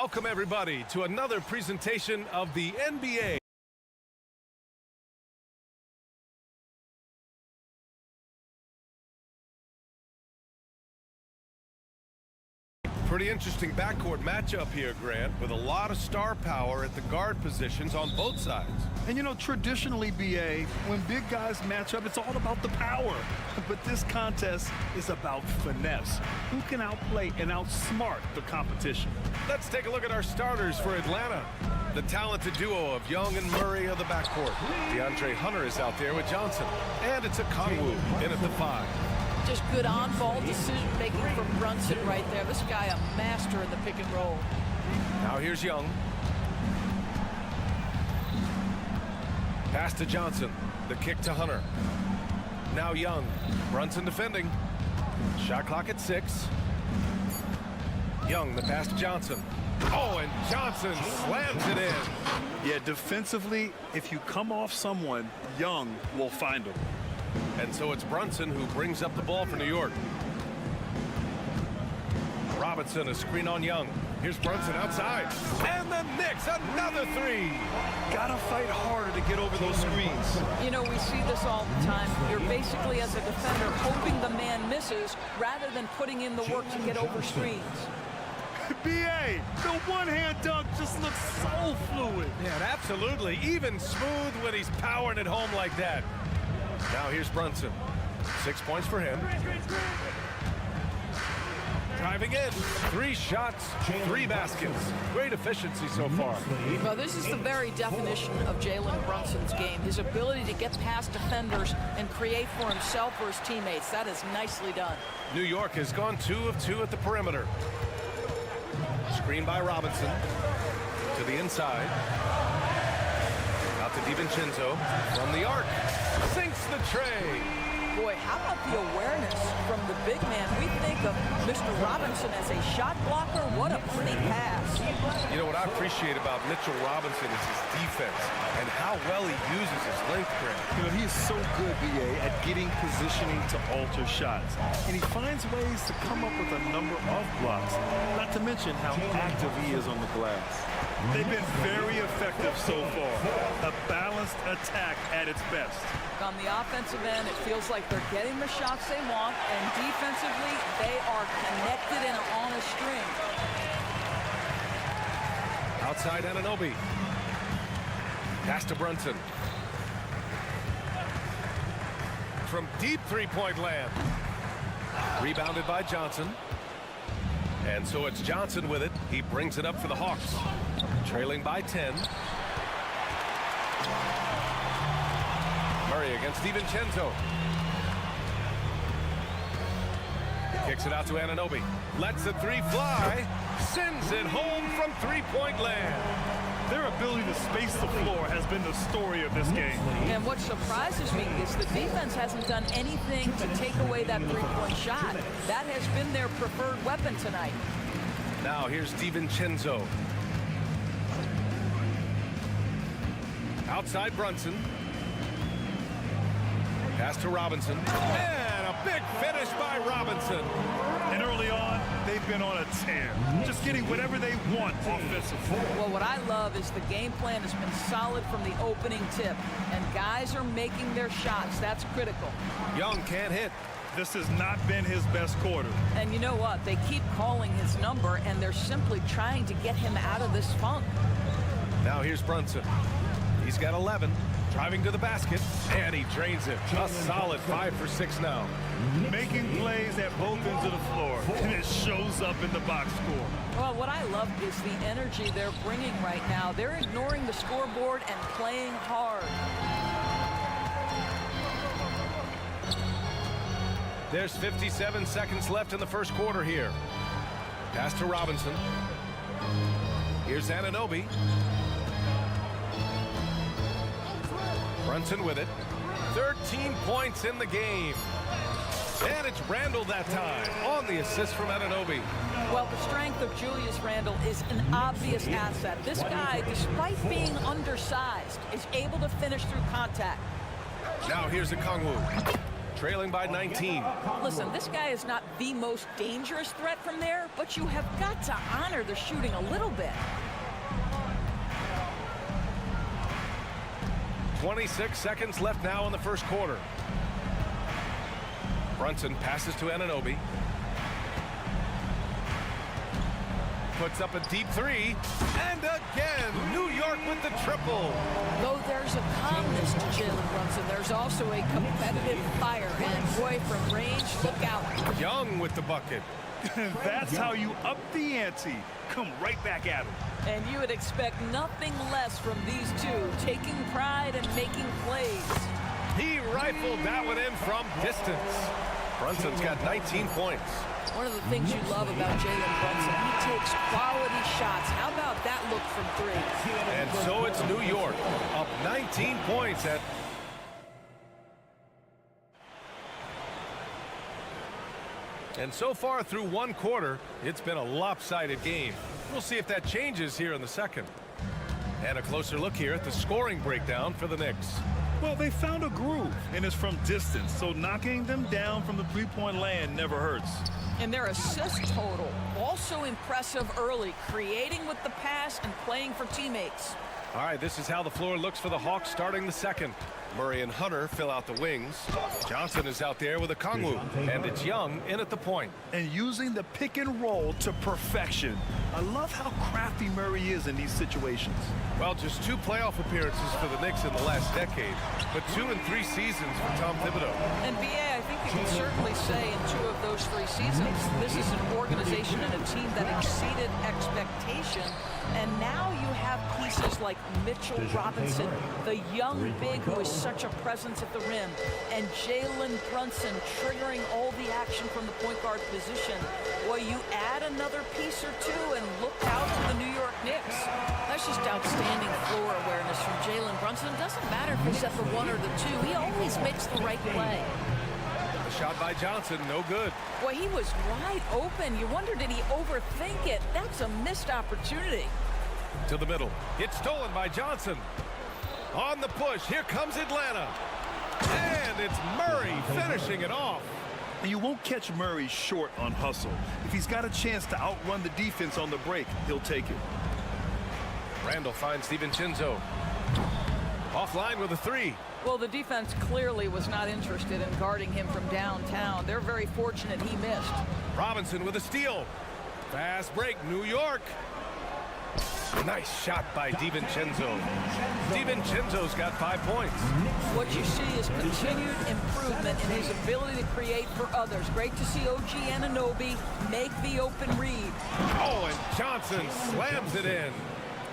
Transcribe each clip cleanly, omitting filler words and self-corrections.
Welcome, everybody, to another presentation of the NBA. Pretty interesting backcourt matchup here, Grant, with a lot of star power at the guard positions on both sides. And you know, traditionally, BA, when big guys match up, it's all about the power. But this contest is about finesse. Who can outplay and outsmart the competition? Let's take a look at our starters for Atlanta. The talented duo of Young and Murray of the backcourt. DeAndre Hunter is out there with Johnson. And it's a Kongwu in at the 5. Just good on-ball decision-making from Brunson right there. This guy a master in the pick and roll. Now here's Young. Pass to Johnson. The kick to Hunter. Now Young. Brunson defending. Shot clock at 6. Young, the pass to Johnson. Oh, and Johnson slams it in. Yeah, defensively, if you come off someone, Young will find him. And so it's Brunson who brings up the ball for New York. Robinson, a screen on Young. Here's Brunson outside. And the Knicks, another 3. Gotta fight harder to get over those screens. You know, we see this all the time. You're basically, as a defender, hoping the man misses rather than putting in the work to get over screens. BA, the one-hand dunk just looks so fluid. Yeah, absolutely. Even smooth when he's powering it home like that. Now here's Brunson. 6 points for him. Driving in. 3 shots, 3 baskets. Great efficiency so far. Well, this is the very definition of Jalen Brunson's game. His ability to get past defenders and create for himself or his teammates. That is nicely done. New York has gone 2 of 2 at the perimeter. Screen by Robinson. To the inside. Out to DiVincenzo. From the arc. Sinks the tray. Boy, how about the awareness from the big man? We think of Mr. Robinson as a shot blocker. What a pretty pass. You know what I appreciate about Mitchell Robinson is his defense and how well he uses his length, Grant. You know, he is so good, BA, at getting positioning to alter shots. And he finds ways to come up with a number of blocks, not to mention how active he is on the glass. They've been very effective so far. A balanced attack at its best. On the offensive end, it feels like they're getting the shots they want, and defensively, they are connected and on a string. Outside Anunoby. Pass to Brunson. From deep three-point land. Rebounded by Johnson. And so it's Johnson with it. He brings it up for the Hawks. Trailing by 10. Murray against DiVincenzo. Kicks it out to Anunoby. Lets the 3 fly. Sends it home from three-point land. Their ability to space the floor has been the story of this game. And what surprises me is the defense hasn't done anything to take away that three-point shot. That has been their preferred weapon tonight. Now here's DiVincenzo. Outside Brunson. Pass to Robinson. And a big finish by Robinson. And early on, they've been on a tear. Just getting whatever they want offensively. Well, what I love is the game plan has been solid from the opening tip. And guys are making their shots. That's critical. Young can't hit. This has not been his best quarter. And you know what? They keep calling his number, and they're simply trying to get him out of this funk. Now here's Brunson. He's got 11. Driving to the basket, and he drains it. A solid 5 for 6 now. Making plays at both ends of the floor, and it shows up in the box score. Well, what I love is the energy they're bringing right now. They're ignoring the scoreboard and playing hard. There's 57 seconds left in the first quarter here. Pass to Robinson. Here's Anunoby. Brunson with it. 13 points in the game. And it's Randle that time on the assist from Anunoby. Well, the strength of Julius Randle is an obvious asset. This guy, despite being undersized, is able to finish through contact. Now here's a Kongwu. trailing by 19. Listen, this guy is not the most dangerous threat from there, but you have got to honor the shooting a little bit. 26 seconds left now in the first quarter. Brunson passes to Anunoby. Puts up a deep three. And again, New York with the triple. Though there's a calmness to Jalen Brunson, there's also a competitive fire. And boy, from range, look out. Young with the bucket. That's how you up the ante. Come right back at him. And you would expect nothing less from these two, taking pride and making plays. He rifled that one in from distance. Brunson's got 19 points. One of the things you love about Jalen Brunson, he takes quality shots. How about that look from three? And so it's New York, up 19 points at... And so far through one quarter, it's been a lopsided game. We'll see if that changes here in the second. And a closer look here at the scoring breakdown for the Knicks. Well, they found a groove, and it's from distance, so knocking them down from the three-point land never hurts. And their assist total, also impressive early, creating with the pass and playing for teammates. All right, this is how the floor looks for the Hawks starting the second. Murray and Hunter fill out the wings. Johnson is out there with a Kongwu, and it's Young in at the point. And using the pick and roll to perfection. I love how crafty Murray is in these situations. Well, just 2 playoff appearances for the Knicks in the last decade, but 2 in 3 seasons for Tom Thibodeau. And BA, I think you can certainly say in 2 of those 3 seasons, this is an organization and a team that exceeded expectation. And now you have pieces like Mitchell Robinson, the young big who is such a presence at the rim, and Jalen Brunson triggering all the action from the point guard position. Boy, you add another piece or 2 and look out to the New York Knicks. That's just outstanding floor awareness from Jalen Brunson. It doesn't matter if he's at the 1 or the 2. He always makes the right play. The shot by Johnson, no good. Boy, he was wide open. You wonder, did he overthink it? That's a missed opportunity. To the middle. It's stolen by Johnson. On the push, here comes Atlanta. And it's Murray finishing it off. And you won't catch Murray short on hustle. If he's got a chance to outrun the defense on the break, he'll take it. Randall finds DiVincenzo. Offline with a 3. Well, the defense clearly was not interested in guarding him from downtown. They're very fortunate he missed. Robinson with a steal. Fast break, New York. Nice shot by DiVincenzo. DiVincenzo's got 5 points. What you see is continued improvement in his ability to create for others. Great to see OG Anunoby make the open read. Oh, and Johnson slams it in.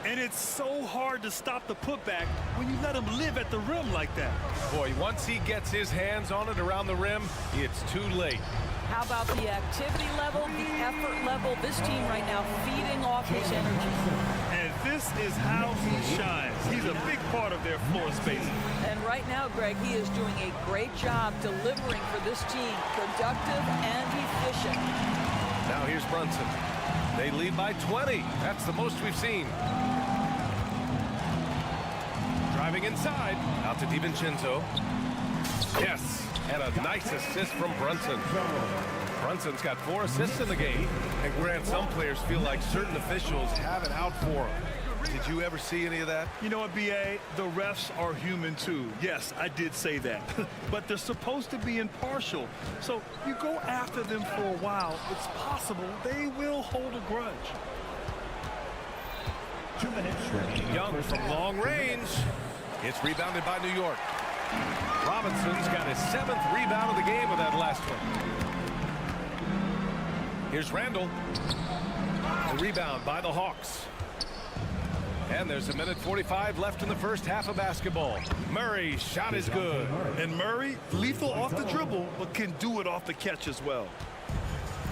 And it's so hard to stop the putback when you let him live at the rim like that. Boy, once he gets his hands on it around the rim, it's too late. How about the activity level, the effort level? This team right now feeding off his energy. And this is how he shines. He's a big part of their floor spacing. And right now, Greg, he is doing a great job delivering for this team, productive and efficient. Now here's Brunson. They lead by 20. That's the most we've seen. Driving inside, out to DiVincenzo. Yes, and a nice assist from Brunson. Brunson's got 4 assists in the game. And Grant, some players feel like certain officials have it out for them. Did you ever see any of that? You know what, BA? The refs are human too. Yes, I did say that. But they're supposed to be impartial. So you go after them for a while, it's possible they will hold a grudge. 2 minutes remaining. Young from long range. It's rebounded by New York. Robinson's got his 7th rebound of the game with that last one. Here's Randall. The rebound by the Hawks. And there's 1:45 left in the first half of basketball. Murray's shot is good. And Murray, lethal off the dribble, but can do it off the catch as well.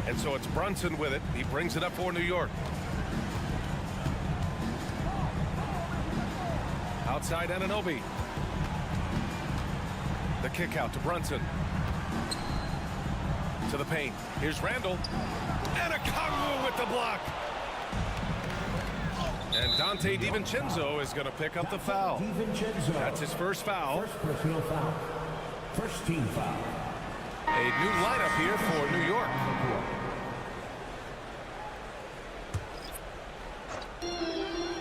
And so it's Brunson with it. He brings it up for New York. Outside Anunoby. The kick out to Brunson. To the paint. Here's Randall. And a Kongwu with the block. And Dante DiVincenzo is going to pick up the foul. That's his first foul. First personal foul. First team foul. A new lineup here for New York.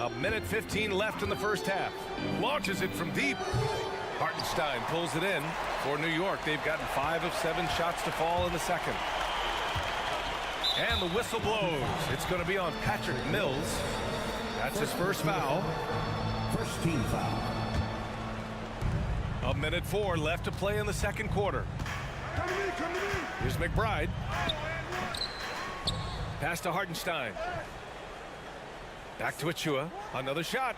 A minute 15 left in the first half. Launches it from deep. Hartenstein pulls it in for New York. They've gotten 5 of 7 shots to fall in the second. And the whistle blows. It's going to be on Patrick Mills. That's his first foul. First team foul. A minute 4 left to play in the second quarter. Here's McBride. Pass to Hartenstein. Back to Achua. Another shot.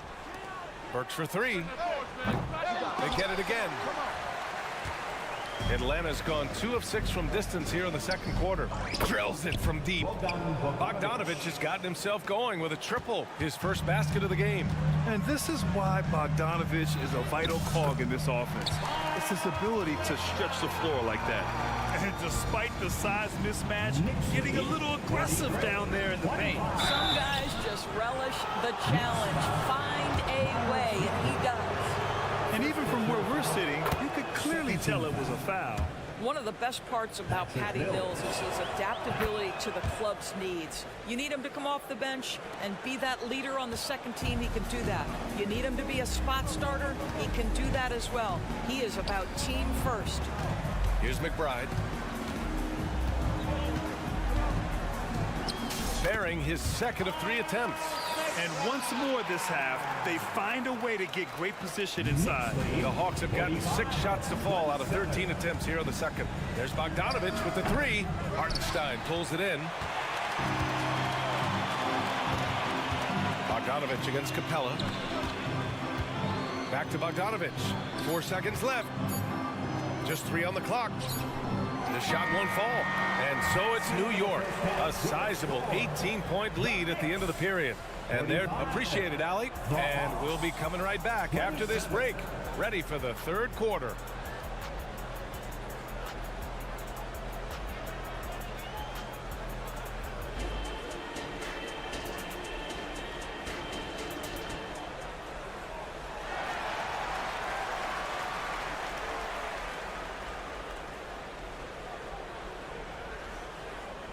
Burks for 3. They get it again. Atlanta's gone 2 of 6 from distance here in the second quarter. Drills it from deep. Bogdanovich has gotten himself going with a triple. His first basket of the game. And this is why Bogdanovich is a vital cog in this offense. It's his ability to stretch the floor like that. And despite the size mismatch, getting a little aggressive down there in the paint. Some guys just relish the challenge. Find a way, and he does. And even from where we're sitting, you could clearly tell it was a foul. One of the best parts about Patty Mills is his adaptability to the club's needs. You need him to come off the bench and be that leader on the second team, he can do that. You need him to be a spot starter, he can do that as well. He is about team first. Here's McBride. Bearing his second of 3 attempts. And once more this half, they find a way to get great position inside. The Hawks have gotten 6 shots to fall out of 13 attempts here in the second. There's Bogdanovich with the 3. Hartenstein pulls it in. Bogdanovich against Capella. Back to Bogdanovich. 4 seconds left. Just 3 on the clock. The shot won't fall. And so it's New York. A sizable 18-point lead at the end of the period. And they're appreciated, Allie. And we'll be coming right back after this break. Ready for the third quarter.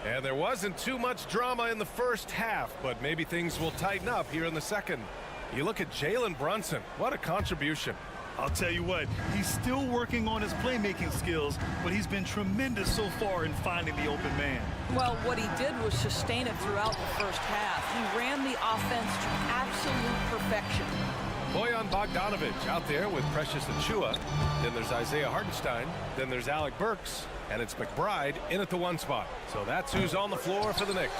And there wasn't too much drama in the first half, but maybe things will tighten up here in the second. You look at Jalen Brunson. What a contribution. I'll tell you what, he's still working on his playmaking skills, but he's been tremendous so far in finding the open man. Well, what he did was sustain it throughout the first half. He ran the offense to absolute perfection. Bojan Bogdanovich out there with Precious Achua. Then there's Isaiah Hartenstein. Then there's Alec Burks. And it's McBride in at the 1 spot. So that's who's on the floor for the Knicks.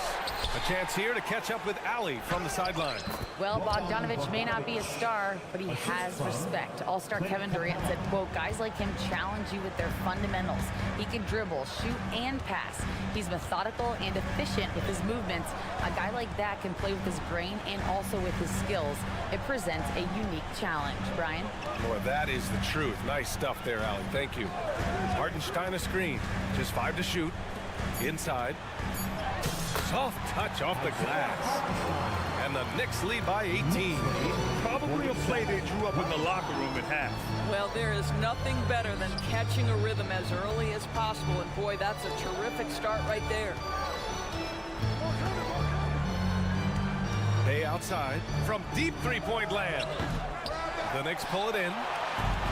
A chance here to catch up with Allie from the sideline. Well, Bogdanovich may not be a star, but he has respect. All-star Kevin Durant said, quote, guys like him challenge you with their fundamentals. He can dribble, shoot, and pass. He's methodical and efficient with his movements. A guy like that can play with his brain and also with his skills. It presents a unique challenge. Brian? Boy, that is the truth. Nice stuff there, Allie. Thank you. Hartenstein a screen. Just 5 to shoot. Inside. Soft touch off the glass. And the Knicks lead by 18. Probably a play they drew up in the locker room at half. Well, there is nothing better than catching a rhythm as early as possible. And boy, that's a terrific start right there. Bay outside from deep 3-point land. The Knicks pull it in.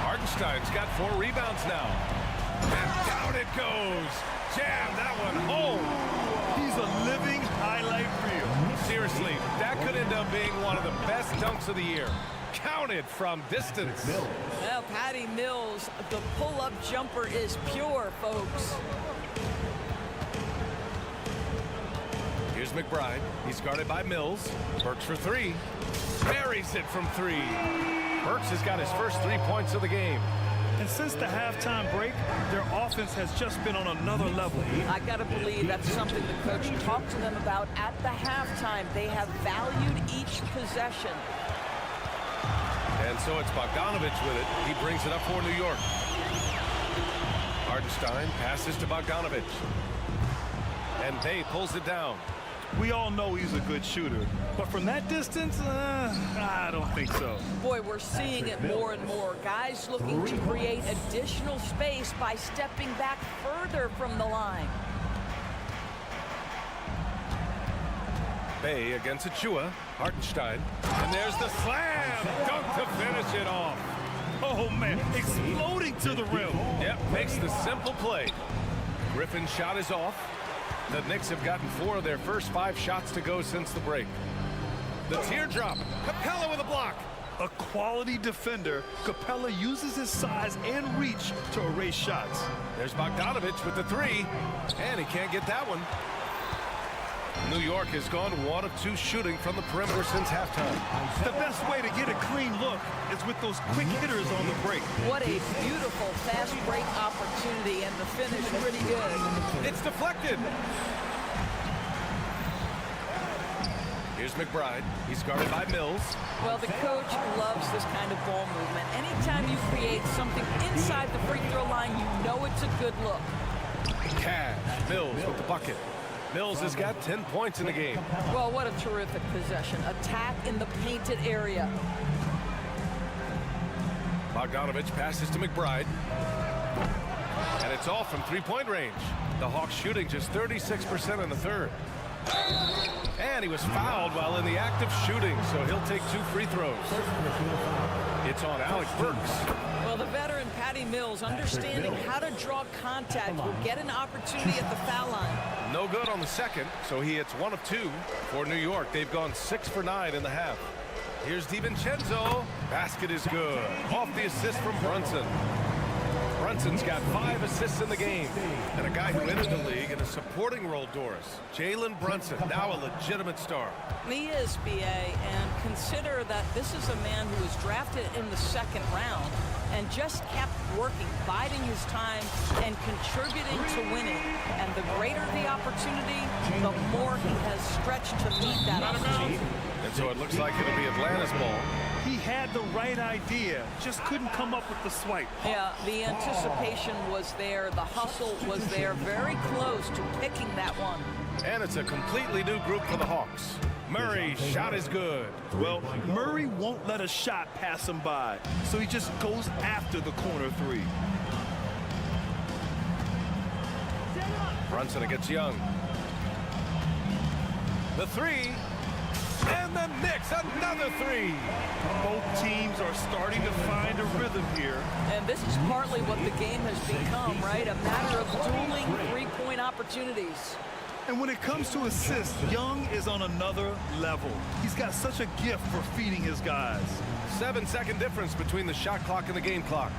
Hartenstein's got 4 rebounds now. And down it goes. Jam that one home. He's a living highlight reel. Seriously, that could end up being one of the best dunks of the year. Counted from distance. Well, Patty Mills, the pull-up jumper is pure, folks. Here's McBride. He's guarded by Mills. Burks for 3. Buries it from 3. Burks has got his first 3 points of the game. And since the halftime break, their offense has just been on another level. I got to believe that's something the coach talked to them about at the halftime. They have valued each possession. And so it's Bogdanovich with it. He brings it up for New York. Hartenstein passes to Bogdanovich. And Bay pulls it down. We all know he's a good shooter, but from that distance, I don't think so. Boy, we're seeing it more and more. Guys looking to create additional space by stepping back further from the line. Bay against Achua. Hartenstein. And there's the slam. Dunk to finish it off. Oh, man, exploding to the rim. Yep, makes the simple play. Griffin's shot is off. The Knicks have gotten 4 of their first 5 shots to go since the break. The teardrop. Capella with a block. A quality defender, Capella uses his size and reach to erase shots. There's Bogdanovich with the 3. And he can't get that one. New York has gone 1 of 2 shooting from the perimeter since halftime. The best way to get a clean look is with those quick hitters on the break. What a beautiful fast break opportunity, and the finish pretty good. It's deflected. Here's McBride. He's guarded by Mills. Well, the coach loves this kind of ball movement. Anytime you create something inside the free throw line, you know it's a good look. Cash. Mills with the bucket. Mills has got 10 points in the game. Well, what a terrific possession. Attack in the painted area. Bogdanovich passes to McBride. And it's off from three-point range. The Hawks shooting just 36% in the third. And he was fouled while in the act of shooting, so he'll take 2 free throws. It's on Alec Burks. Well, the veteran Patty Mills, understanding how to draw contact, will get an opportunity at the foul line. No good on the second, so he hits 1 of 2 for New York. They've gone 6 for 9 in the half. Here's DiVincenzo. Basket is good. Off the assist from Brunson. Brunson's got 5 assists in the game. And a guy who entered the league in a supporting role, Doris. Jalen Brunson, now a legitimate star. He is, BA, and consider that this is a man who was drafted in the 2nd round and just kept working, biding his time, and contributing to winning. And the greater the opportunity, the more he has stretched to meet that opportunity. And so it looks like it'll be Atlanta's ball. He had the right idea, just couldn't come up with the swipe. Yeah, the anticipation was there, the hustle was there, very close to picking that one. And it's a completely new group for the Hawks. Murray's shot is good. Well, Murray won't let a shot pass him by, so he just goes after the corner 3. Brunson against Young. The 3. And the Knicks, another 3. Both teams are starting to find a rhythm here. And this is partly what the game has become, right? A matter of dueling 3-point opportunities. And when it comes to assists, Young is on another level. He's got such a gift for feeding his guys. 7-second difference between the shot clock and the game clock.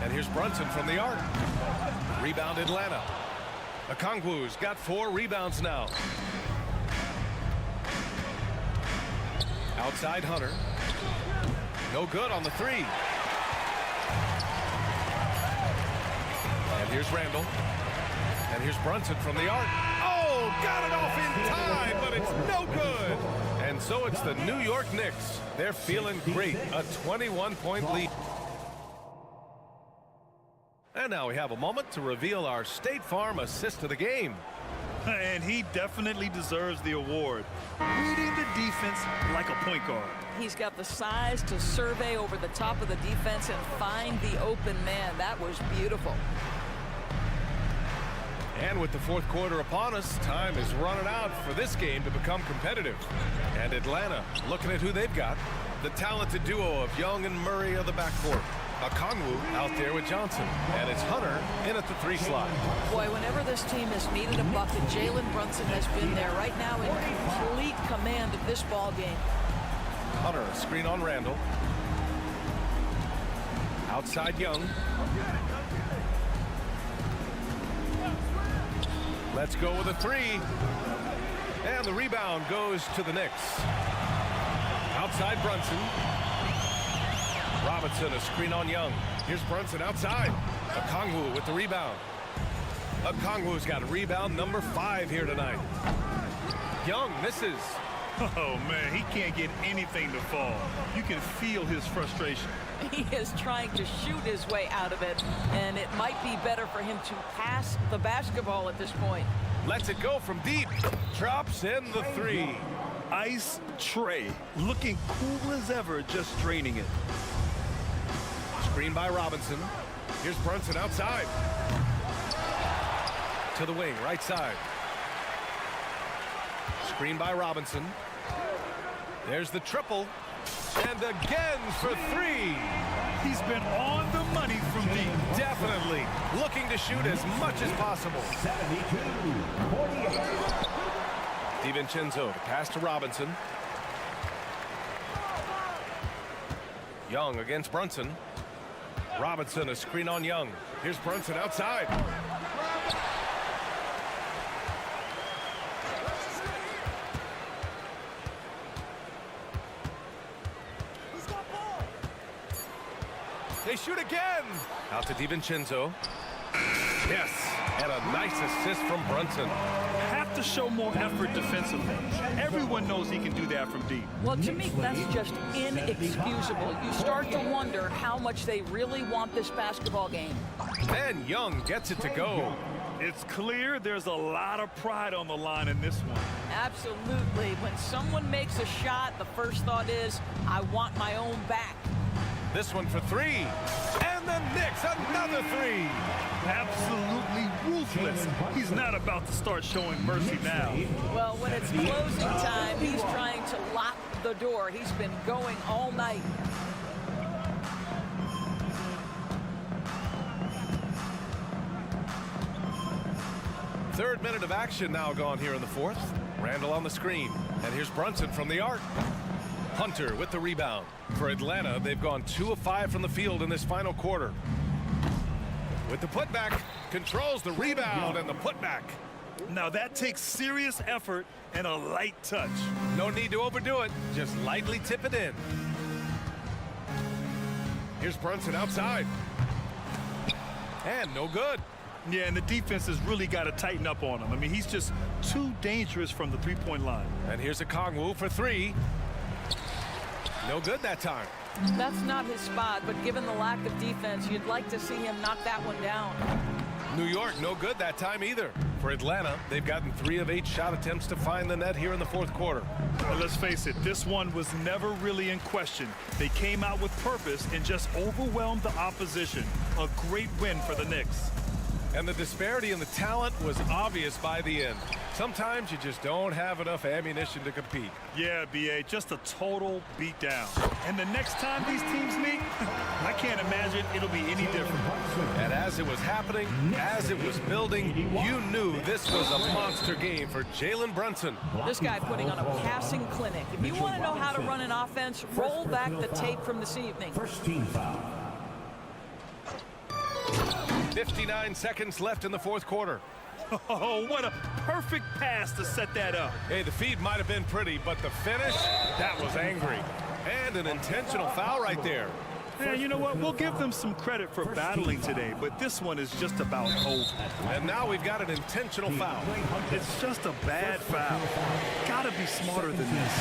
And here's Brunson from the arc. Rebound Atlanta. Okongwu's got 4 rebounds now. Outside Hunter. No good on the 3. And here's Randall. And here's Brunson from the arc. Oh, got it off in time, but it's no good. And so it's the New York Knicks. They're feeling great. A 21-point lead. And now we have a moment to reveal our State Farm assist of the game. And he definitely deserves the award. Reading the defense like a point guard. He's got the size to survey over the top of the defense and find the open man. That was beautiful. And with the 4th quarter upon us, time is running out for this game to become competitive. And Atlanta, looking at who they've got, the talented duo of Young and Murray of the backcourt. Okongwu out there with Johnson. And it's Hunter in at the 3 slot. Boy, whenever this team has needed a bucket, Jalen Brunson has been there right now in complete command of this ball game. Hunter, a screen on Randall. Outside Young. Let's go with a 3. And the rebound goes to the Knicks. Outside Brunson. Robinson, a screen on Young. Here's Brunson outside. Okongwu with the rebound. Okongwu's got rebound number 5 here tonight. Young misses. Oh, man, he can't get anything to fall. You can feel his frustration. He is trying to shoot his way out of it, and it might be better for him to pass the basketball at this point. Lets it go from deep. Drops in the three. Ice tray. Looking cool as ever, just draining it. Screen by Robinson. Here's Brunson outside. To the wing, right side. Screen by Robinson. There's the triple. And again for three. He's been on the money from deep. Definitely looking to shoot as much as possible. 72-48. DiVincenzo to pass to Robinson. Young against Brunson. Robinson a screen on Young. Here's Brunson outside. They shoot again. Out to DiVincenzo. Yes, and a nice assist from Brunson. Have to show more effort defensively. Everyone knows he can do that from deep. Well, to me, that's just inexcusable. You start to wonder how much they really want this basketball game. And Young gets it to go. It's clear there's a lot of pride on the line in this one. Absolutely. When someone makes a shot, the first thought is, I want my own back. This one for three. And the Knicks, another three. Absolutely ruthless. He's not about to start showing mercy now. Well, when it's closing time, he's trying to lock the door. He's been going all night. Third minute of action now gone here in the fourth. Randall on the screen. And here's Brunson from the arc. Hunter with the rebound. For Atlanta, they've gone 2 of 5 from the field in this final quarter. With the putback, controls the rebound and the putback. Now that takes serious effort and a light touch. No need to overdo it, just lightly tip it in. Here's Brunson outside. And no good. Yeah, and the defense has really got to tighten up on him. I mean, he's just too dangerous from the three-point line. And here's a Kongwu for three. No good that time. That's not his spot, but given the lack of defense, you'd like to see him knock that one down. New York, no good that time either. For Atlanta, they've gotten 3 of 8 shot attempts to find the net here in the fourth quarter. Well, let's face it, this one was never really in question. They came out with purpose and just overwhelmed the opposition. A great win for the Knicks. And the disparity in the talent was obvious by the end. Sometimes you just don't have enough ammunition to compete. Yeah, B.A., just a total beatdown. And the next time these teams meet, I can't imagine it'll be any different. And as it was happening, as it was building, you knew this was a monster game for Jalen Brunson. This guy putting on a passing clinic. If you want to know how to run an offense, roll back the tape from this evening. First team foul. 59 seconds left in the fourth quarter. Oh, what a perfect pass to set that up. Hey, the feed might have been pretty, but the finish, that was angry. And an intentional foul right there. Yeah, you know what? We'll give them some credit for battling today, but this one is just about over. And now we've got an intentional foul. It's just a bad foul. Gotta be smarter than this.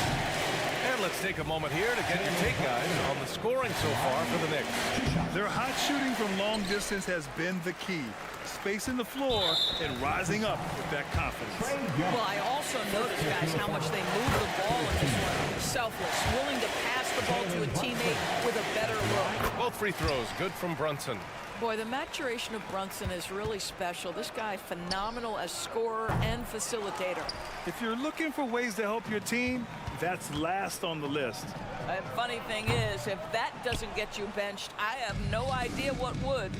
And let's take a moment here to get your take, guys, on the scoring so far for the Knicks. Their hot shooting from long distance has been the key. Spacing the floor and rising up with that confidence. Well, I also noticed, guys, how much they move the ball in this one. Selfless, willing to pass the ball to a teammate with a better look. Both free throws, good from Brunson. Boy, the maturation of Brunson is really special. This guy, phenomenal as scorer and facilitator. If you're looking for ways to help your team, that's last on the list. The funny thing is, if that doesn't get you benched, I have no idea what would.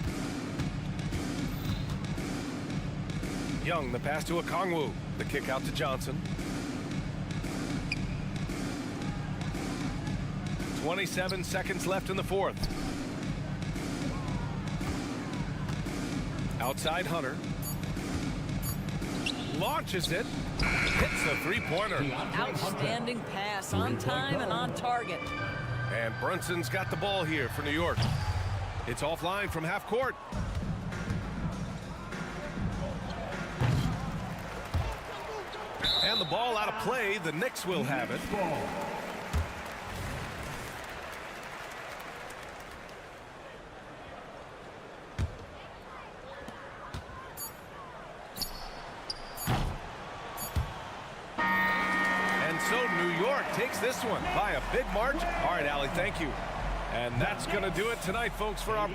Young, the pass to Okongwu. The kick out to Johnson. 27 seconds left in the fourth. Outside Hunter. Launches it. Hits the three-pointer. Outstanding pass, on time and on target. And Brunson's got the ball here for New York. It's offline from half court. And the ball out of play. The Knicks will have it. this one by a big margin. All right, Allie, thank you. And that's going to do it tonight, folks, for our...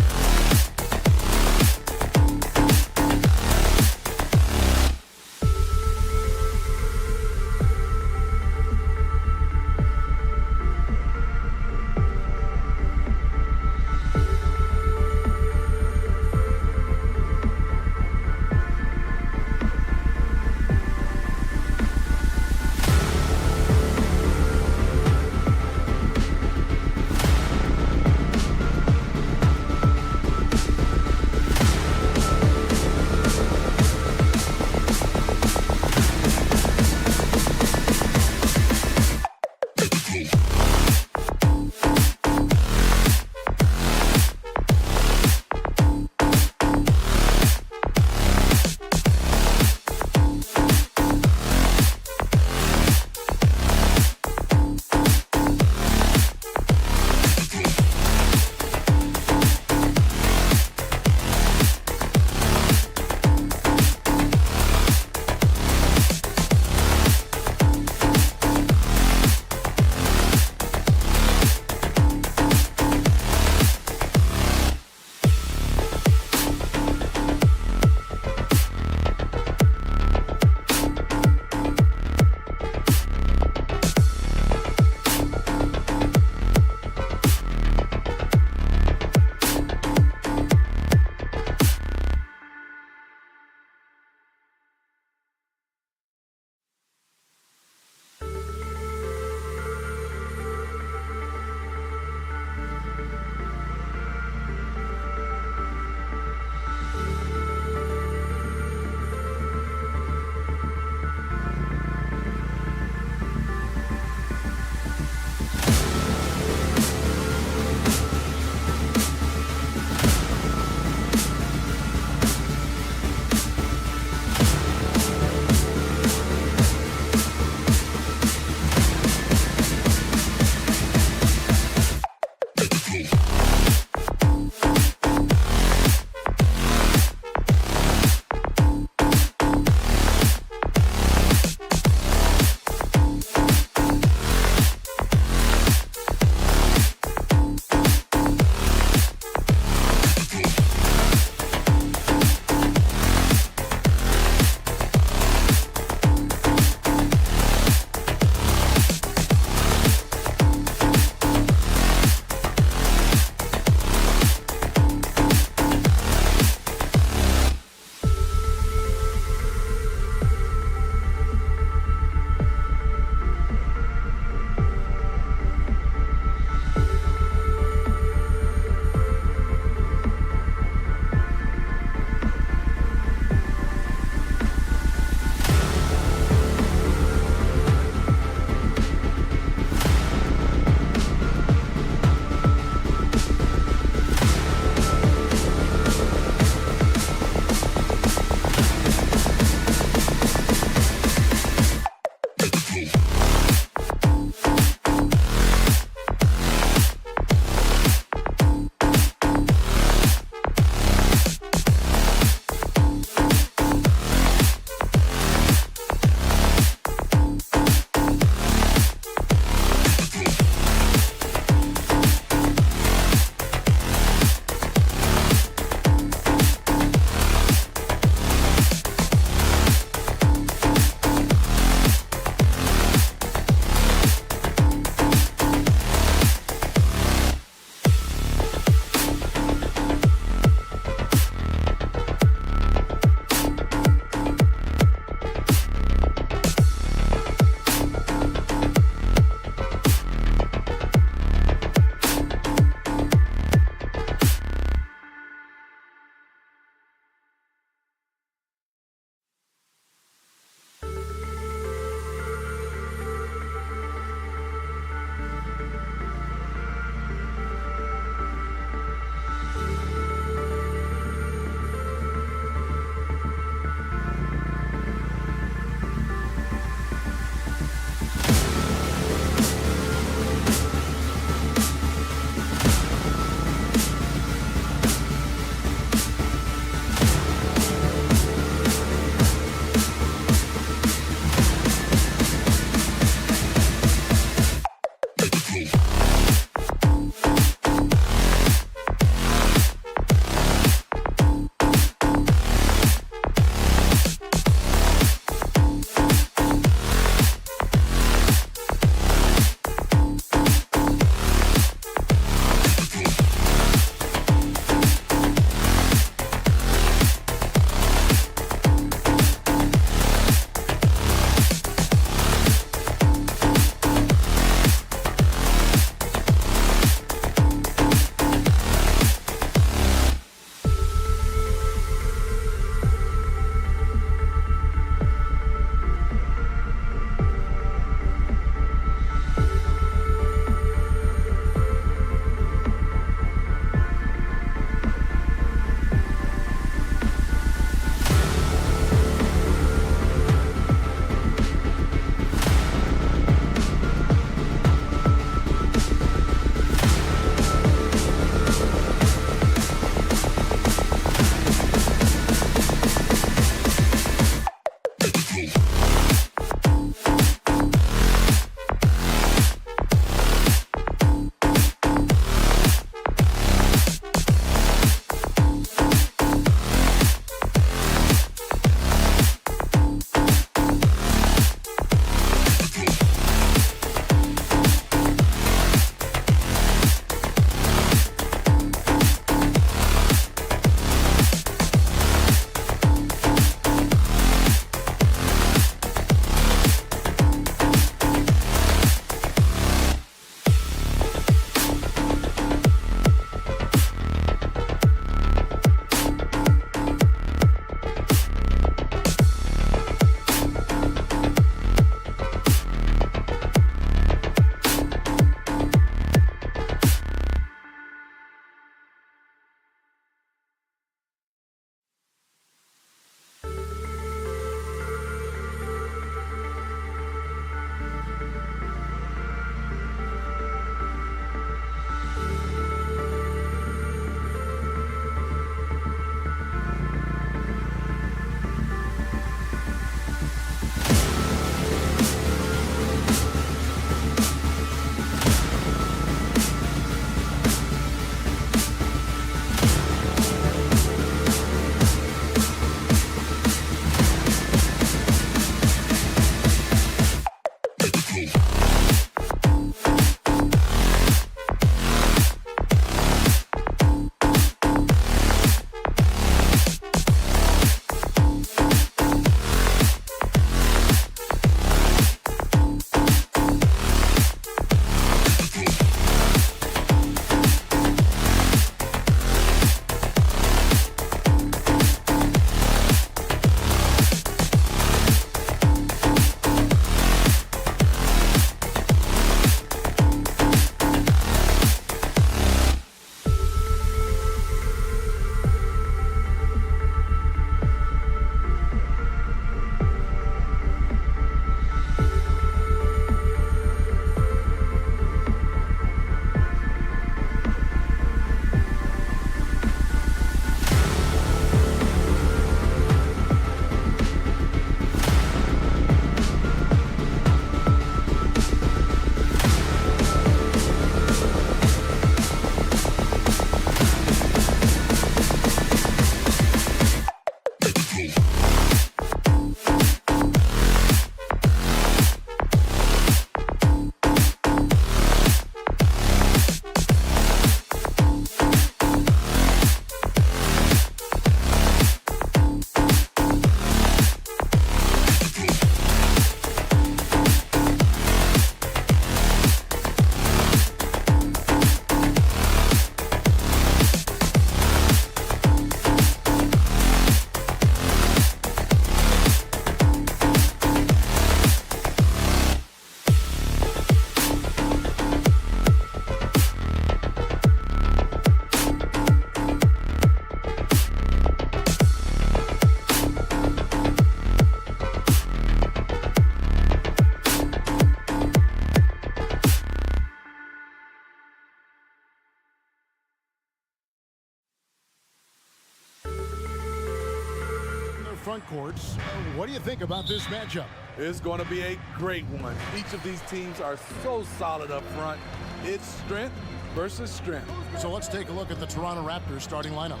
front courts. What do you think about this matchup? It's going to be a great one. Each of these teams are so solid up front. It's strength versus strength. So let's take a look at the Toronto Raptors starting lineup.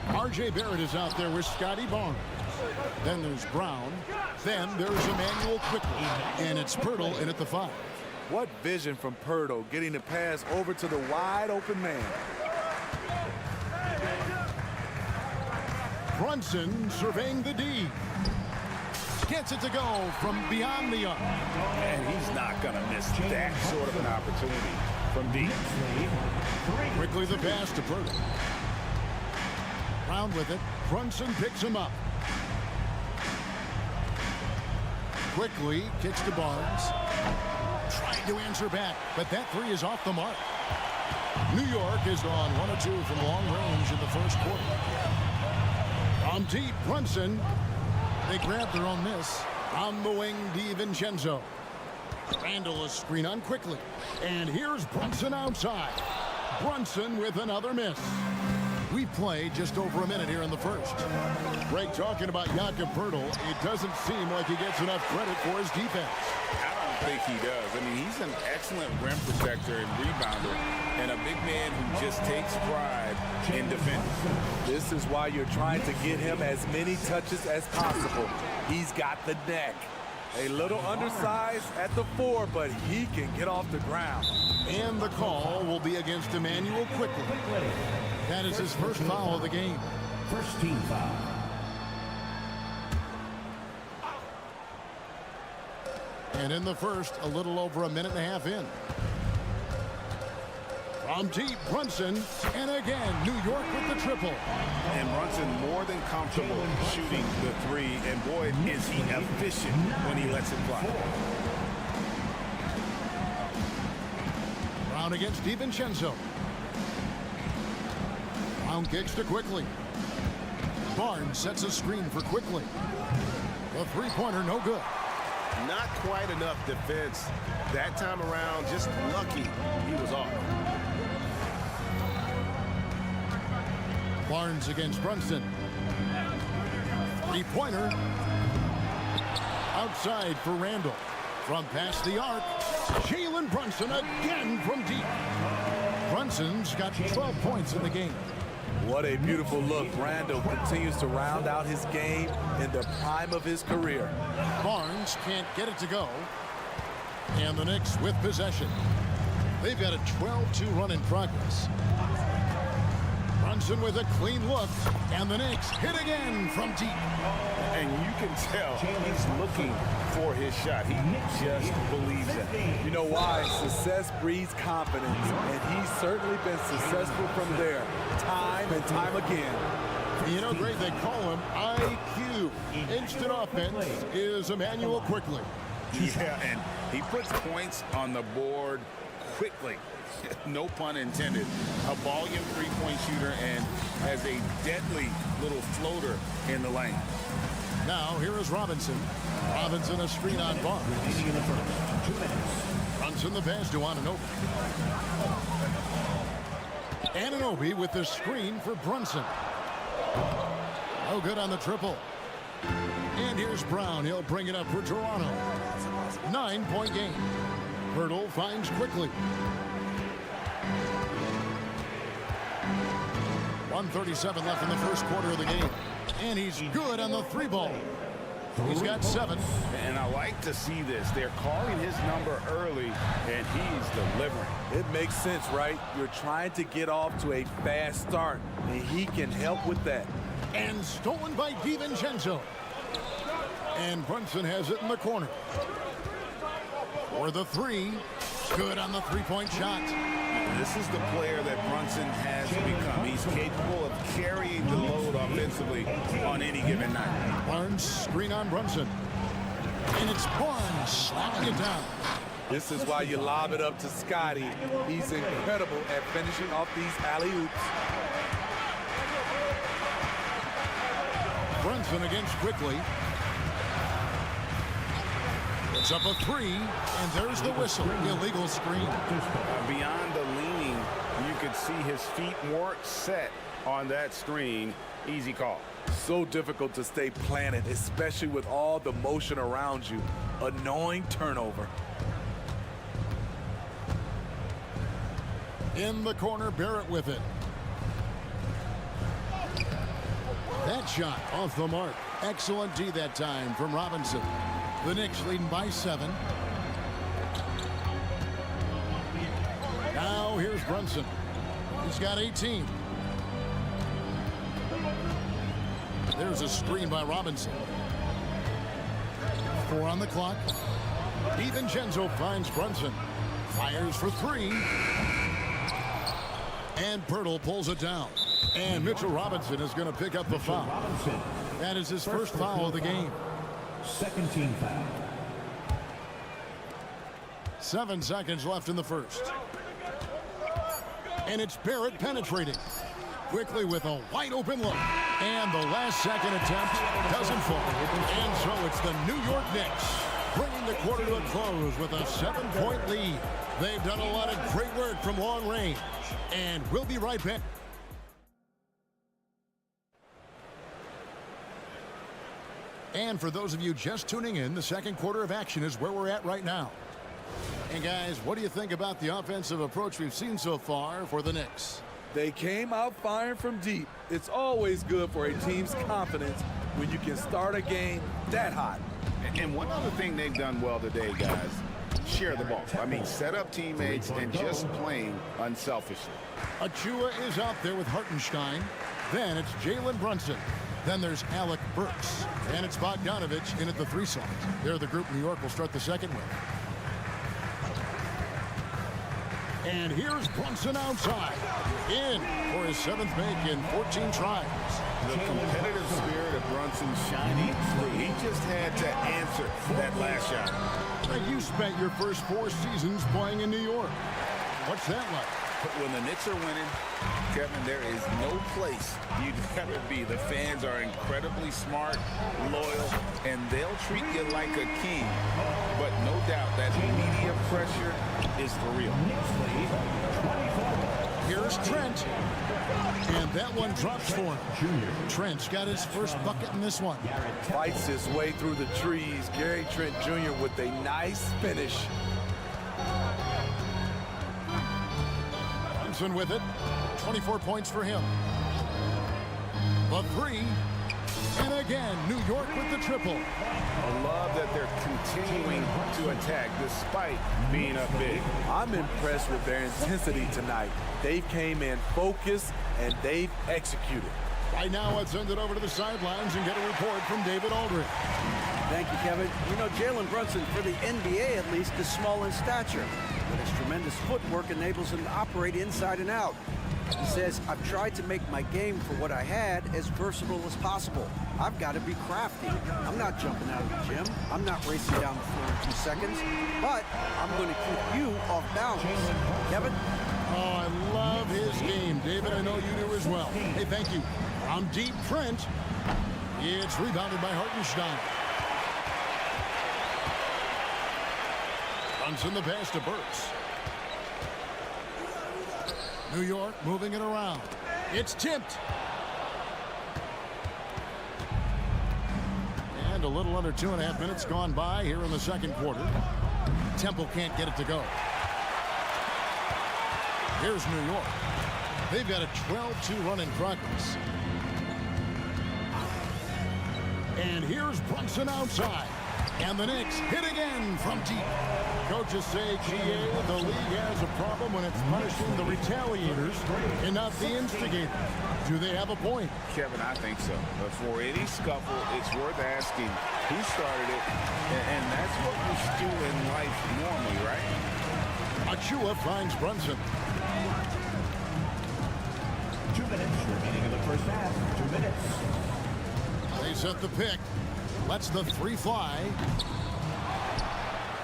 R.J. Barrett is out there with Scotty Barnes. Then there's Brown. Then there's Emmanuel quickly. And it's Pirtle in at the 5. What vision from Pirtle, getting the pass over to the wide open man. Brunson surveying the D. Gets it to go from beyond the arc. And he's not going to miss that sort of an opportunity from deep. Quickly the pass to Pirtle. Brown with it. Brunson picks him up. Quickly kicks to Barnes. Trying to answer back, but that three is off the mark. New York is on 1 or 2 from long range in the first quarter. From deep, Brunson. They grab their own miss. On the wing, DiVincenzo. Randall is screen on quickly. And here's Brunson outside. Brunson with another miss. We played just over a minute here in the first. Greg, talking about Jakob Poeltl, it doesn't seem like he gets enough credit for his defense. I don't think he does. I mean, he's an excellent rim protector and rebounder, and a big man who just takes pride in defending. This is why you're trying to get him as many touches as possible. He's got the neck. A little undersized at the 4, but he can get off the ground. And the call will be against Emmanuel Quickly. That is his first foul of the game. First team foul. And in the first, a little over a minute and a half in. From deep, Brunson, and again, New York with the triple. And Brunson more than comfortable shooting the 3, and boy, is he efficient when he lets it fly. Brown against DiVincenzo. Brown kicks to Quickly. Barnes sets a screen for Quickly. The three-pointer no good. Not quite enough defense that time around. Just lucky he was off. Barnes against Brunson. Three-pointer. Outside for Randall. From past the arc, Jalen Brunson again from deep. Brunson's got 12 points in the game. What a beautiful look. Randall continues to round out his game in the prime of his career. Barnes can't get it to go. And the Knicks with possession. They've got a 12-2 run in progress. Brunson with a clean look. And the Knicks hit again from deep. And you can tell he's looking for his shot. He just believes it. You know why? Success breeds confidence, and he's certainly been successful from there, time and time again. You know, Greg, they call him IQ. Instant offense is Emmanuel Quickly. Yeah, and he puts points on the board quickly. No pun intended. A volume three-point shooter and has a deadly little floater in the lane. Now, here is Robinson. Robinson a screen on Barnes. Brunson the pass to Anunoby. Anunoby with the screen for Brunson. No good on the triple. And here's Brown. He'll bring it up for Toronto. 9-point game. Poeltl finds Quickly. 1:37 left in the first quarter of the game. And he's good on the 3-ball. He's got 7. And I like to see this. They're calling his number early, and he's delivering. It makes sense, right? You're trying to get off to a fast start, and he can help with that. And stolen by DiVincenzo. And Brunson has it in the corner. For the 3. Good on the 3-point shot. This is the player that Brunson has become. He's capable of carrying the load offensively on any given night. Barnes screen on Brunson. And it's Barnes slapping it down. This is why you lob it up to Scotty. He's incredible at finishing off these alley-oops. Brunson against Quickly. It's up a 3, and there's the whistle. Illegal screen. Beyond the leaning, you could see his feet weren't set on that screen. Easy call. So difficult to stay planted, especially with all the motion around you. Annoying turnover. In the corner, Barrett with it. That shot off the mark. Excellent D that time from Robinson. The Knicks leading by 7. Now here's Brunson. He's got 18. There's a screen by Robinson. 4 on the clock. DiVincenzo finds Brunson. Fires for 3. And Poeltl pulls it down. And Mitchell Robinson is going to pick up the foul. That is his first foul of the game. Second team foul. 7 seconds left in the first. And it's Barrett penetrating. Quickly with a wide open look. And the last second attempt doesn't fall. And so it's the New York Knicks bringing the quarter to a close with a 7-point lead. They've done a lot of great work from long range. And we'll be right back. And for those of you just tuning in, the second quarter of action is where we're at right now. And guys, what do you think about the offensive approach we've seen so far for the Knicks? They came out firing from deep. It's always good for a team's confidence when you can start a game that hot. And one other thing they've done well today, guys, share the ball. I mean, set up teammates and just playing unselfishly. Achua is out there with Hartenstein. Then it's Jalen Brunson. Then there's Alec Burks. And it's Bogdanovich in at the 3 slot. They're the group New York will start the second with. And here's Brunson outside. In for his 7th make in 14 tries. The competitive spirit of Brunson shining through. He just had to answer that last shot. Now, you spent your first 4 seasons playing in New York. What's that like? But when the Knicks are winning, Kevin, there is no place you'd rather be. The fans are incredibly smart, loyal, and they'll treat you like a king. But no doubt that media pressure is for real. Here's Trent. And that one drops for him. Trent's got his first bucket in this one. Fights his way through the trees. Gary Trent Jr. with a nice finish. Brunson with it. 24 points for him. The 3. And again, New York with the triple. I love that they're continuing to attack despite being up big. I'm impressed with their intensity tonight. They came in focused and they've executed. Right now, let's send it over to the sidelines and get a report from David Aldridge. Thank you, Kevin. You know, Jalen Brunson, for the NBA at least, is small in stature, but his tremendous footwork enables him to operate inside and out. He says, I've tried to make my game for what I had as versatile as possible. I've got to be crafty. I'm not jumping out of the gym. I'm not racing down the floor in 2 seconds, but I'm going to keep you off balance. Kevin? Oh, I love his game. David, I know you do as well. Hey, thank you. I'm deep Trent. It's rebounded by Hartenstein. Brunson the pass to Burks. New York moving it around. It's tipped. And a little under 2.5 minutes gone by here in the second quarter. Temple can't get it to go. Here's New York. They've got a 12-2 run in progress. And here's Brunson outside. And the Knicks hit again from deep. Coaches say, GA, the league has a problem when it's punishing the retaliators and not the instigators. Do they have a point? Kevin, I think so. But for any scuffle, it's worth asking who started it. And that's what we do in life normally, right? Achua finds Brunson. 2 minutes remaining in the first half. 2 minutes. They set the pick. Lets the 3 fly.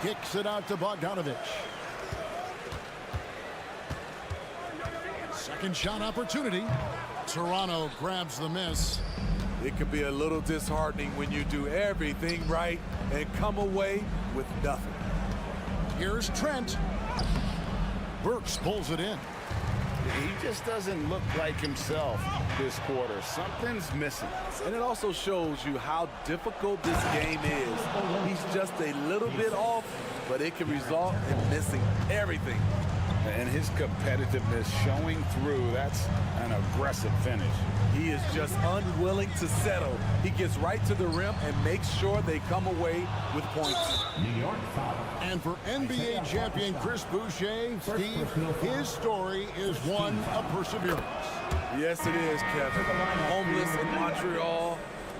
Kicks it out to Bogdanovich. Second shot opportunity. Toronto grabs the miss. It can be a little disheartening when you do everything right and come away with nothing. Here's Trent. Burks pulls it in. He just doesn't look like himself this quarter. Something's missing. And it also shows you how difficult this game is. He's just a little bit off, but it can result in missing everything. And his competitiveness showing through. That's an aggressive finish. He is just unwilling to settle. He gets right to the rim and makes sure they come away with points. New York foul. And for NBA champion Chris Boucher, Steve, his story is one of perseverance. Yes, it is, Kevin. Homeless in Montreal.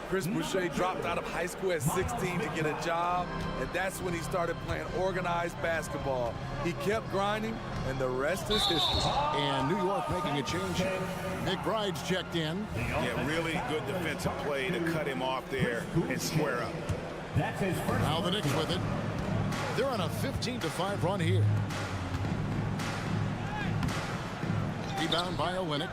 Chris Boucher dropped out of high school at 16 to get a job, and that's when he started playing organized basketball. He kept grinding, and the rest is history. And New York making a change here. McBride's checked in. Yeah, really good defensive play to cut him off there and square up. That's his first. Now the Knicks with it. They're on a 15-5 run here. Rebound by Olynyk.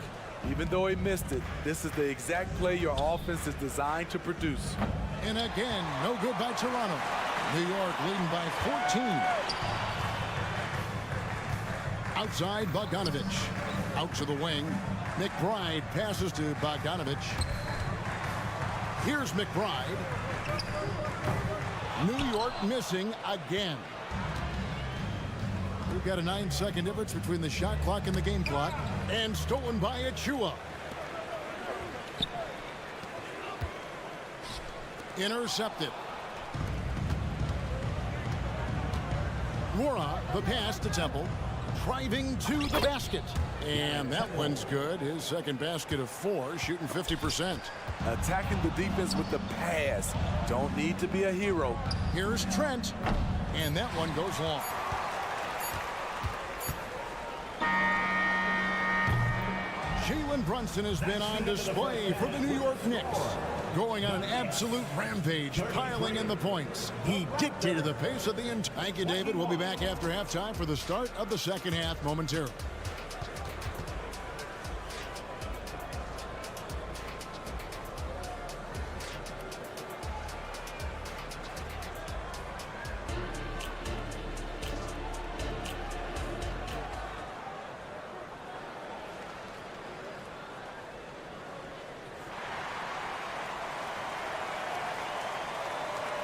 Even though he missed it, this is the exact play your offense is designed to produce. And again, no good by Toronto. New York leading by 14. Outside, Bogdanovich. Out to the wing. McBride passes to Bogdanovich. Here's McBride. New York missing again. We've got a 9-second difference between the shot clock and the game clock. And stolen by Achua. Intercepted. Skwara, the pass to Temple. Driving to the basket. And that one's good. His second basket of 4, shooting 50%. Attacking the defense with the pass. Don't need to be a hero. Here's Trent. And that one goes long. Jalen Brunson has been on display for the New York Knicks. Going on an absolute rampage, piling in the points. He dictated the pace of the entire. Thank you, David. We'll be back after halftime for the start of the second half momentarily.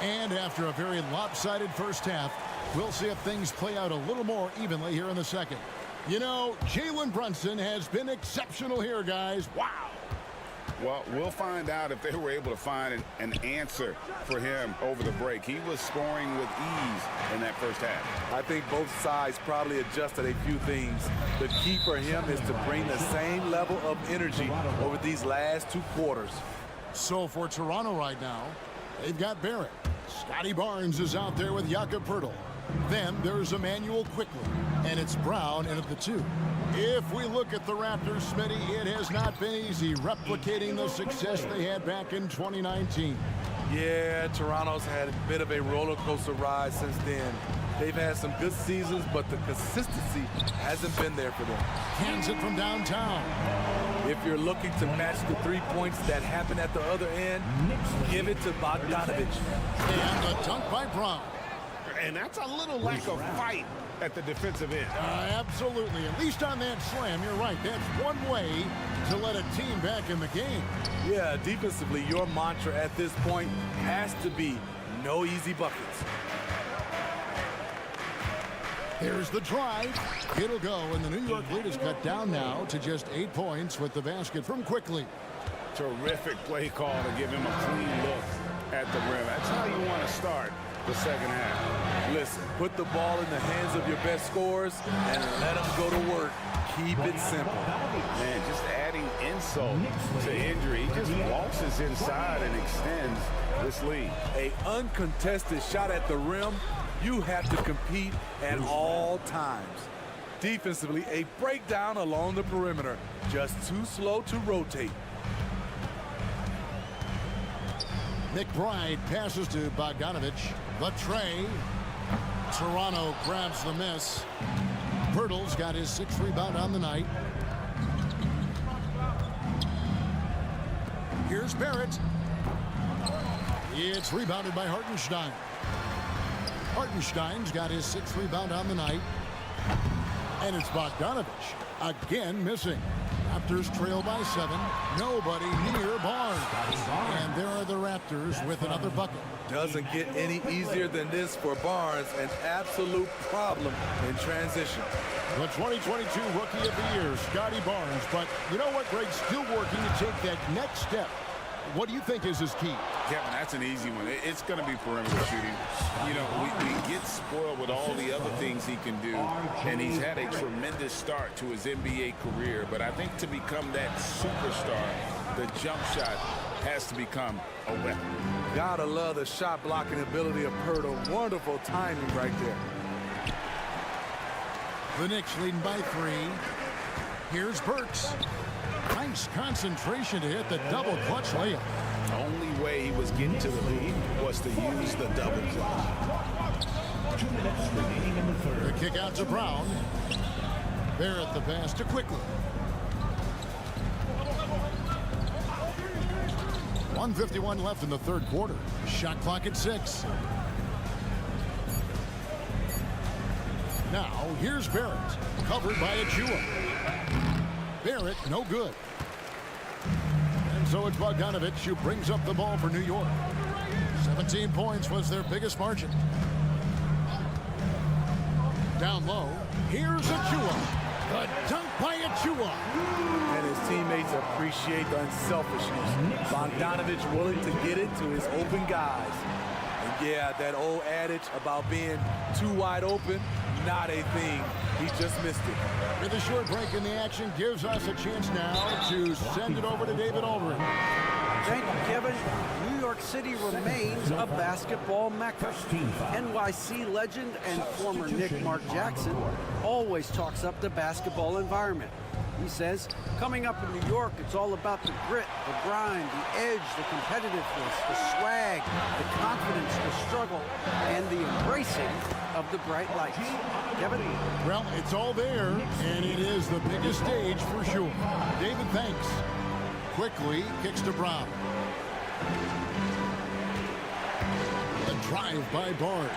And after a very lopsided first half, we'll see if things play out a little more evenly here in the second. You know, Jalen Brunson has been exceptional here, guys. Wow. Well, we'll find out if they were able to find an answer for him over the break. He was scoring with ease in that first half. I think both sides probably adjusted a few things. The key for him is to bring the same level of energy over these last 2 quarters. So for Toronto right now, they've got Barrett. Scotty Barnes is out there with Jakob Poeltl. Then there's Emmanuel Quickly, and it's Brown in at the 2. If we look at the Raptors, Smitty, it has not been easy replicating the success they had back in 2019. Yeah, Toronto's had a bit of a roller coaster ride since then. They've had some good seasons, but the consistency hasn't been there for them. Hands it from downtown. If you're looking to match the 3 points that happen at the other end, give it to Bogdanovich. And a dunk by Brown. And that's a little lack of fight at the defensive end. Absolutely. At least on that slam, you're right. That's one way to let a team back in the game. Yeah, defensively, your mantra at this point has to be no easy buckets. Here's the drive. It'll go, and the New York lead is cut down now to just 8 points with the basket from Quickly. Terrific play call to give him a clean look at the rim. That's how you want to start the second half. Listen, put the ball in the hands of your best scorers and let them go to work. Keep it simple. Man, just adding insult to injury. He just waltzes inside and extends this lead. An uncontested shot at the rim. You have to compete at all times. Defensively, a breakdown along the perimeter. Just too slow to rotate. McBride passes to Bogdanovich. The tray. Toronto grabs the miss. Poeltl's got his 6th rebound on the night. Here's Barrett. It's rebounded by Hartenstein. Hartenstein's got his 6th rebound on the night. And it's Bogdanovich again missing. Raptors trail by 7. Nobody near Barnes. And there are the Raptors with another bucket. Doesn't get any easier than this for Barnes. An absolute problem in transition. The 2022 Rookie of the Year, Scotty Barnes. But you know what, Greg? Still working to take that next step. What do you think is his key? Kevin, that's an easy one. It's going to be perimeter shooting. You know, we get spoiled with all the other things he can do, and he's had a tremendous start to his NBA career. But I think to become that superstar, the jump shot has to become a weapon. Gotta love the shot blocking ability of Poeltl. Wonderful timing right there. The Knicks leading by 3. Here's Burks. Nice concentration to hit the double clutch layup. The only way he was getting to the lead was to use the double clutch. 2 minutes remaining in the third. The kick out to Brown. Barrett the pass to Quickly. 1:51 left in the third quarter. Shot clock at 6. Now here's Barrett, covered by Achua. Barrett no good. And So it's Bogdanovich who brings up the ball for New York. 17 points was their biggest margin. Down low, here's Achua. The dunk by Achua. And his teammates appreciate the unselfishness. Bogdanovich willing to get it to his open guys. And yeah, that old adage about being too wide open, not a thing. He just missed it. With a short break in the action gives us a chance now to send it over to David Aldridge. Thank you, Kevin. New York City remains a basketball mecca. NYC legend and former Knick Mark Jackson always talks up the basketball environment. He says, coming up in New York, it's all about the grit, the grind, the edge, the competitiveness, the swag, the confidence, the struggle, and the embracing of the bright lights. Kevin? Well, it's all there, and it is the biggest stage for sure. David, thanks. Quickly kicks to Brown. The drive by Barnes.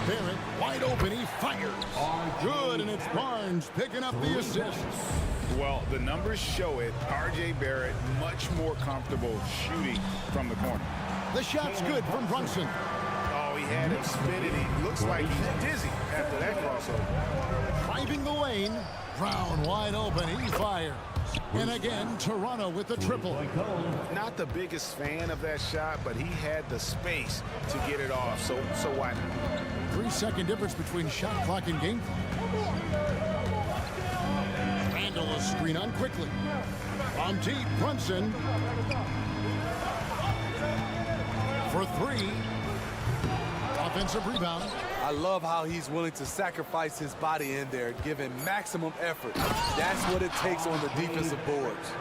Barrett wide open, he fires. Good, and it's Barnes picking up the assist. Well, the numbers show it. R.J. Barrett much more comfortable shooting from the corner. The shot's good from Brunson. Oh, he had him spinning. He looks like he's dizzy after that crossover. Driving the lane. Brown wide open, he fires. And again, Toronto with the triple. Not the biggest fan of that shot, but he had the space to get it off, so why not? 3-second difference between shot clock and game clock. Randall is screen on quickly. From deep, Brunson. For three. Offensive rebound. I love how he's willing to sacrifice his body in there, giving maximum effort. That's what it takes on the defensive boards.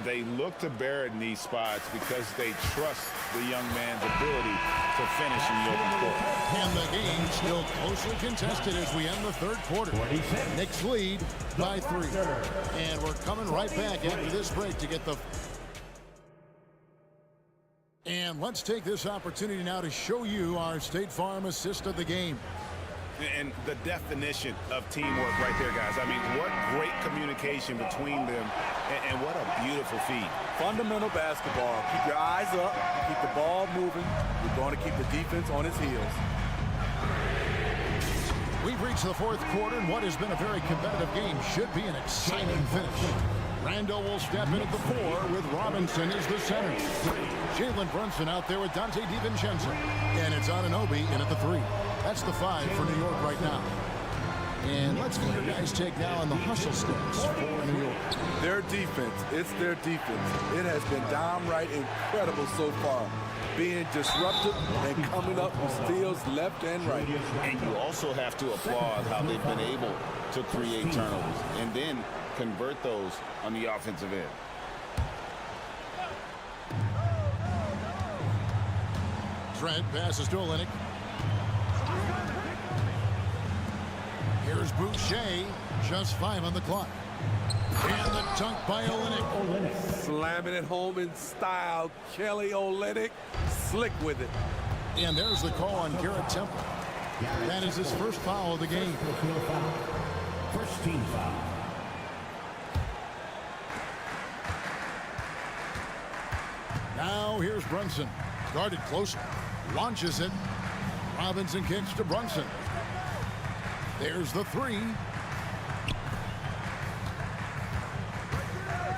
They look to Barrett in these spots because they trust the young man's ability to finish in the open court. And the game still closely contested as we end the third quarter. Knicks lead by 3. And we're coming right back after this break to get the... And let's take this opportunity now to show you our State Farm assist of the game. And the definition of teamwork right there, guys. I mean, what great communication between them, and what a beautiful feed. Fundamental basketball. Keep your eyes up, keep the ball moving. You're going to keep the defense on its heels. We've reached the fourth quarter, and what has been a very competitive game should be an exciting finish. Randall will step in at the 4 with Robinson as the center. Jalen Brunson out there with Dante DiVincenzo. And it's Anunoby in at the 3. That's the 5 for New York right now. And let's get your guys' take now on the hustle steps for New York. Their defense, it's their defense. It has been downright incredible so far. Being disruptive and coming up with steals left and right. And you also have to applaud how they've been able to create turnovers and then convert those on the offensive end. Trent passes to Olynyk. Here's Boucher, just 5 on the clock. And the dunk by Olynyk. Slamming it home in style. Kelly Olynyk, slick with it. And there's the call on Garrett Temple. That is his first foul of the game. First team foul. Now here's Brunson. Guarded closer. Launches it. Robinson kicks to Brunson. There's the 3.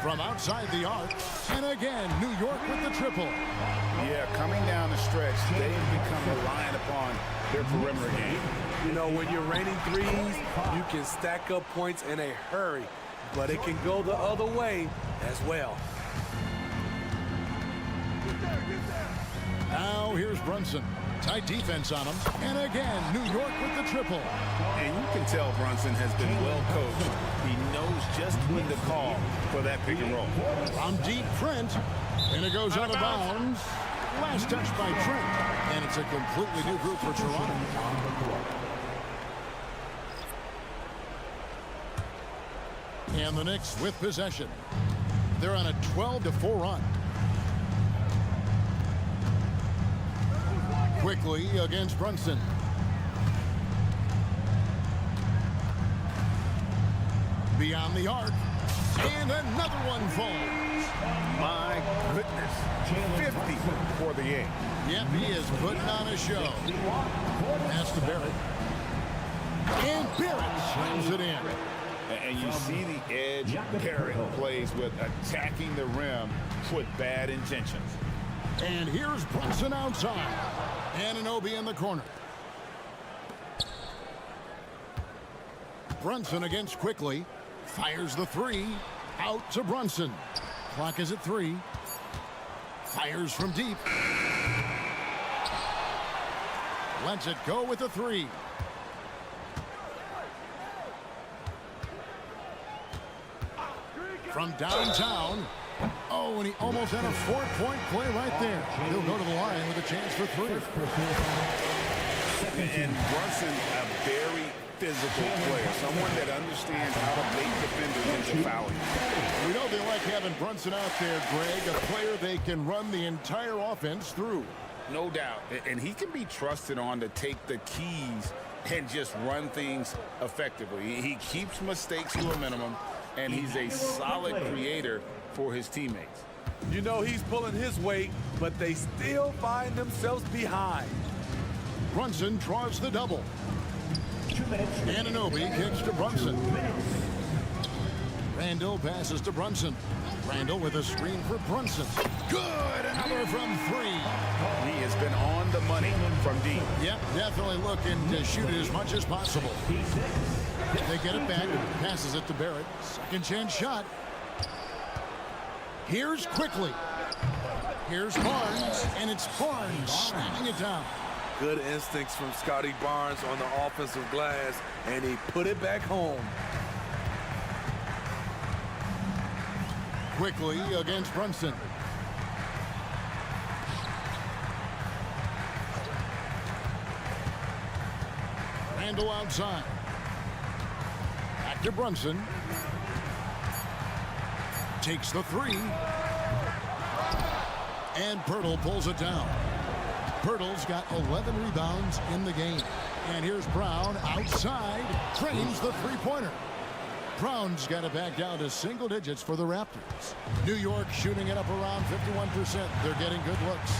From outside the arc. And again, New York with the triple. Yeah, coming down the stretch, they've become reliant upon their perimeter game. You know, when you're raining threes, you can stack up points in a hurry, but it can go the other way as well. Now here's Brunson. Tight defense on him. And again, New York with the triple. And you can tell Brunson has been well coached. He knows just when to call for that pick and roll. From deep, Trent. And it goes out of bounds. Last touch by Trent. And it's a completely new group for Toronto. And the Knicks with possession. They're on a 12-4 run. Quickly against Brunson. Beyond the arc. And another one falls. My goodness, 50 for the game. Yep, he is putting on a show. Pass to Barrett. And Barrett slams it in. And you see the edge Barrett plays with, attacking the rim with bad intentions. And here's Brunson outside. Anunoby in the corner. Brunson against Quickly. Fires the three. Out to Brunson. Clock is at 3. Fires from deep. Lets it go with the 3. From downtown. Oh, and he almost had a 4-point play right there. He'll go to the line with a chance for 3. And Brunson, a very physical player, someone that understands how to make defenders into fouling. We know they like having Brunson out there, Greg, a player they can run the entire offense through. No doubt. And he can be trusted on to take the keys and just run things effectively. He keeps mistakes to a minimum, and he's a solid creator for his teammates. You know he's pulling his weight, but they still find themselves behind. Brunson draws the double. Anunoby kicks to Brunson. Randall passes to Brunson. Randall with a screen for Brunson. Good! Another from 3. He has been on the money from deep. Yep, definitely looking to shoot it as much as possible. They get it back. Passes it to Barrett. Second chance shot. Here's Quickly. Here's Barnes, and it's Barnes slamming it down. Good instincts from Scotty Barnes on the offensive glass, and he put it back home. Quickly against Brunson. Randall outside. Back to Brunson. Takes the 3. And Pirtle pulls it down. Pirtle's got 11 rebounds in the game. And here's Brown outside. Trains the three-pointer. Brown's got it back down to single digits for the Raptors. New York shooting it up around 51%. They're getting good looks.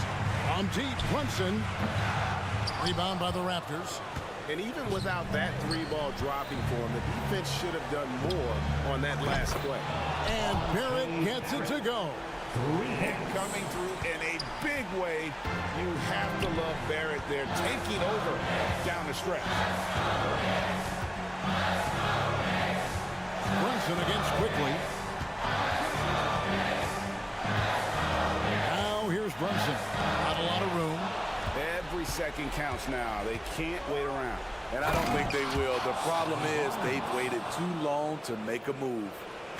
On deep, Brunson. Rebound by the Raptors. And even without that 3-ball dropping for him, the defense should have done more on that last play. And Barrett gets it to go. And coming through in a big way. You have to love Barrett there, taking over down the stretch. Brunson against Quickly. Now here's Brunson. Not a lot of room. Every second counts now. They can't wait around. And I don't think they will. The problem is they've waited too long to make a move.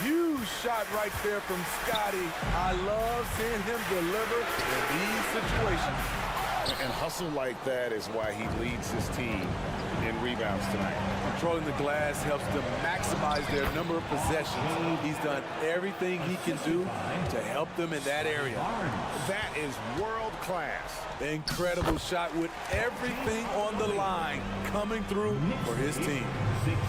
Huge shot right there from Scotty. I love seeing him deliver in these situations. And hustle like that is why he leads his team in rebounds tonight. Controlling the glass helps them maximize their number of possessions. He's done everything he can do to help them in that area. That is world class. Incredible shot with everything on the line coming through for his team.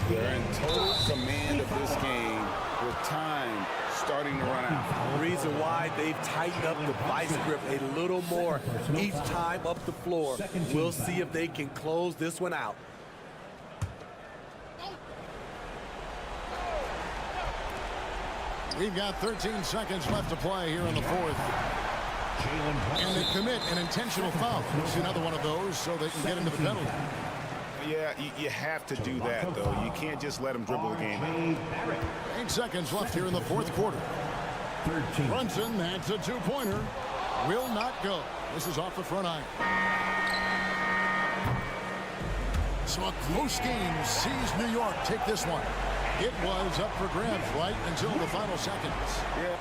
They're in total command of this game with time starting to run out. The reason why they've tightened up the vice grip a little more each time up the floor. We'll see if they can close this one out. We've got 13 seconds left to play here in the 4th. And they commit an intentional foul. It's another one of those so they can get into the penalty. Yeah, you have to do that, though. You can't just let them dribble the game. 8 seconds left here in the 4th quarter. Brunson, that's a 2-pointer. Will not go. This is off the front iron. So a close game sees New York take this one. It was up for grabs right until the final seconds. Yeah.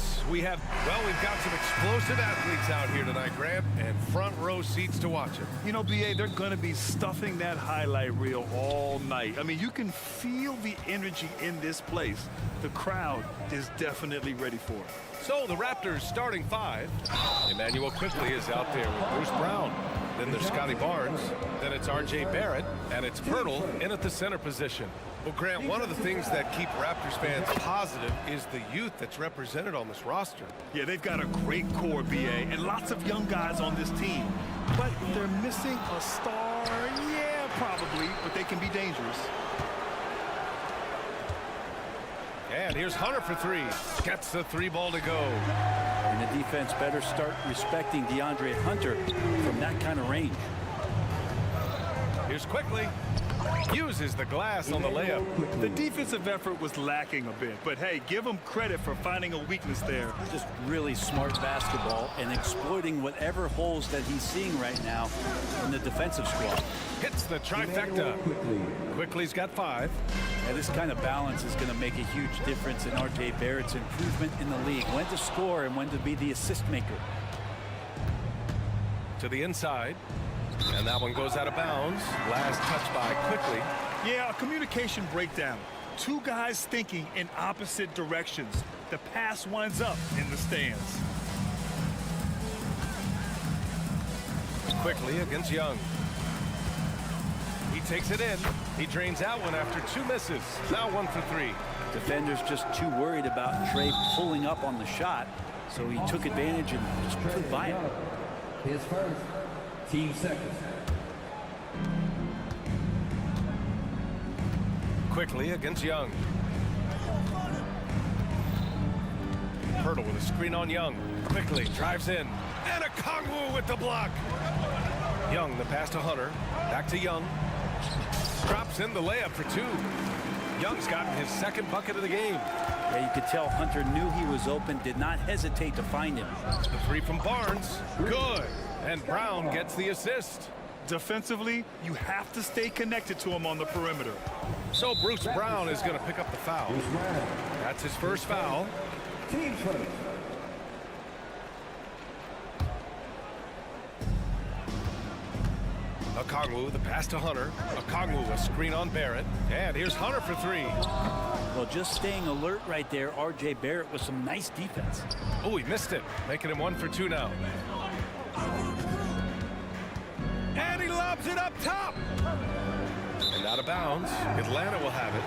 Yes, we've got some explosive athletes out here tonight, Grant, and front row seats to watch it. You know, BA, they're going to be stuffing that highlight reel all night. I mean, you can feel the energy in this place. The crowd is definitely ready for it. So the Raptors starting five. Emmanuel quickly is out there with Bruce Brown. Then there's Scotty Barnes. Then it's R.J. Barrett. And it's Pirtle in at the center position. Well, Grant, one of the things that keep Raptors fans positive is the youth that's represented on this roster. Yeah, they've got a great core, BA, and lots of young guys on this team. But they're missing a star. Yeah, probably, but they can be dangerous. And here's Hunter for three. Gets the three ball to go. And the defense better start respecting DeAndre Hunter from that kind of range. Here's quickly. Uses the glass on the layup. The defensive effort was lacking a bit, but hey, give them credit for finding a weakness there. Just really smart basketball and exploiting whatever holes that he's seeing right now in the defensive squad. Hits the trifecta. Quickly's got five. And this kind of balance is going to make a huge difference in R.J. Barrett's improvement in the league. When to score and when to be the assist maker. To the inside. And that one goes out of bounds. Last touch by Quickly. Yeah, a communication breakdown. Two guys thinking in opposite directions. The pass winds up in the stands. Quickly against Young. He takes it in. He drains out one after two misses. Now 1 for 3. Defender's just too worried about Trey pulling up on the shot, so he took advantage and just put by him. His first. Team second. Quickly against Young. Pirtle with a screen on Young. Quickly drives in. And a Kongwu with the block. Young, the pass to Hunter. Back to Young. Drops in the layup for two. Young's gotten his second bucket of the game. Yeah, you could tell Hunter knew he was open, did not hesitate to find him. The three from Barnes. Good. And Brown gets the assist. Defensively, you have to stay connected to him on the perimeter. So Bruce Brown is going to pick up the foul. That's his first foul. Team first. Okongwu, the pass to Hunter. Okongwu, a screen on Barrett. And here's Hunter for three. Well, just staying alert right there, R.J. Barrett with some nice defense. Oh, he missed it, making him 1 for 2 now. And he lobs it up top. And out of bounds. Atlanta will have it.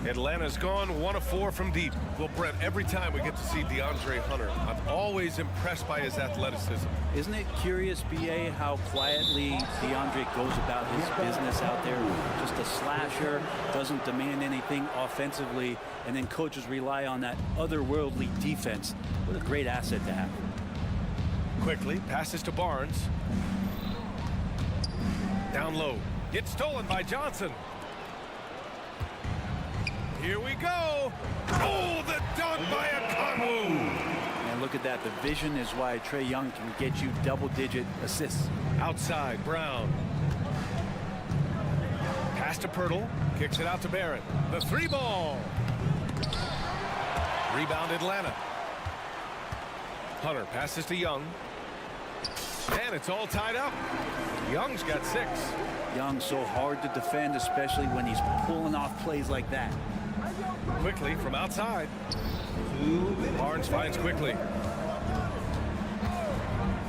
Atlanta's gone 1 of 4 from deep. Well, Brett, every time we get to see DeAndre Hunter, I'm always impressed by his athleticism. Isn't it curious, B.A., how quietly DeAndre goes about his business out there? Just a slasher, doesn't demand anything offensively, and then coaches rely on that otherworldly defense. What a great asset to have. Quickly, passes to Barnes. Down low. Gets stolen by Johnson. Here we go. Oh, the dunk by Okongwu. And look at that. The vision is why Trey Young can get you double-digit assists. Outside, Brown. Pass to Pirtle. Kicks it out to Barrett. The three ball. Rebound Atlanta. Hunter passes to Young. And it's all tied up. Young's got 6. Young so hard to defend, especially when he's pulling off plays like that. Quickly from outside. Barnes finds Quickly.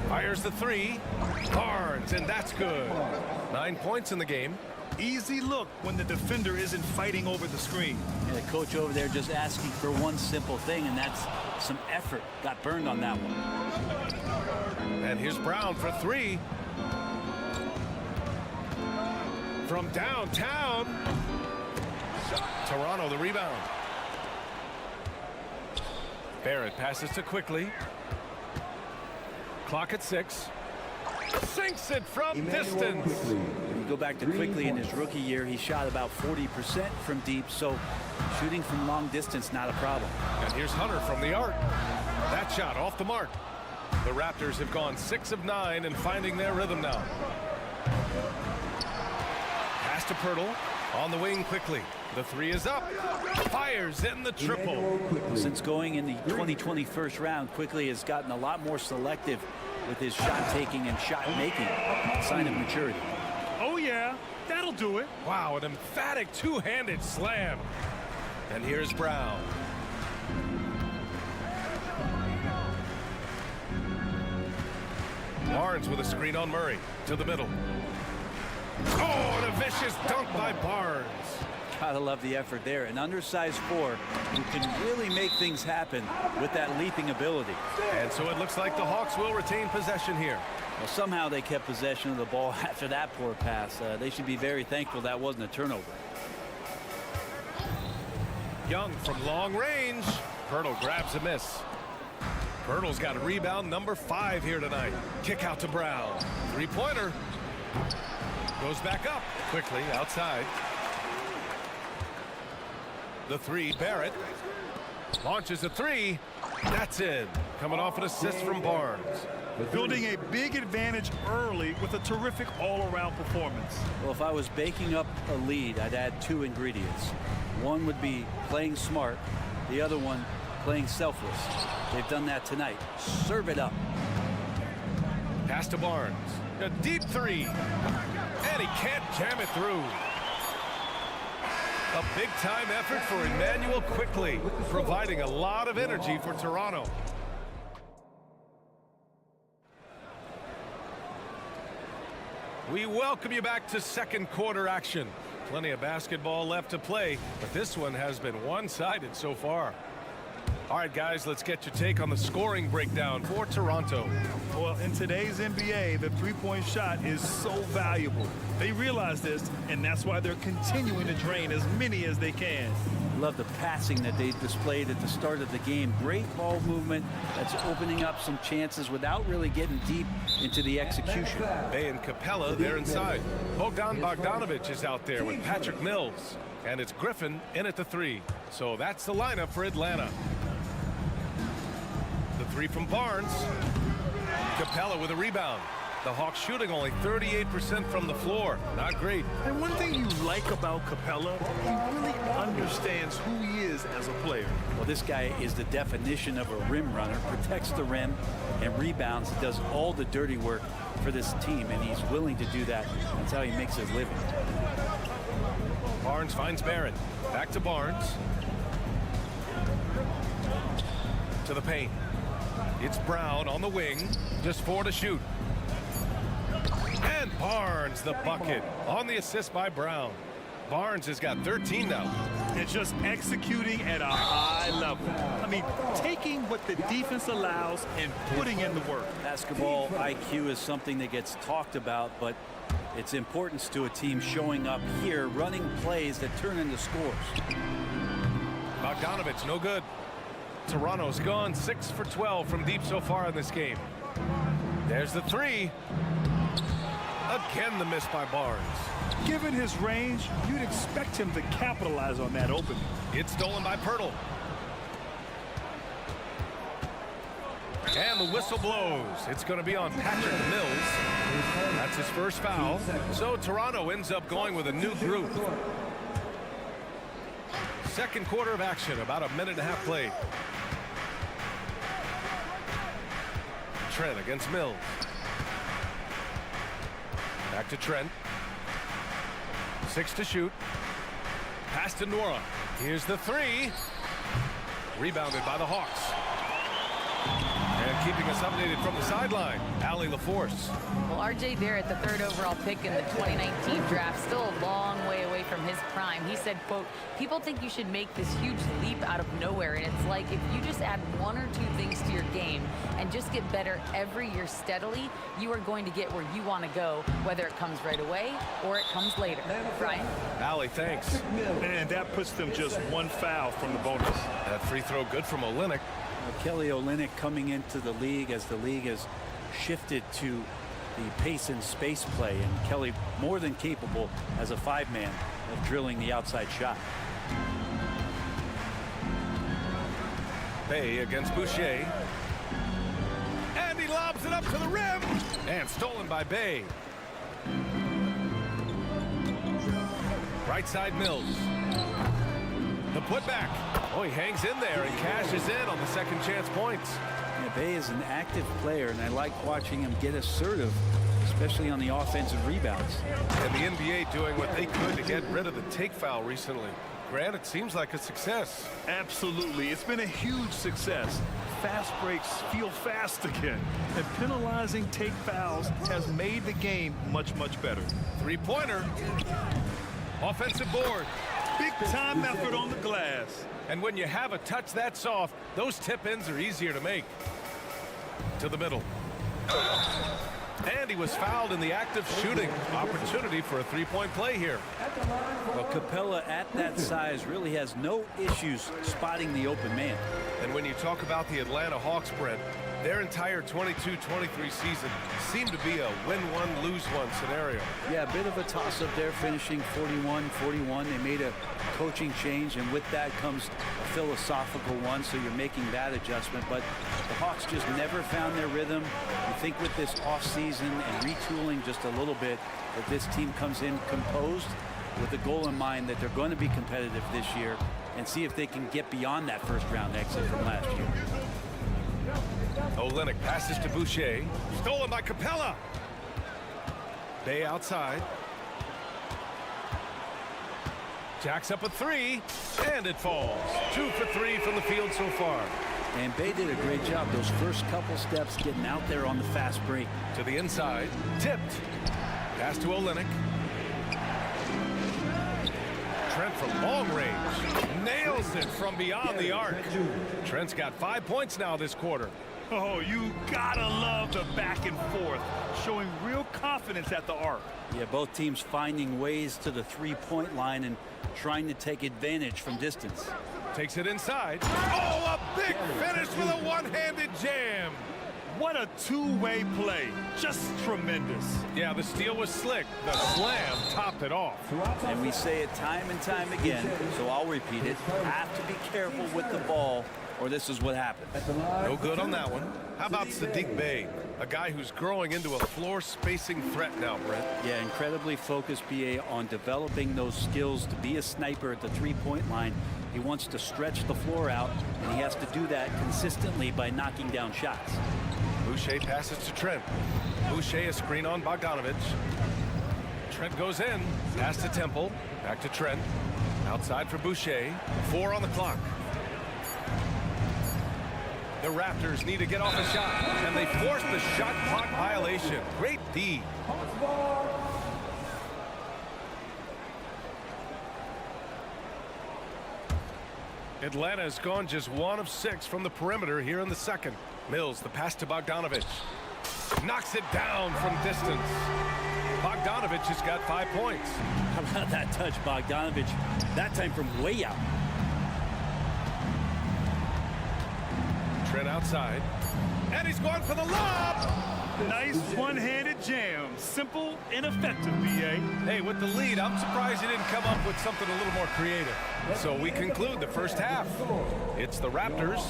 Fires the three. Barnes, and that's good. 9 points in the game. Easy look when the defender isn't fighting over the screen. And the coach over there just asking for one simple thing, and that's some effort. Got burned on that one. And here's Brown for 3. From downtown. Toronto the rebound. Barrett passes to Quickly. Clock at 6. Sinks it from distance. When you go back to Quickly in his rookie year, he shot about 40% from deep, so shooting from long distance, not a problem. And here's Hunter from the arc. That shot off the mark. The Raptors have gone 6 of 9 and finding their rhythm now. Pass to Pirtle. On the wing quickly. The three is up. Fires in the triple. Since going in the 2020 first round, Quickly has gotten a lot more selective with his shot taking and shot making. Sign of maturity. Oh, yeah. That'll do it. Wow, an emphatic two-handed slam. And here's Brown. Barnes with a screen on Murray. To the middle. Oh, and a vicious dunk by Barnes. Gotta love the effort there. An undersized four who can really make things happen with that leaping ability. And so it looks like the Hawks will retain possession here. Well, somehow they kept possession of the ball after that poor pass. They should be very thankful that wasn't a turnover. Young from long range. Pirtle grabs a miss. Pirtle's got a rebound number 5 here tonight. Kick out to Brown. Three-pointer. Goes back up quickly outside. The three, Barrett. Launches a three. That's in. Coming off an assist from Barnes. Building a big advantage early with a terrific all-around performance. Well, if I was baking up a lead, I'd add 2 ingredients. One would be playing smart. The other one, playing selfless. They've done that tonight. Serve it up. Pass to Barnes. A deep three. And he can't jam it through. A big-time effort for Emmanuel Quickly, providing a lot of energy for Toronto. We welcome you back to second quarter action. Plenty of basketball left to play, but this one has been one-sided so far. All right, guys, let's get your take on the scoring breakdown for Toronto. Well, in today's NBA, the three-point shot is so valuable. They realize this, and that's why they're continuing to drain as many as they can. Love the passing that they displayed at the start of the game. Great ball movement that's opening up some chances without really getting deep into the execution. Bay and Capella, they're inside. Bogdan Bogdanovic is out there with Patrick Mills. And it's Griffin in at the three. So that's the lineup for Atlanta. The three from Barnes. Capella with a rebound. The Hawks shooting only 38% from the floor. Not great. And one thing you like about Capella, he really understands who he is as a player. Well, this guy is the definition of a rim runner. Protects the rim and rebounds. Does all the dirty work for this team, and he's willing to do that. That's how he makes his living. Barnes finds Barrett. Back to Barnes. To the paint. It's Brown on the wing. Just 4 to shoot. And Barnes the bucket on the assist by Brown. Barnes has got 13 now. And just executing at a high level. I mean, taking what the defense allows and putting in the work. Basketball IQ is something that gets talked about, but its importance to a team showing up here, running plays that turn into scores. Bogdanovic, no good. Toronto's gone 6 for 12 from deep so far in this game. There's the three. Again, the miss by Barnes. Given his range, you'd expect him to capitalize on that opening. It's stolen by Pirtle. And the whistle blows. It's going to be on Patrick Mills. That's his first foul. So Toronto ends up going with a new group. Second quarter of action, about a minute and a half played. Trent against Mills. Back to Trent. 6 to shoot. Pass to Nora. Here's the three. Rebounded by the Hawks. And keeping us updated from the sideline, Allie LaForce. Well, RJ Barrett, the 3rd overall pick in the 2019 draft, still a long way away from his prime. He said, quote, people think you should make this huge leap out of nowhere. And it's like if you just add 1 or 2 things to your game and just get better every year steadily, you are going to get where you want to go, whether it comes right away or it comes later. Brian? Allie, thanks. And that puts them just 1 foul from the bonus. That free throw good from Olynyk. Kelly Olynyk coming into the league as the league has shifted to the pace and space play, and Kelly more than capable as a 5-man of drilling the outside shot. Bay against Boucher. And he lobs it up to the rim. And stolen by Bay. Right side Mills. The putback. Oh, he hangs in there and cashes in on the second chance points. Yeah, Bay is an active player, and I like watching him get assertive, especially on the offensive rebounds. And the NBA doing what they could to get rid of the take foul recently. Grant, it seems like a success. Absolutely. It's been a huge success. Fast breaks feel fast again. And penalizing take fouls has made the game much, much better. Three-pointer. Offensive board. Big time effort on the glass. And when you have a touch that soft, those tip-ins are easier to make. To the middle. And he was fouled in the act of shooting. Opportunity for a three-point play here. Well, Capella at that size really has no issues spotting the open man. And when you talk about the Atlanta Hawks, Brent, their entire 22-23 season seemed to be a win-one, lose-one scenario. Yeah, a bit of a toss-up there, finishing 41-41. They made a coaching change, and with that comes a philosophical one, so you're making that adjustment. But the Hawks just never found their rhythm. You think with this offseason and retooling just a little bit, that this team comes in composed with the goal in mind that they're going to be competitive this year and see if they can get beyond that first-round exit from last year. Olynyk passes to Boucher. Stolen by Capella. Bay outside. Jacks up a three, and it falls. 2 for 3 from the field so far. And Bay did a great job those first couple steps getting out there on the fast break. To the inside. Tipped. Pass to Olynyk. Trent from long range. Nails it from beyond the arc. Trent's got 5 points now this quarter. Oh, you gotta love the back and forth, showing real confidence at the arc. Yeah, both teams finding ways to the three-point line and trying to take advantage from distance. Takes it inside. Oh, a big finish with a one-handed jam. What a two-way play. Just tremendous. Yeah, the steal was slick. The slam topped it off. And we say it time and time again, so I'll repeat it. Have to be careful with the ball, or this is what happens. No good on that one. How about Sadiq Bey, a guy who's growing into a floor-spacing threat now, Brent? Yeah, incredibly focused, BA, on developing those skills to be a sniper at the three-point line. He wants to stretch the floor out, and he has to do that consistently by knocking down shots. Boucher passes to Trent. Boucher a screen on Bogdanovich. Trent goes in. Pass to Temple. Back to Trent. Outside for Boucher. 4 on the clock. The Raptors need to get off a shot, and they force the shot clock violation. Great D. Atlanta has gone just 1 of 6 from the perimeter here in the second. Mills, the pass to Bogdanovich. Knocks it down from distance. Bogdanovich has got 5 points. How about that touch, Bogdanovich? That time from way out. Trent outside. And he's going for the lob. Nice one-handed jam. Simple and effective, B.A. Hey, with the lead, I'm surprised he didn't come up with something a little more creative. So we conclude the first half. It's the Raptors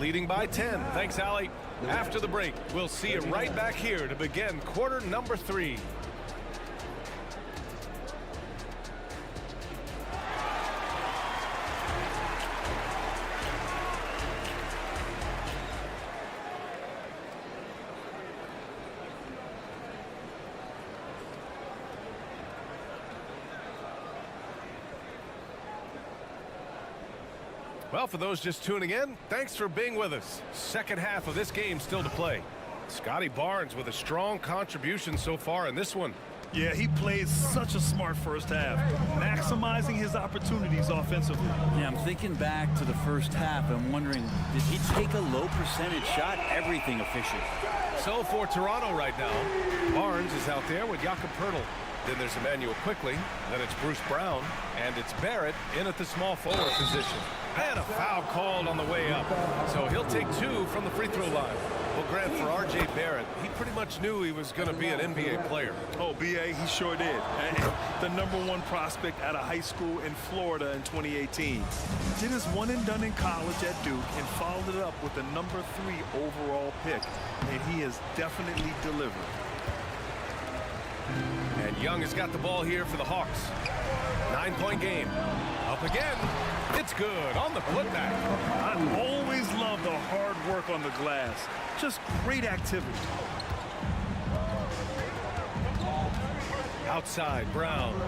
leading by 10. Thanks, Allie. After the break, we'll see you right back here to begin quarter number 3. Well, for those just tuning in, thanks for being with us. Second half of this game still to play. Scotty Barnes with a strong contribution so far in this one. Yeah, he played such a smart first half, maximizing his opportunities offensively. Yeah, I'm thinking back to the first half. I'm wondering, did he take a low percentage shot? Everything efficient. So for Toronto right now, Barnes is out there with Jakob Poeltl. Then there's Emmanuel Quickly. Then it's Bruce Brown. And it's Barrett in at the small forward position. And a foul called on the way up. So he'll take 2 from the free throw line. Well, Grant, for R.J. Barrett, he pretty much knew he was going to be an NBA player. Oh, B.A., he sure did. And the #1 prospect out of high school in Florida in 2018. Did his one and done in college at Duke and followed it up with the #3 overall pick. And he has definitely delivered. And And Young has got the ball here for the Hawks. 9-point game. Up again. It's good on the putback. I always love the hard work on the glass. Just great activity. Outside, Brown.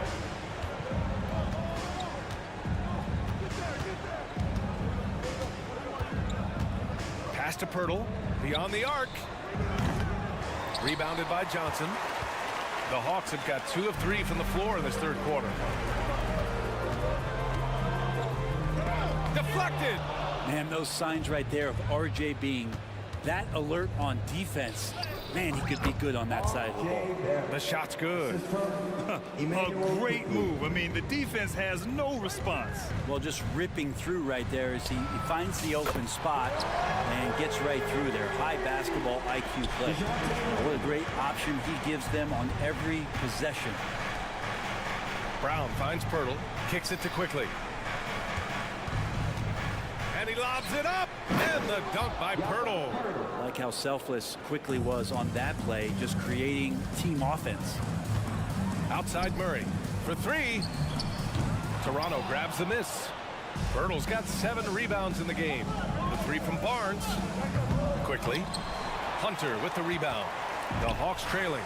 Pass to Pirtle. Beyond the arc. Rebounded by Johnson. The Hawks have got 2 of 3 from the floor in this third quarter. Deflected. Man, those signs right there of RJ being that alert on defense. Man, he could be good on that side of the ball. The shot's good. A great move. I mean, the defense has no response. Well, just ripping through right there as he finds the open spot and gets right through there. High basketball IQ play. What a great option he gives them on every possession. Brown finds Pirtle, kicks it to Quickly. And he lobs it up, and the dunk by Pirtle. I like how selfless Quickly was on that play, just creating team offense. Outside Murray for 3. Toronto grabs the miss. Pirtle's got 7 rebounds in the game. The 3 from Barnes. Quickly. Hunter with the rebound. The Hawks trailing.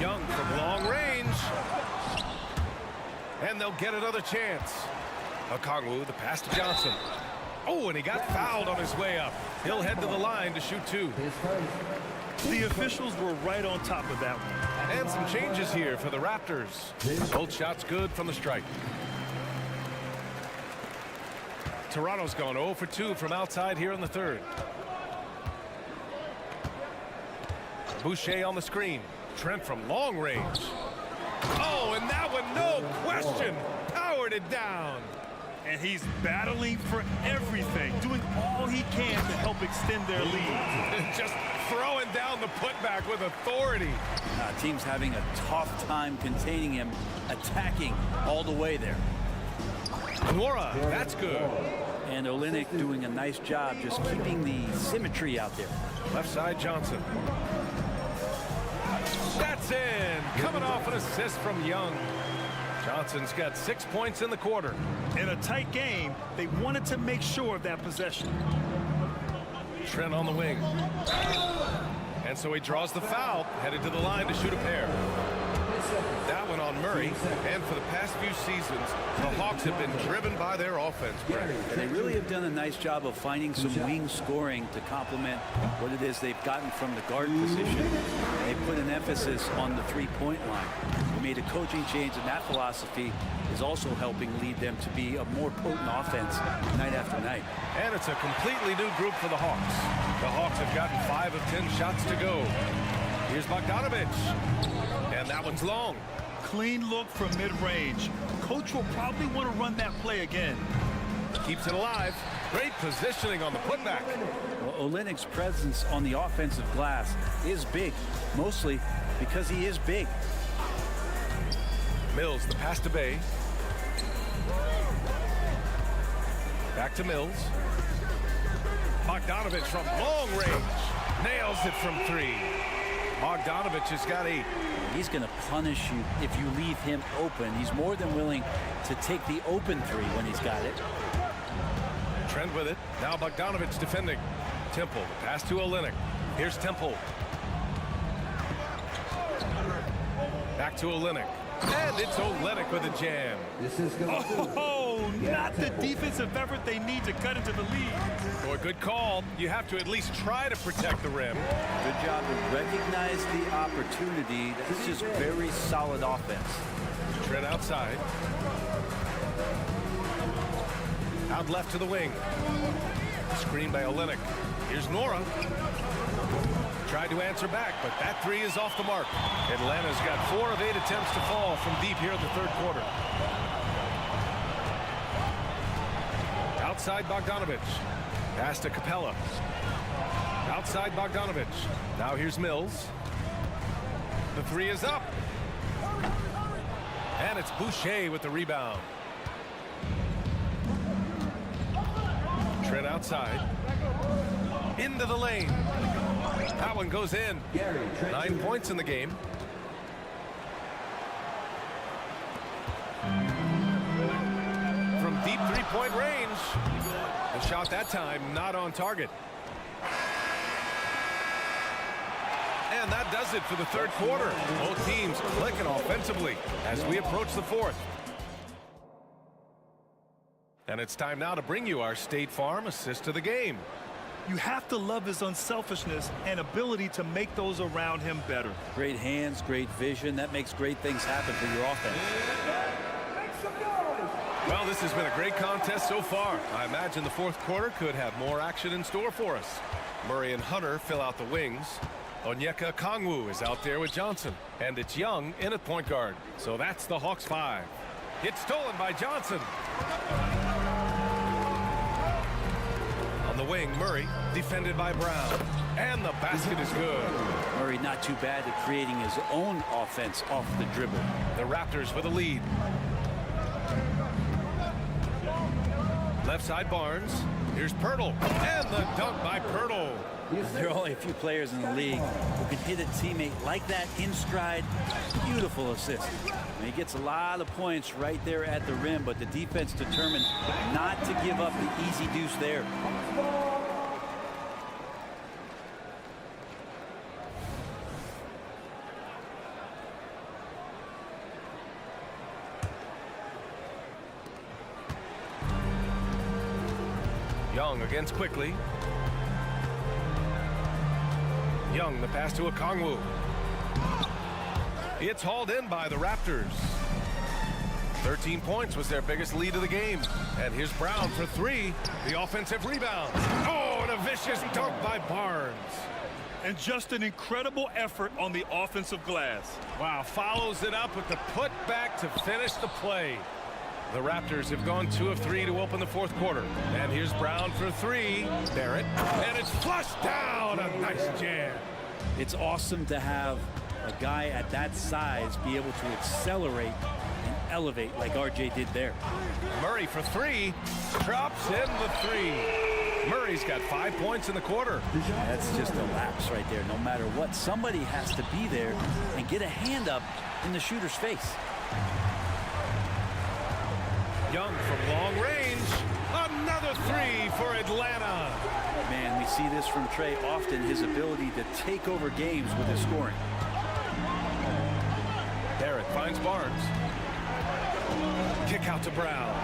Young from long range. And they'll get another chance. Okongwu, the pass to Johnson. Oh, and he got fouled on his way up. He'll head to the line to shoot 2. The officials were right on top of that one. And some changes here for the Raptors. Both shots good from the strike. Toronto's gone 0 for 2 from outside here in the third. Boucher on the screen. Trent from long range. Oh, and that one, no question, powered it down. And he's battling for everything, doing all he can to help extend their lead. Just throwing down the putback with authority. Team's having a tough time containing him, attacking all the way there. Skwara, that's good. And Olynyk doing a nice job just keeping the symmetry out there. Left side Johnson. That's in. Coming off an assist from Young. Johnson's got 6 points in the quarter. In a tight game, they wanted to make sure of that possession. Trent on the wing. And so he draws the foul, headed to the line to shoot a pair. That one on Murray. And for the past few seasons, the Hawks have been driven by their offense. And they really have done a nice job of finding some wing scoring to complement what it is they've gotten from the guard position. They put an emphasis on the three-point line. They made a coaching change, and that philosophy is also helping lead them to be a more potent offense night after night. And it's a completely new group for the Hawks. The Hawks have gotten 5 of 10 shots to go. Here's Bogdanovich. And that one's long. Clean look from mid-range. Coach will probably want to run that play again. Keeps it alive. Great positioning on the putback. Well, Olynyk's presence on the offensive glass is big, mostly because he is big. Mills, the pass to Bay. Back to Mills. Bogdanovich from long range. Nails it from 3. Bogdanovich has got 8. He's going to punish you if you leave him open. He's more than willing to take the open 3 when he's got it. Trent with it. Now Bogdanovich defending. Temple, the pass to Olynyk. Here's Temple. Back to Olynyk. And it's Olynyk with a jam. Oh, not the defensive effort they need to cut into the lead. Boy, good call. You have to at least try to protect the rim. Good job to recognize the opportunity. This is very solid offense. Trent outside. Out left to the wing. Screen by Olynyk. Here's Nora. Tried to answer back, but that 3 is off the mark. Atlanta's got 4 of 8 attempts to fall from deep here in the third quarter. Outside Bogdanovich. Pass to Capella. Outside Bogdanovich. Now here's Mills. The 3 is up. And it's Boucher with the rebound. Trent outside. Into the lane. That one goes in. 9 points in the game. three-point range. The shot that time not on target. And that does it for the third quarter. Both teams clicking offensively as we approach the fourth. And it's time now to bring you our State Farm assist of the game. You have to love his unselfishness and ability to make those around him better. Great hands, great vision. That makes great things happen for your offense. Well, this has been a great contest so far. I imagine the fourth quarter could have more action in store for us. Murray and Hunter fill out the wings. Onyeka Kongwu is out there with Johnson. And it's Young in at point guard. So that's the Hawks 5. It's stolen by Johnson. On the wing, Murray, defended by Brown. And the basket is good. Murray not too bad at creating his own offense off the dribble. The Raptors with a lead. Left side Barnes. Here's Pirtle. And the dunk by Pirtle. There are only a few players in the league who can hit a teammate like that in stride. Beautiful assist. And he gets a lot of points right there at the rim, but the defense determined not to give up the easy deuce there. Young against Quickly. Young, the pass to Okongwu. It's hauled in by the Raptors. 13 points was their biggest lead of the game. And here's Brown for three. The offensive rebound. Oh, and a vicious dunk by Barnes. And just an incredible effort on the offensive glass. Wow, follows it up with the putback to finish the play. The Raptors have gone 2 of 3 to open the fourth quarter. And here's Brown for three. Barrett. And it's flushed down. A nice jam. It's awesome to have a guy at that size be able to accelerate and elevate like RJ did there. Murray for three. Drops in the three. Murray's got 5 points in the quarter. That's just a lapse right there. No matter what, somebody has to be there and get a hand up in the shooter's face. Young from long range. Another three for Atlanta. Man, we see this from Trey often, his ability to take over games with his scoring. Barrett finds Barnes. Kick out to Brown.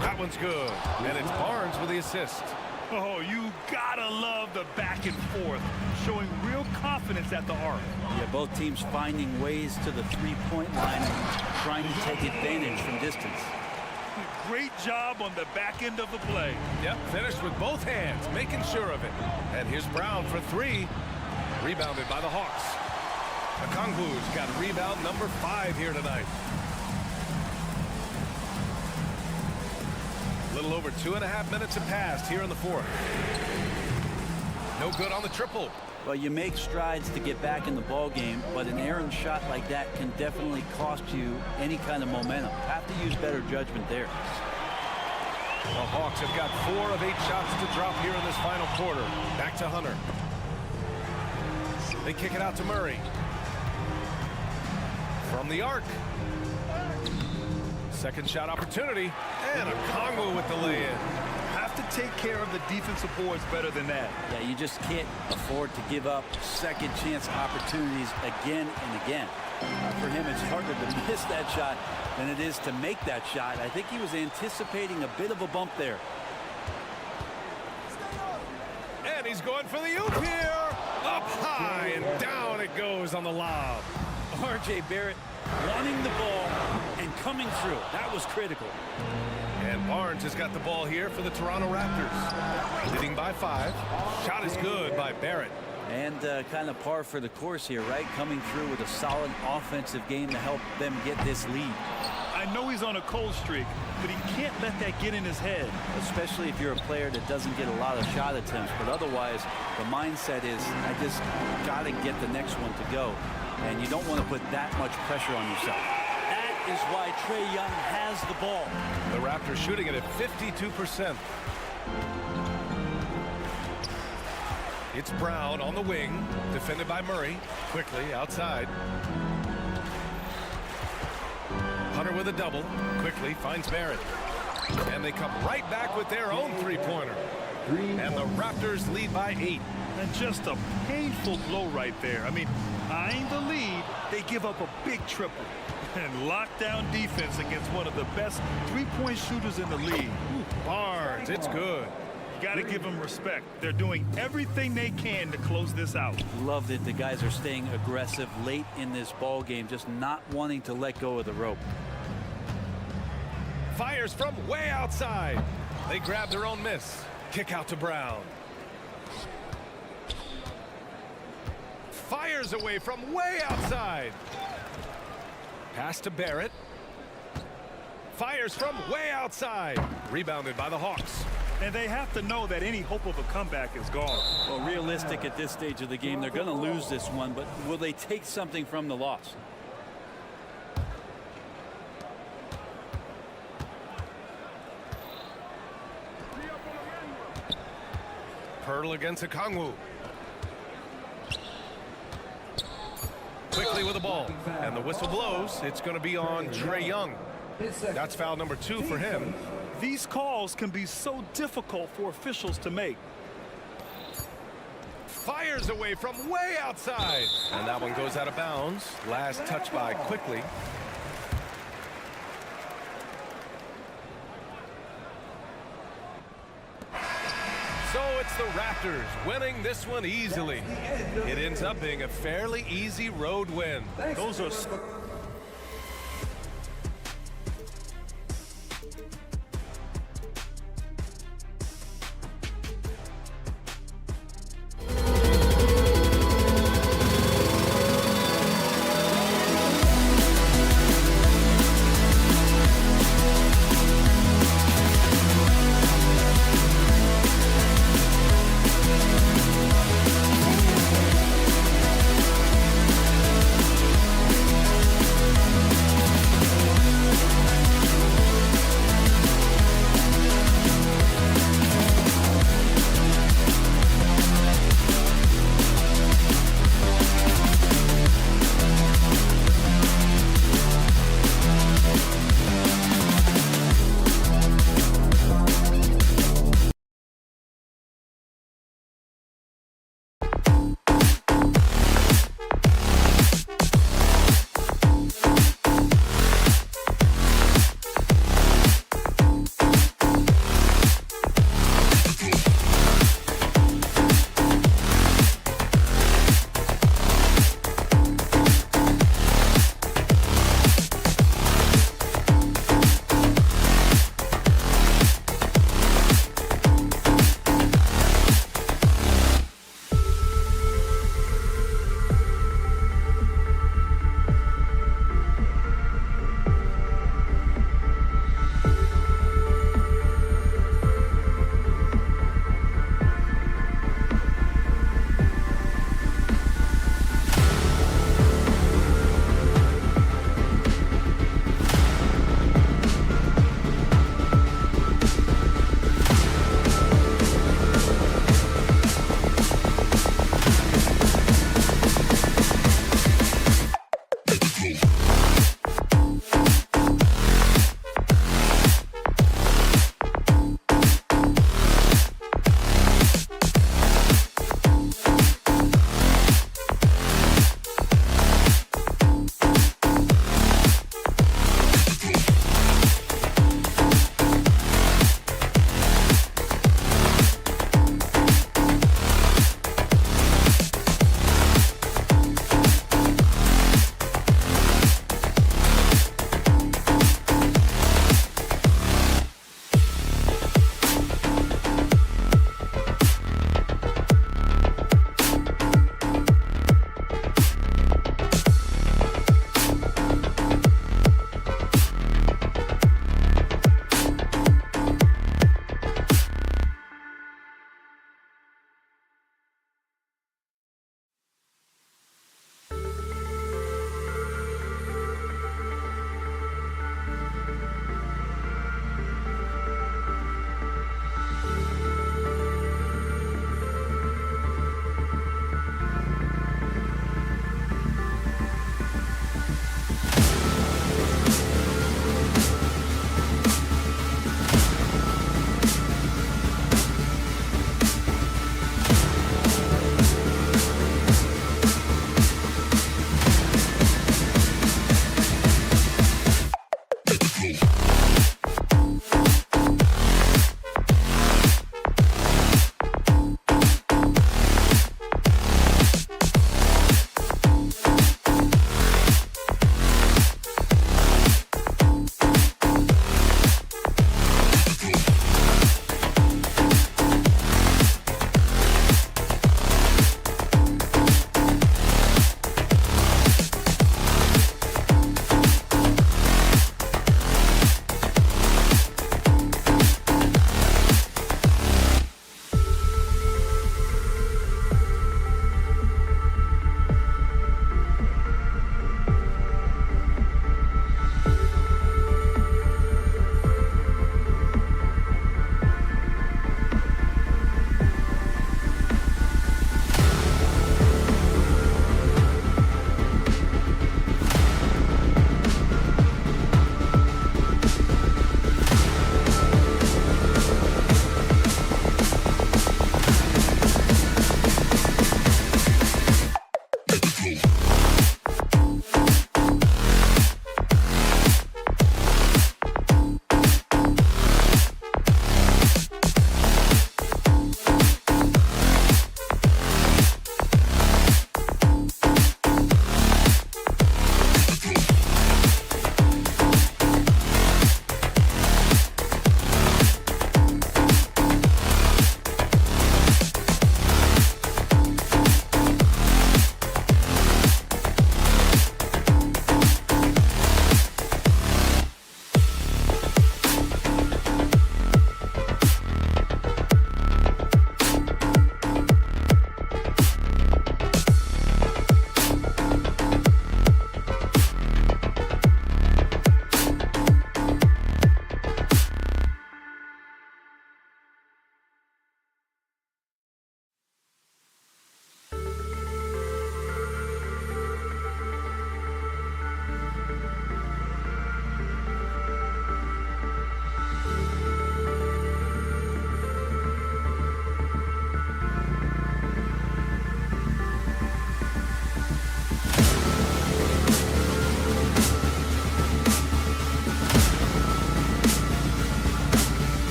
That one's good. And it's Barnes with the assist. Oh, you gotta love the back and forth, showing real confidence at the arc. Yeah, both teams finding ways to the three-point line and trying to take advantage from distance. Great job on the back end of the play. Yep, finished with both hands, making sure of it. And here's Brown for three. Rebounded by the Hawks. Okongwu's got rebound number 5 here tonight. A little over 2.5 minutes have passed here in the fourth. No good on the triple. Well, you make strides to get back in the ball game, but an errant shot like that can definitely cost you any kind of momentum. Have to use better judgment there. The Hawks have got 4 of 8 shots to drop here in this final quarter. Back to Hunter. They kick it out to Murray. From the arc. Second shot opportunity. And Okongwu with the lay-in. Have to take care of the defensive boards better than that. Yeah, you just can't afford to give up second chance opportunities again and again. For him, it's harder to miss that shot than it is to make that shot. I think he was anticipating a bit of a bump there. And he's going for the oop here. Up high and down it goes on the lob. RJ Barrett wanting the ball and coming through. That was critical. And Barnes has got the ball here for the Toronto Raptors. Leading by 5. Shot is good by Barrett. And kind of par for the course here, right? Coming through with a solid offensive game to help them get this lead. I know he's on a cold streak, but he can't let that get in his head. Especially if you're a player that doesn't get a lot of shot attempts. But otherwise, the mindset is, I just got to get the next one to go. And you don't want to put that much pressure on yourself. That is why Trae Young has the ball. The Raptors shooting it at 52%. It's Brown on the wing, defended by Murray. Quickly outside. Hunter with a double. Quickly finds Barrett. And they come right back with their own three-pointer. And the Raptors lead by 8. And just a painful blow right there. I mean, eyeing the lead, they give up a big triple. And lockdown defense against one of the best three-point shooters in the league. Barnes, it's good. You got to give them respect. They're doing everything they can to close this out. Love that the guys are staying aggressive late in this ball game, just not wanting to let go of the rope. Fires from way outside. They grab their own miss. Kick out to Brown. Fires away from way outside. Pass to Barrett. Fires from way outside. Rebounded by the Hawks. And they have to know that any hope of a comeback is gone. Well, realistic at this stage of the game, they're going to lose this one, but will they take something from the loss? Pearl against Okongwu. Quickly with the ball. And the whistle blows. It's going to be on Trae Young. That's foul number 2 for him. These calls can be so difficult for officials to make. Fires away from way outside. And that one goes out of bounds. Last touch by Quickly. So it's the Raptors winning this one easily. It ends up being a fairly easy road win. Those are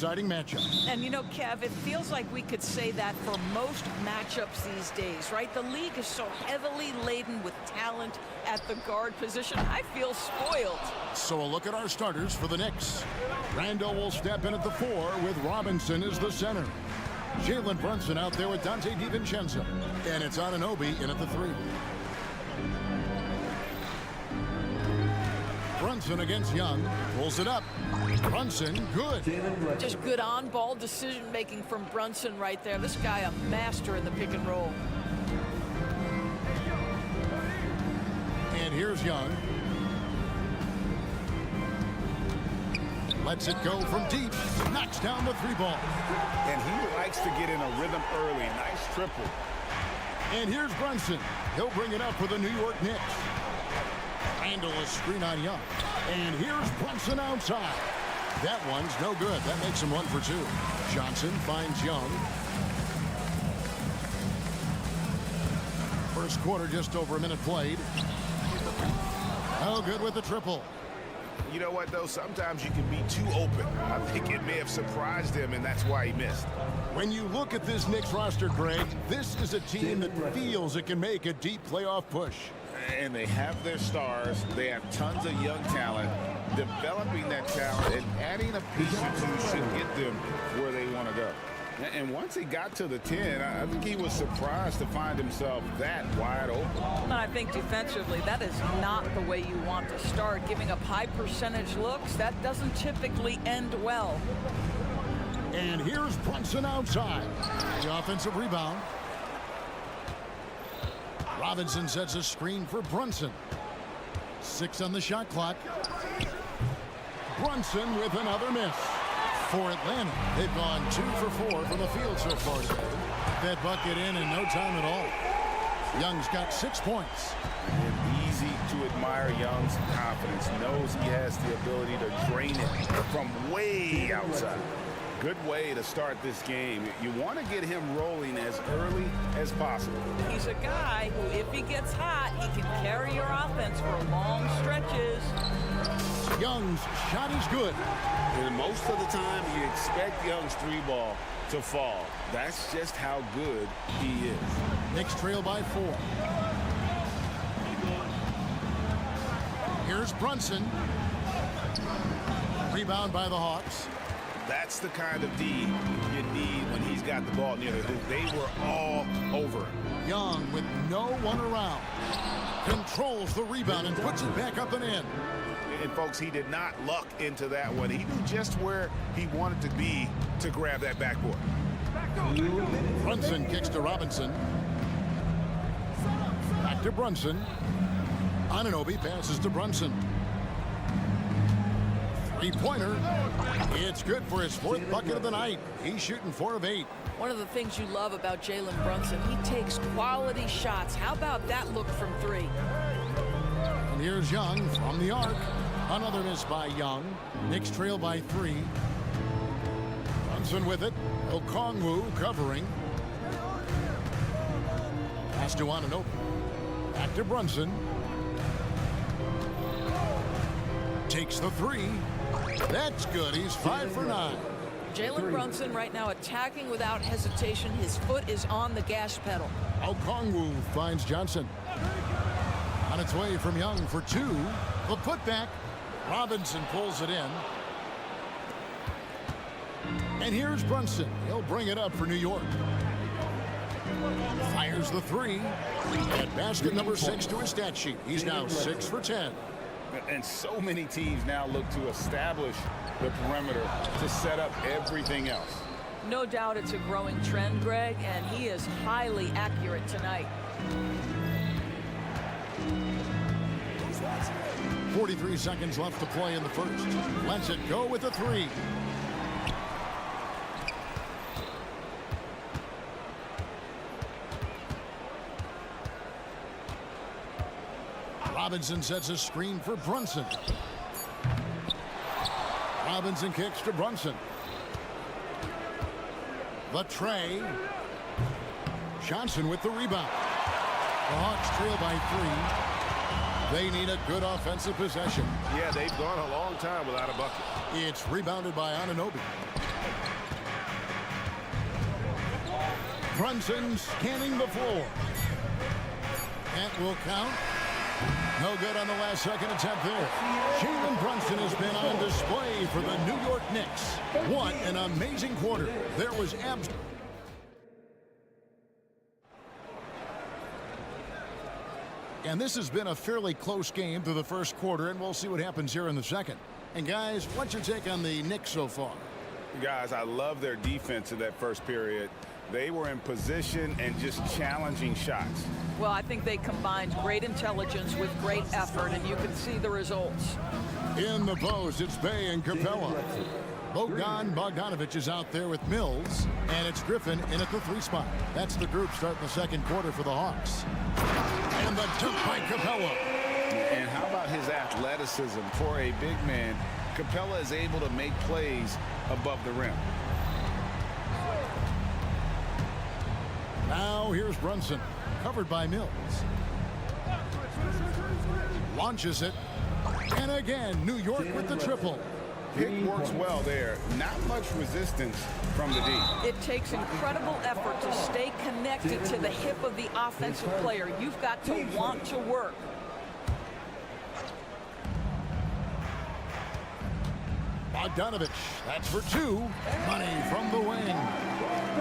exciting matchup. And you know, Kev, it feels like we could say that for most matchups these days, right? The league is so heavily laden with talent at the guard position. I feel spoiled. So a look at our starters for the Knicks. Randall will step in at the 4 with Robinson as the center. Jalen Brunson out there with Dante DiVincenzo. And it's Anunoby in at the 3. Brunson against Young. Pulls it up. Brunson, good. Just good on-ball decision-making from Brunson right there. This guy a master in the pick and roll. And here's Young. Lets it go from deep. Knocks down the 3 ball. And he likes to get in a rhythm early. Nice triple. And here's Brunson. He'll bring it up for the New York Knicks. Handle a screen on Young. And here's Brunson outside. That one's no good. That makes him 1 for 2. Johnson finds Young. First quarter, just over a minute played. Oh, good with the triple. You know what, though? Sometimes you can be too open. I think it may have surprised him, and that's why he missed. When you look at this Knicks roster, Greg, this is a team that feels it can make a deep playoff push. And they have their stars. They have tons of young talent. Developing that talent and adding a piece or two should get them where they want to go. And once he got to the 10, I think he was surprised to find himself that wide open. And I think defensively, that is not the way you want to start. Giving up high percentage looks, that doesn't typically end well. And here's Brunson outside. The offensive rebound. Robinson sets a screen for Brunson. 6 on the shot clock. Brunson with another miss. For Atlanta, they've gone 2 for 4 from the field so far today. That bucket in no time at all. Young's got 6 points. And easy to admire Young's confidence. Knows he has the ability to drain it from way outside. Good way to start this game. You want to get him rolling as early as possible. He's a guy who, if he gets hot, he can carry your offense for long stretches. Young's shot is good. And most of the time, you expect Young's 3-ball to fall. That's just how good he is. Knicks trail by 4. Here's Brunson. Rebound by the Hawks. That's the kind of D you need when he's got the ball near him. They were all over him. Young with no one around. Controls the rebound and puts it back up and in. And folks, he did not luck into that one. He knew just where he wanted to be to grab that backboard. Brunson kicks to Robinson. Back to Brunson. Anunoby passes to Brunson. 3-pointer. It's good for his 4th bucket of the night. He's shooting 4 of 8. One of the things you love about Jalen Brunson, he takes quality shots. How about that look from 3? And here's Young from the arc. Another miss by Young. Knicks trail by 3. Brunson with it. Okongwu covering. Pass to Anunoby. Back to Brunson. Takes the 3. That's good. He's 5 for 9. Jalen Brunson right now attacking without hesitation. His foot is on the gas pedal. Okongwu finds Johnson. On its way from Young for 2. The putback. Robinson pulls it in. And here's Brunson. He'll bring it up for New York. Fires the 3. And basket number 6 to his stat sheet. He's now 6 for 10. And so many teams now look to establish the perimeter to set up everything else. No doubt it's a growing trend, Greg, and he is highly accurate tonight. 43 seconds left to play in the first. Lets it go with the 3. Robinson sets a screen for Brunson. Robinson kicks to Brunson. The tray. Johnson with the rebound. The Hawks trail by 3. They need a good offensive possession. Yeah, they've gone a long time without a bucket. It's rebounded by Anunoby. Brunson scanning the floor. That will count. No good on the last second attempt there. Jalen Brunson has been on display for the New York Knicks. What an amazing quarter. There was And this has been a fairly close game through the first quarter, and we'll see what happens here in the second. And guys, what's your take on the Knicks so far? Guys, I love their defense in that first period. They were in position and just challenging shots. Well, I think they combined great intelligence with great effort, and you can see the results. In the post, it's Bay and Capella. Bogdanovich is out there with Mills, and it's Griffin in at the 3 spot. That's the group starting the second quarter for the Hawks. And the dunk by Capella. And how about his athleticism for a big man? Capella is able to make plays above the rim. Now here's Brunson, covered by Mills. Launches it. And again, New York with the triple. Pick works well there. Not much resistance from the D. It takes incredible effort to stay connected to the hip of the offensive player. You've got to want to work. Bogdanovich, that's for 2. Money from the wing.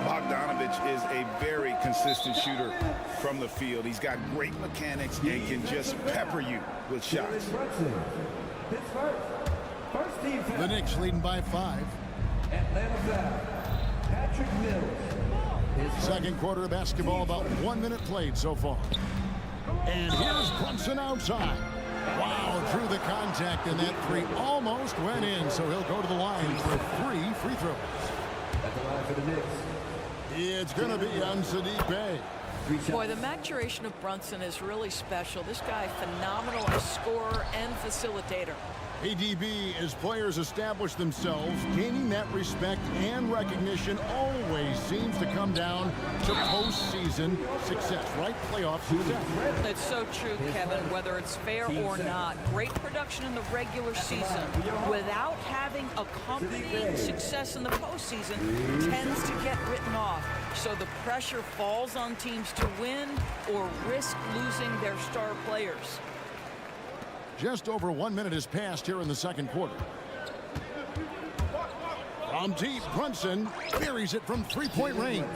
Bogdanovich is a very consistent shooter from the field. He's got great mechanics and can just pepper you with shots. The Knicks leading by 5. Second quarter of basketball, about 1 minute played so far. And here's Brunson outside. Wow, through the contact, and that 3 almost went in, so he'll go to the line for 3 free throws. At the line for the Knicks. It's going to be on Sadiq Bey. Boy, the maturation of Brunson is really special. This guy, phenomenal as scorer and facilitator. ADB, as players establish themselves, gaining that respect and recognition always seems to come down to postseason success, right? Playoff success. It's so true, Kevin, whether it's fair or not. Great production in the regular season without having accompanying success in the postseason tends to get written off. So the pressure falls on teams to win or risk losing their star players. Just over 1 minute has passed here in the second quarter. From deep, Brunson buries it from 3-point range.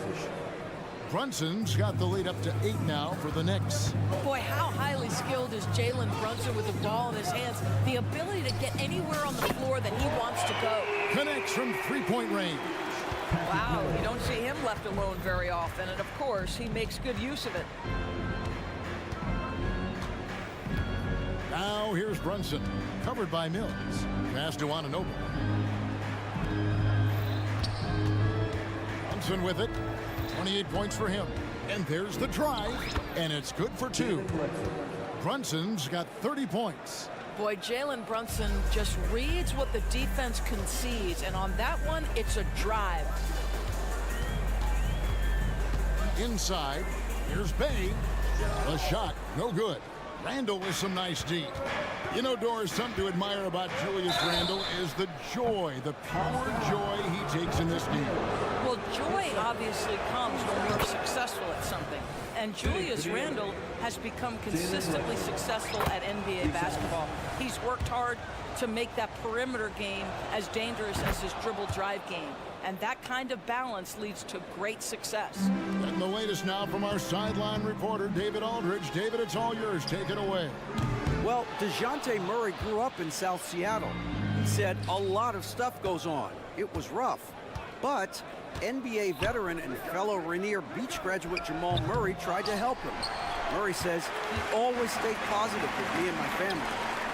Brunson's got the lead up to 8 now for the Knicks. Boy, how highly skilled is Jalen Brunson with the ball in his hands? The ability to get anywhere on the floor that he wants to go. Connects from 3-point range. Wow, you don't see him left alone very often, and of course, he makes good use of it. Now here's Brunson, covered by Mills. Pass to Anunoby. Brunson with it. 28 points for him. And there's the drive, and it's good for 2. Brunson's got 30 points. Boy, Jalen Brunson just reads what the defense concedes, and on that one, it's a drive. Inside, here's Bay. A shot, no good. Randle with some nice D. You know, Doris, something to admire about Julius Randle is the joy, the pure joy he takes in this game. Well, joy obviously comes when you're successful at something. And Julius Randle has become consistently successful at NBA basketball. He's worked hard to make that perimeter game as dangerous as his dribble drive game. And that kind of balance leads to great success. And the latest now from our sideline reporter, David Aldridge. David, it's all yours. Take it away. Well, DeJounte Murray grew up in South Seattle. He said a lot of stuff goes on. It was rough. But NBA veteran and fellow Rainier Beach graduate Jamal Murray tried to help him. Murray says he always stayed positive with me and my family.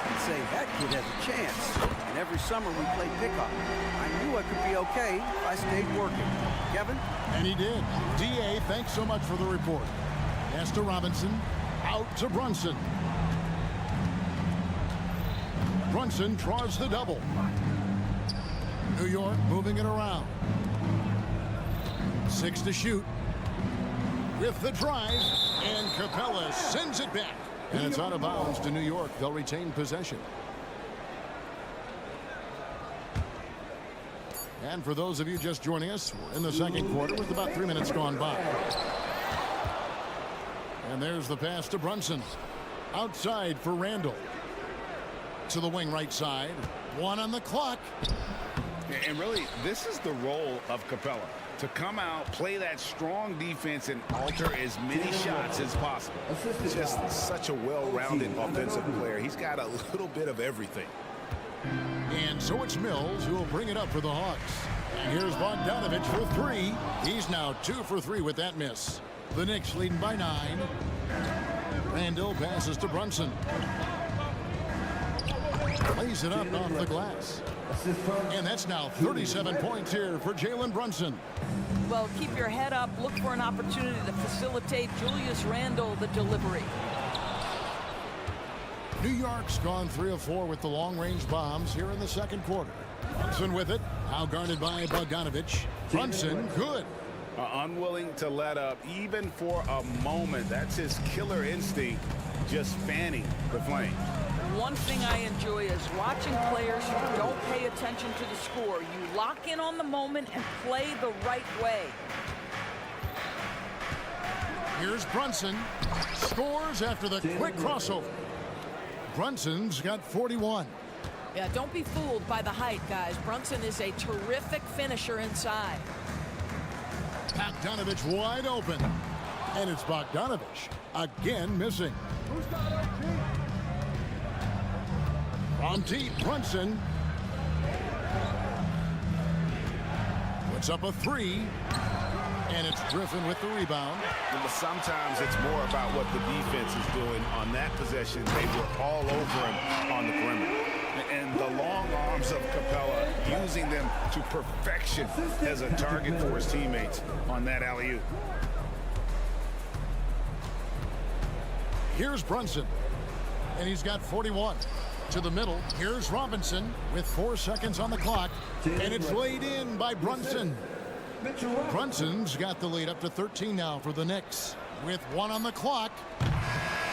And say that kid has a chance. And every summer we played pickup. I knew I could be okay if I stayed working. Kevin? And he did. D.A., thanks so much for the report. Pass to Robinson. Out to Brunson. Brunson draws the double. New York moving it around. 6 to shoot. With the drive. And Capella sends it back. And it's out of bounds to New York. They'll retain possession. And for those of you just joining us, we're in the second quarter with about 3 minutes gone by. And there's the pass to Brunson. Outside for Randall. To the wing right side. 1 on the clock. And really, this is the role of Capella. To come out, play that strong defense, and alter as many shots as possible. Just such a well-rounded offensive player. He's got a little bit of everything. And so it's Mills who will bring it up for the Hawks. And here's Bogdanovich for 3. He's now 2 for 3 with that miss. The Knicks leading by 9. Randall passes to Brunson. Lays it up off the glass. And that's now 37 points here for Jalen Brunson. Well, keep your head up. Look for an opportunity to facilitate Julius Randle the delivery. New York's gone 3 of 4 with the long-range bombs here in the second quarter. Brunson with it. Now guarded by Bogdanovich. Brunson, good. Unwilling to let up even for a moment. That's his killer instinct, just fanning the flame. One thing I enjoy is watching players who don't pay attention to the score. You lock in on the moment and play the right way. Here's Brunson. Scores after the quick crossover. Brunson's got 41. Yeah, don't be fooled by the height, guys. Brunson is a terrific finisher inside. Bogdanovich wide open. And it's Bogdanovich again missing. From deep, Brunson puts up a 3. And it's Griffin with the rebound. Sometimes it's more about what the defense is doing on that possession. They were all over him on the perimeter. And the long arms of Capella, using them to perfection as a target for his teammates on that alley-oop. Here's Brunson. And he's got 41. To the middle. Here's Robinson with 4 seconds on the clock. And it's laid in by Brunson. Brunson's got the lead up to 13 now for the Knicks. With 1 on the clock.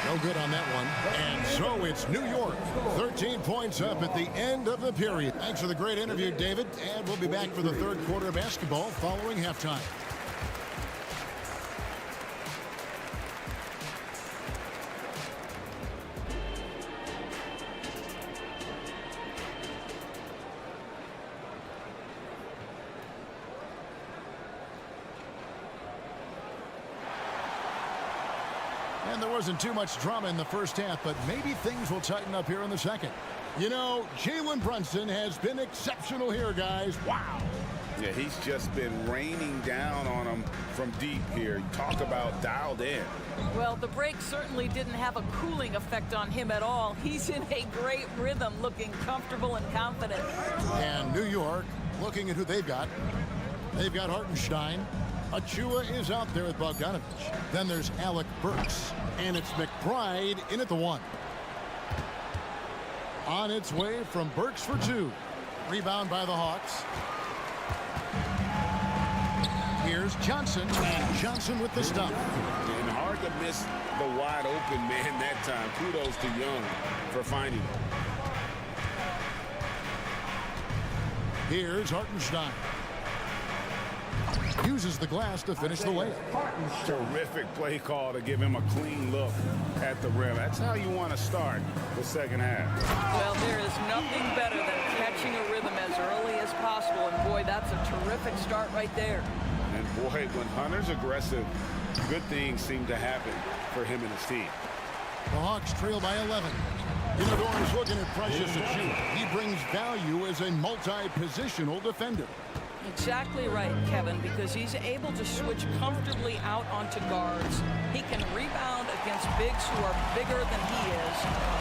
No good on that one. And so it's New York. 13 points up at the end of the period. Thanks for the great interview, David. And we'll be back for the third quarter of basketball following halftime. And there wasn't too much drama in the first half, but maybe things will tighten up here in the second. You know, Jalen Brunson has been exceptional here, guys. Wow. Yeah, he's just been raining down on them from deep here. Talk about dialed in. Well, the break certainly didn't have a cooling effect on him at all. He's in a great rhythm, looking comfortable and confident. And New York, looking at who they've got. They've got Hartenstein. Achua is out there with Bogdanovich. Then there's Alec Burks. And it's McBride in at the 1. On its way from Burks for 2. Rebound by the Hawks. Here's Johnson. And Johnson with the stop. And hard to miss the wide open man that time. Kudos to Young for finding it. Here's Hartenstein. Uses the glass to finish the layup. Terrific play call to give him a clean look at the rim. That's how you want to start the second half. Well, there is nothing better than catching a rhythm as early as possible. And boy, that's a terrific start right there. And boy, when Hunter's aggressive, good things seem to happen for him and his team. The Hawks trail by 11. Inador's looking at Precious Achua. He brings value as a multi-positional defender. Exactly right, Kevin, because he's able to switch comfortably out onto guards. He can rebound against bigs who are bigger than he is.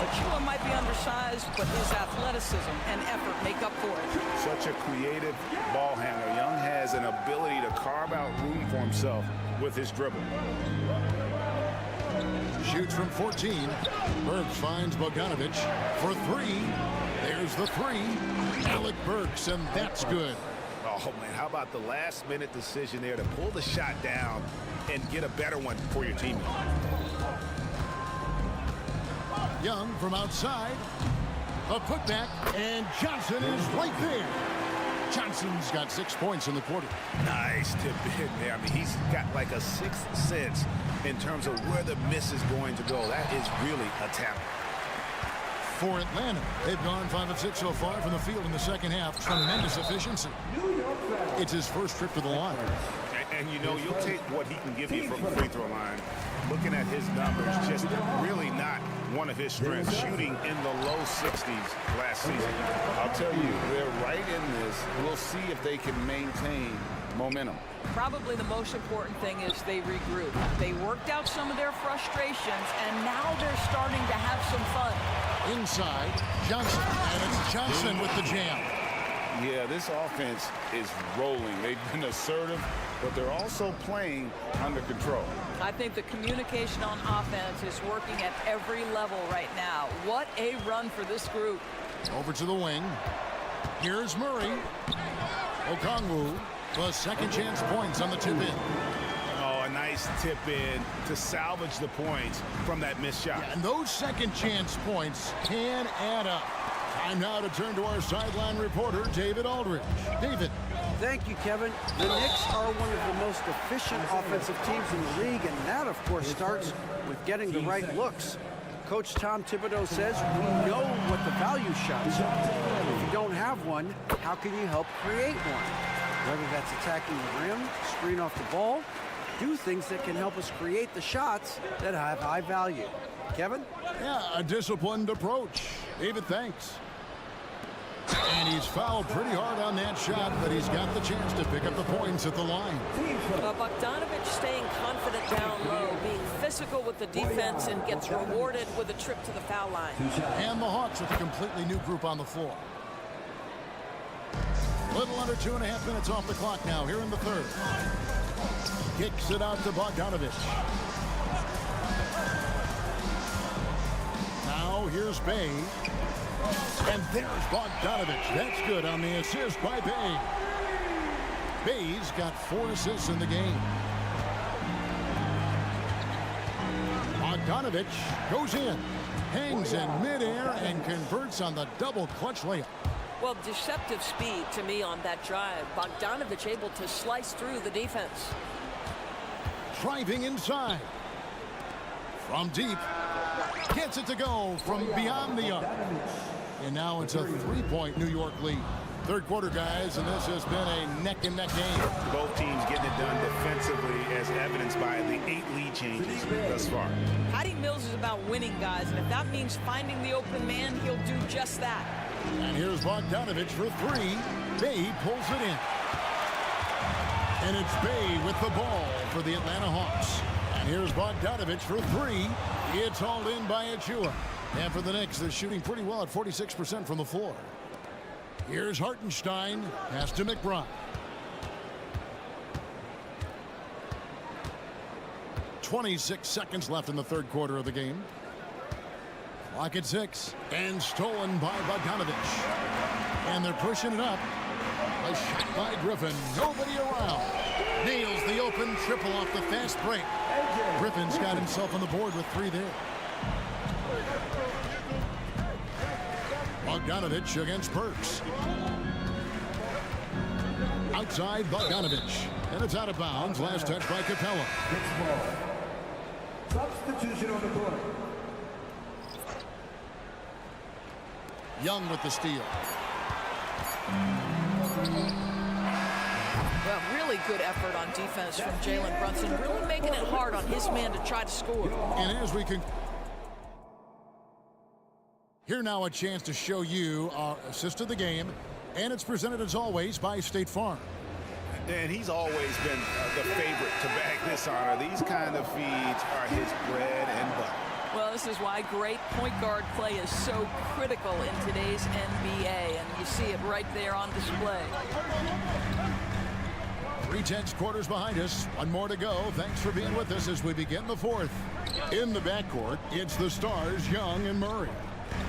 Achua might be undersized, but his athleticism and effort make up for it. Such a creative ball handler. Young has an ability to carve out room for himself with his dribble. Shoots from 14. Burks finds Bogdanovich for 3. There's the 3. Alec Burks, and that's good. Oh, man, how about the last-minute decision there to pull the shot down and get a better one for your team? Young from outside. A putback, and Johnson is right there. Johnson's got 6 points in the quarter. Nice tip in there. I mean, he's got like a sixth sense in terms of where the miss is going to go. That is really a talent. For Atlanta, they've gone 5 of 6 so far from the field in the second half. Tremendous efficiency. It's his first trip to the line. And you know, you'll take what he can give you from the free throw line. Looking at his numbers, just really not one of his strengths. Shooting in the low 60s last season. I'll tell you, they're right in this. We'll see if they can maintain momentum. Probably the most important thing is they regroup. They worked out some of their frustrations, and now they're starting to have some fun. Inside, Johnson, and it's Johnson with the jam. Yeah, this offense is rolling. They've been assertive, but they're also playing under control. I think the communication on offense is working at every level right now. What a run for this group. Over to the wing. Here's Murray. Okongwu plus second chance points on the tip in. Oh, a nice tip in to salvage the points from that missed shot. Yeah, and those second chance points can add up. Time now to turn to our sideline reporter, David Aldridge. David. Thank you, Kevin. The Knicks are one of the most efficient offensive teams in the league, and that, of course, starts with getting the right looks. Coach Tom Thibodeau says we know what the value shots are. If you don't have one, how can you help create one? Whether that's attacking the rim, screen off the ball, do things that can help us create the shots that have high value. Kevin? Yeah, a disciplined approach. David, thanks. And he's fouled pretty hard on that shot, but he's got the chance to pick up the points at the line. Bogdanovich staying confident down low, being physical with the defense, and gets rewarded with a trip to the foul line. And the Hawks with a completely new group on the floor. Little under 2.5 minutes off the clock now here in the third. Kicks it out to Bogdanovich. Now here's Bay. And there's Bogdanovich. That's good on the assist by Bay. Bay's got 4 assists in the game. Bogdanovich goes in, hangs in midair, and converts on the double clutch layup. Well, deceptive speed to me on that drive. Bogdanovich able to slice through the defense. Driving inside. From deep. Gets it to go from beyond the arc. And now it's a 3-point New York lead. Third quarter, guys, and this has been a neck-and-neck game. Both teams getting it done defensively, as evidenced by the 8 lead changes thus far. Patty Mills is about winning, guys, and if that means finding the open man, he'll do just that. And here's Bogdanovich for 3. Bay pulls it in. And it's Bay with the ball for the Atlanta Hawks. And here's Bogdanovich for 3. It's hauled in by Achua. And for the Knicks, they're shooting pretty well at 46% from the floor. Here's Hartenstein. Pass to McBride. .26 seconds left in the third quarter of the game. Clock at 6. And stolen by Bogdanovich. And they're pushing it up. A shot by Griffin. Nobody around. Nails the open triple off the fast break. Griffin's got himself on the board with 3 there. Bogdanovich against Perks. Outside Bogdanovich. And it's out of bounds. Last touch by Capella. Substitution on the court. Young with the steal. Well, really good effort on defense from Jalen Brunson, really making it hard on his man to try to score. And as we can... Here now a chance to show you our assist of the game, and it's presented as always by State Farm. And he's always been the favorite to bag this honor. These kind of feeds are his bread and butter. Well, this is why great point guard play is so critical in today's NBA, and you see it right there on display. 3/10 quarters behind us. One more to go. Thanks for being with us as we begin the fourth. In the backcourt, it's the stars, Young and Murray.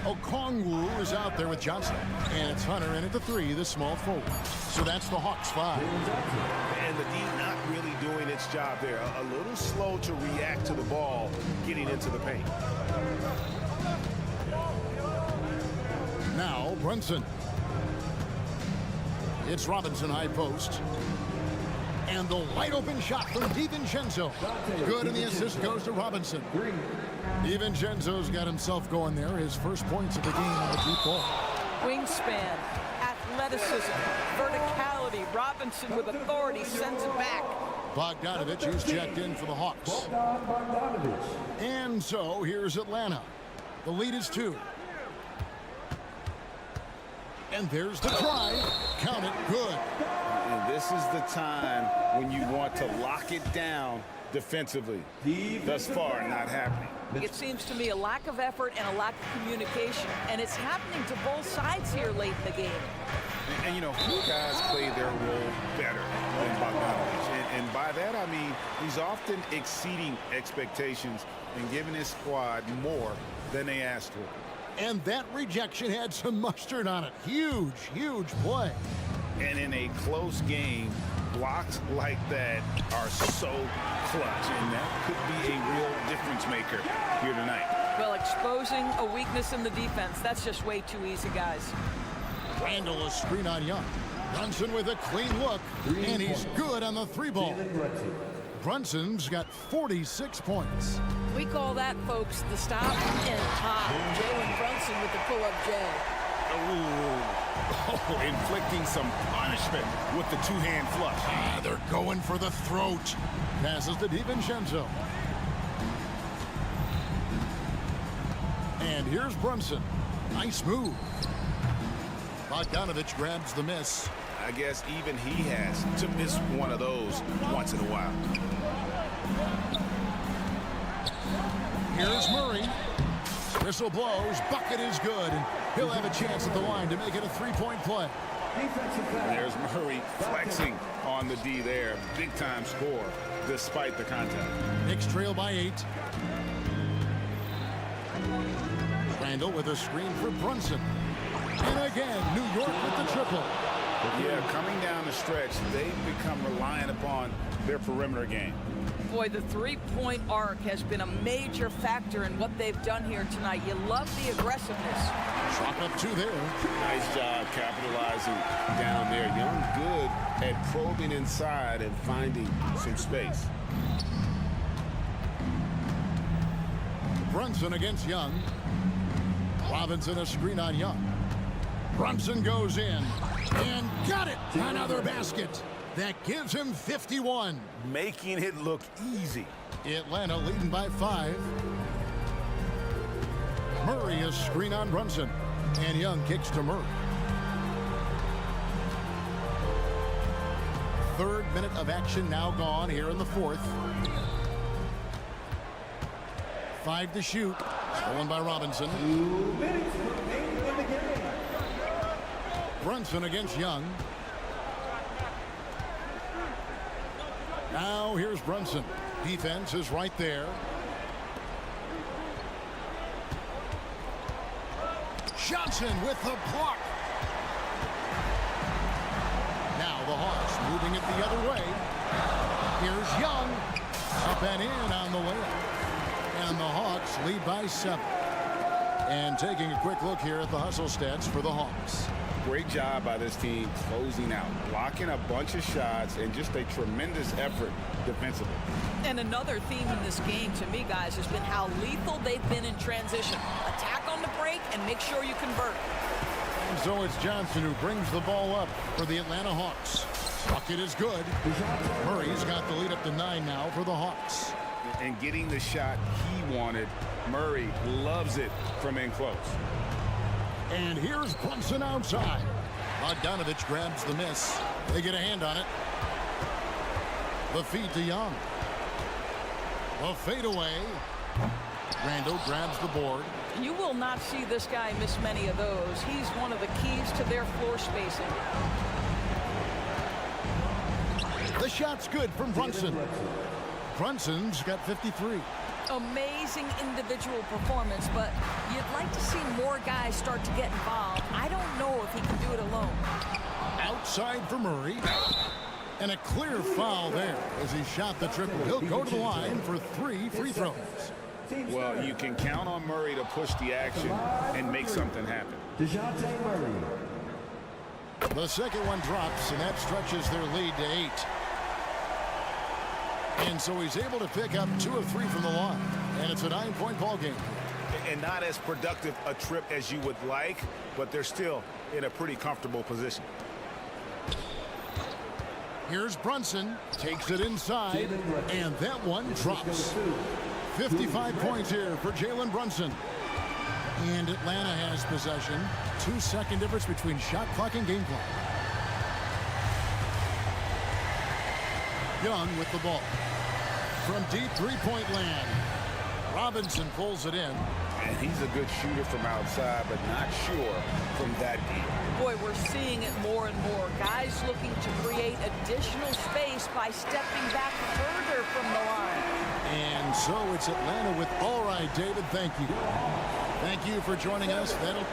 Okongwu is out there with Johnson. And it's Hunter in at the 3, the small forward. So that's the Hawks 5. And the D not really doing its job there. A little slow to react to the ball getting into the paint. Now Brunson. It's Robinson high post. And the wide open shot from DiVincenzo. Good, and the assist goes to Robinson. DiVincenzo's got himself going there. His first points of the game on the deep ball. Wingspan, athleticism, verticality. Robinson with authority sends it back. Bogdanovich, who's checked in for the Hawks. And so here's Atlanta. The lead is 2. And there's the drive. Count it, good. And this is the time when you want to lock it down defensively. Thus far, not happening. It seems to me a lack of effort and a lack of communication, and it's happening to both sides here late in the game. And you know, guys play their role better than Bogdanovich. And by that, I mean he's often exceeding expectations and giving his squad more than they asked for. And that rejection had some mustard on it. Huge, huge play. And in a close game, blocks like that are so clutch, and that could be a real difference maker here tonight. Well, exposing a weakness in the defense, that's just way too easy, guys. Randall a screen on Young. Brunson with a clean look, and he's good on the 3-ball. Brunson's got 46 points. We call that, folks, the stop and pop. Jalen Brunson with the pull-up J. Oh, inflicting some punishment with the two-hand flush. They're going for the throat. Passes to DiVincenzo. And here's Brunson. Nice move. Bogdanovich grabs the miss. I guess even he has to miss one of those once in a while. Here's Murray. Whistle blows. Bucket is good. And he'll have a chance at the line to make it a 3-point play. There's Murray flexing on the D there. Big-time score despite the contact. Knicks trail by 8. Randall with a screen for Brunson. And again, New York with the triple. Yeah, coming down the stretch, they've become reliant upon their perimeter game. Boy, the three-point arc has been a major factor in what they've done here tonight. You love the aggressiveness. Chalk up 2 there. Nice job capitalizing down there. Young good at probing inside and finding some space. Brunson against Young. Robinson a screen on Young. Brunson goes in and got it. Another basket. That gives him 51. Making it look easy. Atlanta leading by 5. Murray a screen on Brunson. And Young kicks to Murray. 3rd minute of action now gone here in the 4th. 5 to shoot. Stolen by Robinson. 2 minutes remaining in the game. Brunson against Young. Now here's Brunson. Defense is right there. Johnson with the block. Now the Hawks moving it the other way. Here's Young. Up and in on the layup. And the Hawks lead by 7. And taking a quick look here at the hustle stats for the Hawks. Great job by this team closing out, blocking a bunch of shots, and just a tremendous effort defensively. And another theme in this game to me, guys, has been how lethal they've been in transition. Attack on the break and make sure you convert. And so it's Johnson who brings the ball up for the Atlanta Hawks. Bucket is good. Murray's got the lead up to 9 now for the Hawks. And getting the shot he wanted, Murray loves it from in close. And here's Brunson outside. Bogdanovich grabs the miss. They get a hand on it. The feed to Young. The fadeaway. Randall grabs the board. You will not see this guy miss many of those. He's one of the keys to their floor spacing. The shot's good from Brunson. Brunson's got 53. Amazing individual performance, but you'd like to see more guys start to get involved. I don't know if he can do it alone. Outside for Murray. And a clear foul there as he shot the triple. He'll go to the line for 3 free throws. Well, you can count on Murray to push the action and make something happen. DeJounte Murray. The second one drops, and that stretches their lead to 8. And so he's able to pick up 2 of 3 from the line. And it's a 9-point ball game. And not as productive a trip as you would like, but they're still in a pretty comfortable position. Here's Brunson, takes it inside, and that one drops. 55 points here for Jalen Brunson. And Atlanta has possession. 2-second difference between shot clock and game clock. Young with the ball. From deep three-point land. Robinson pulls it in. And he's a good shooter from outside, but not sure from that deep. Boy, we're seeing it more and more. Guys looking to create additional space by stepping back further from the line. And so it's Atlanta with all right, David, thank you. Thank you for joining us. That'll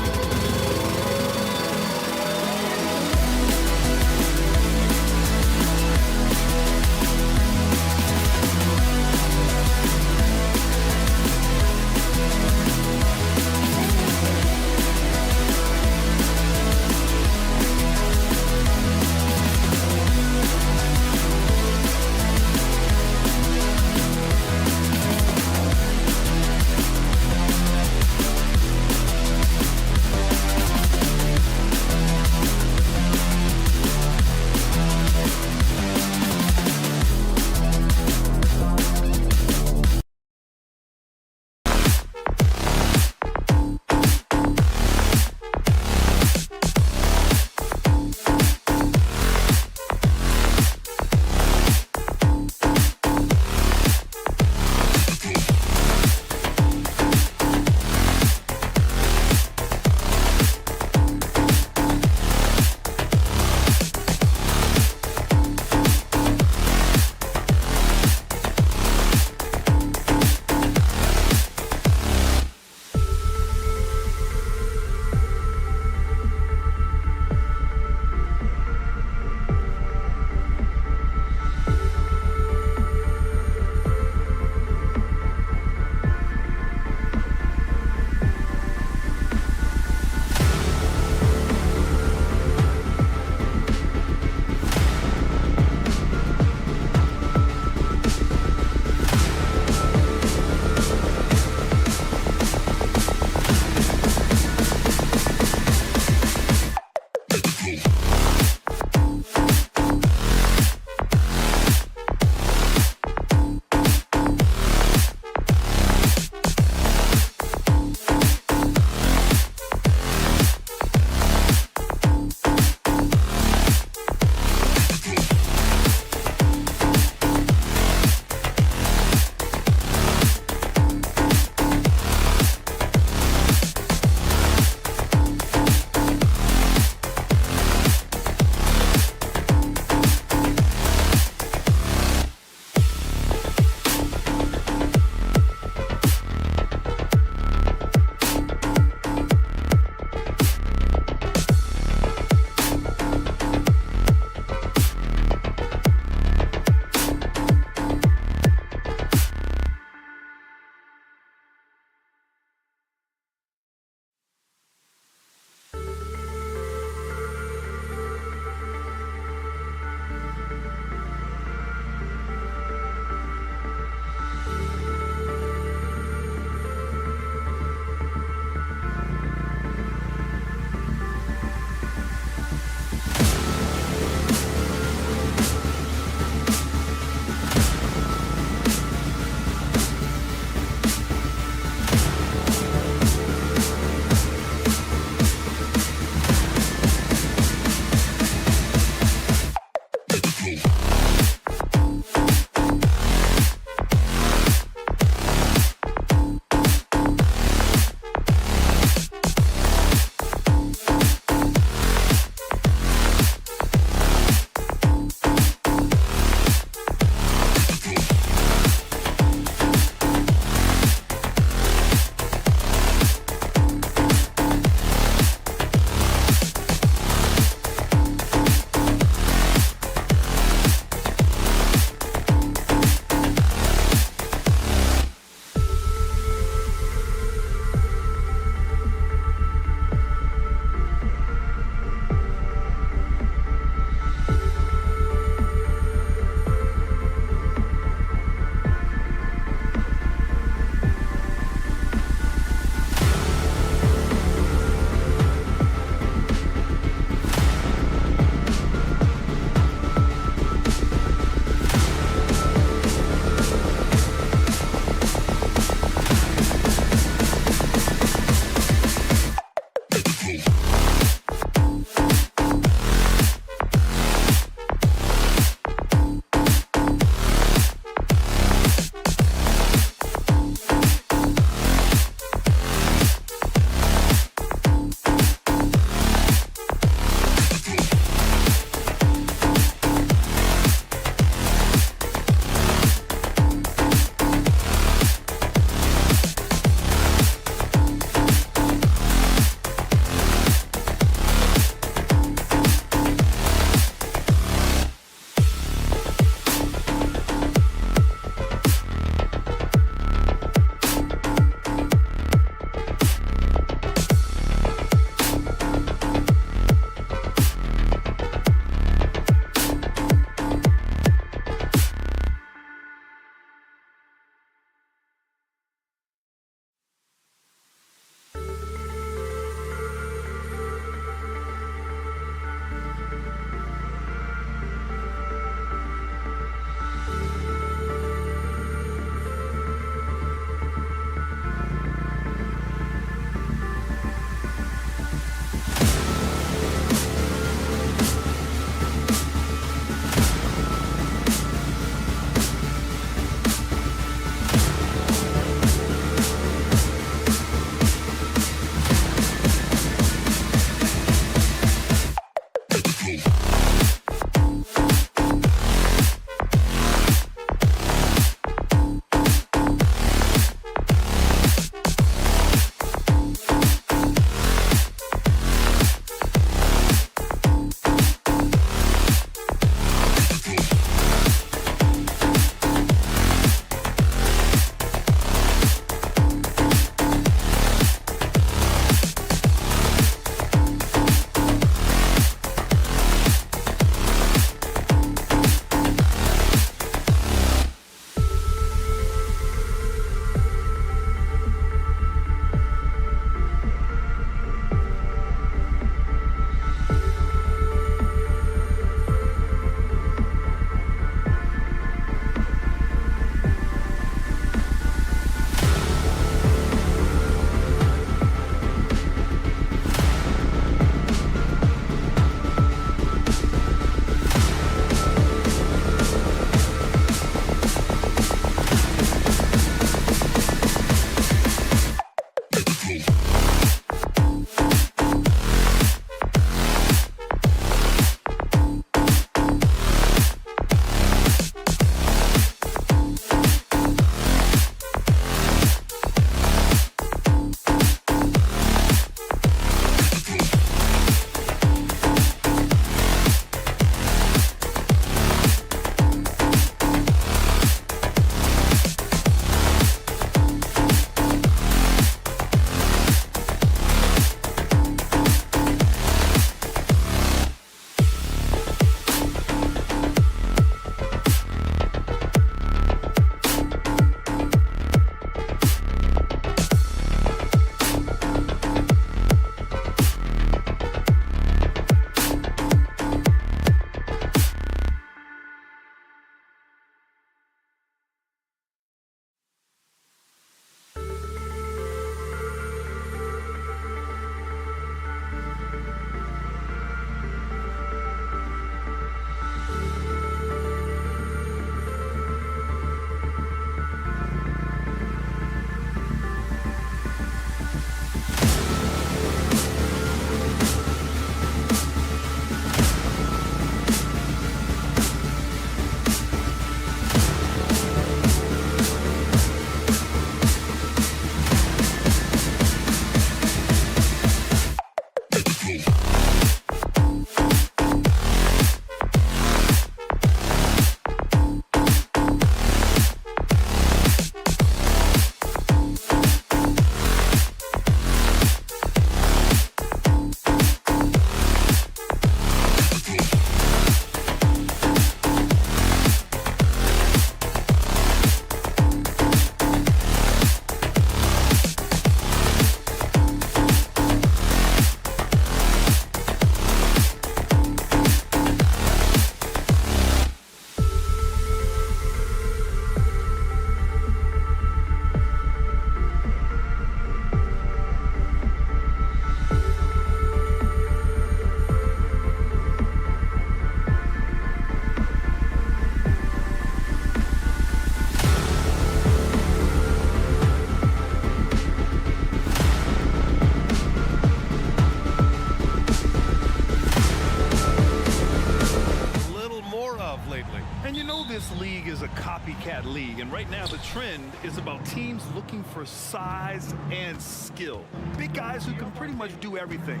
And you know this league is a copycat league, and right now the trend is about teams looking for size and skill. Big guys who can pretty much do everything.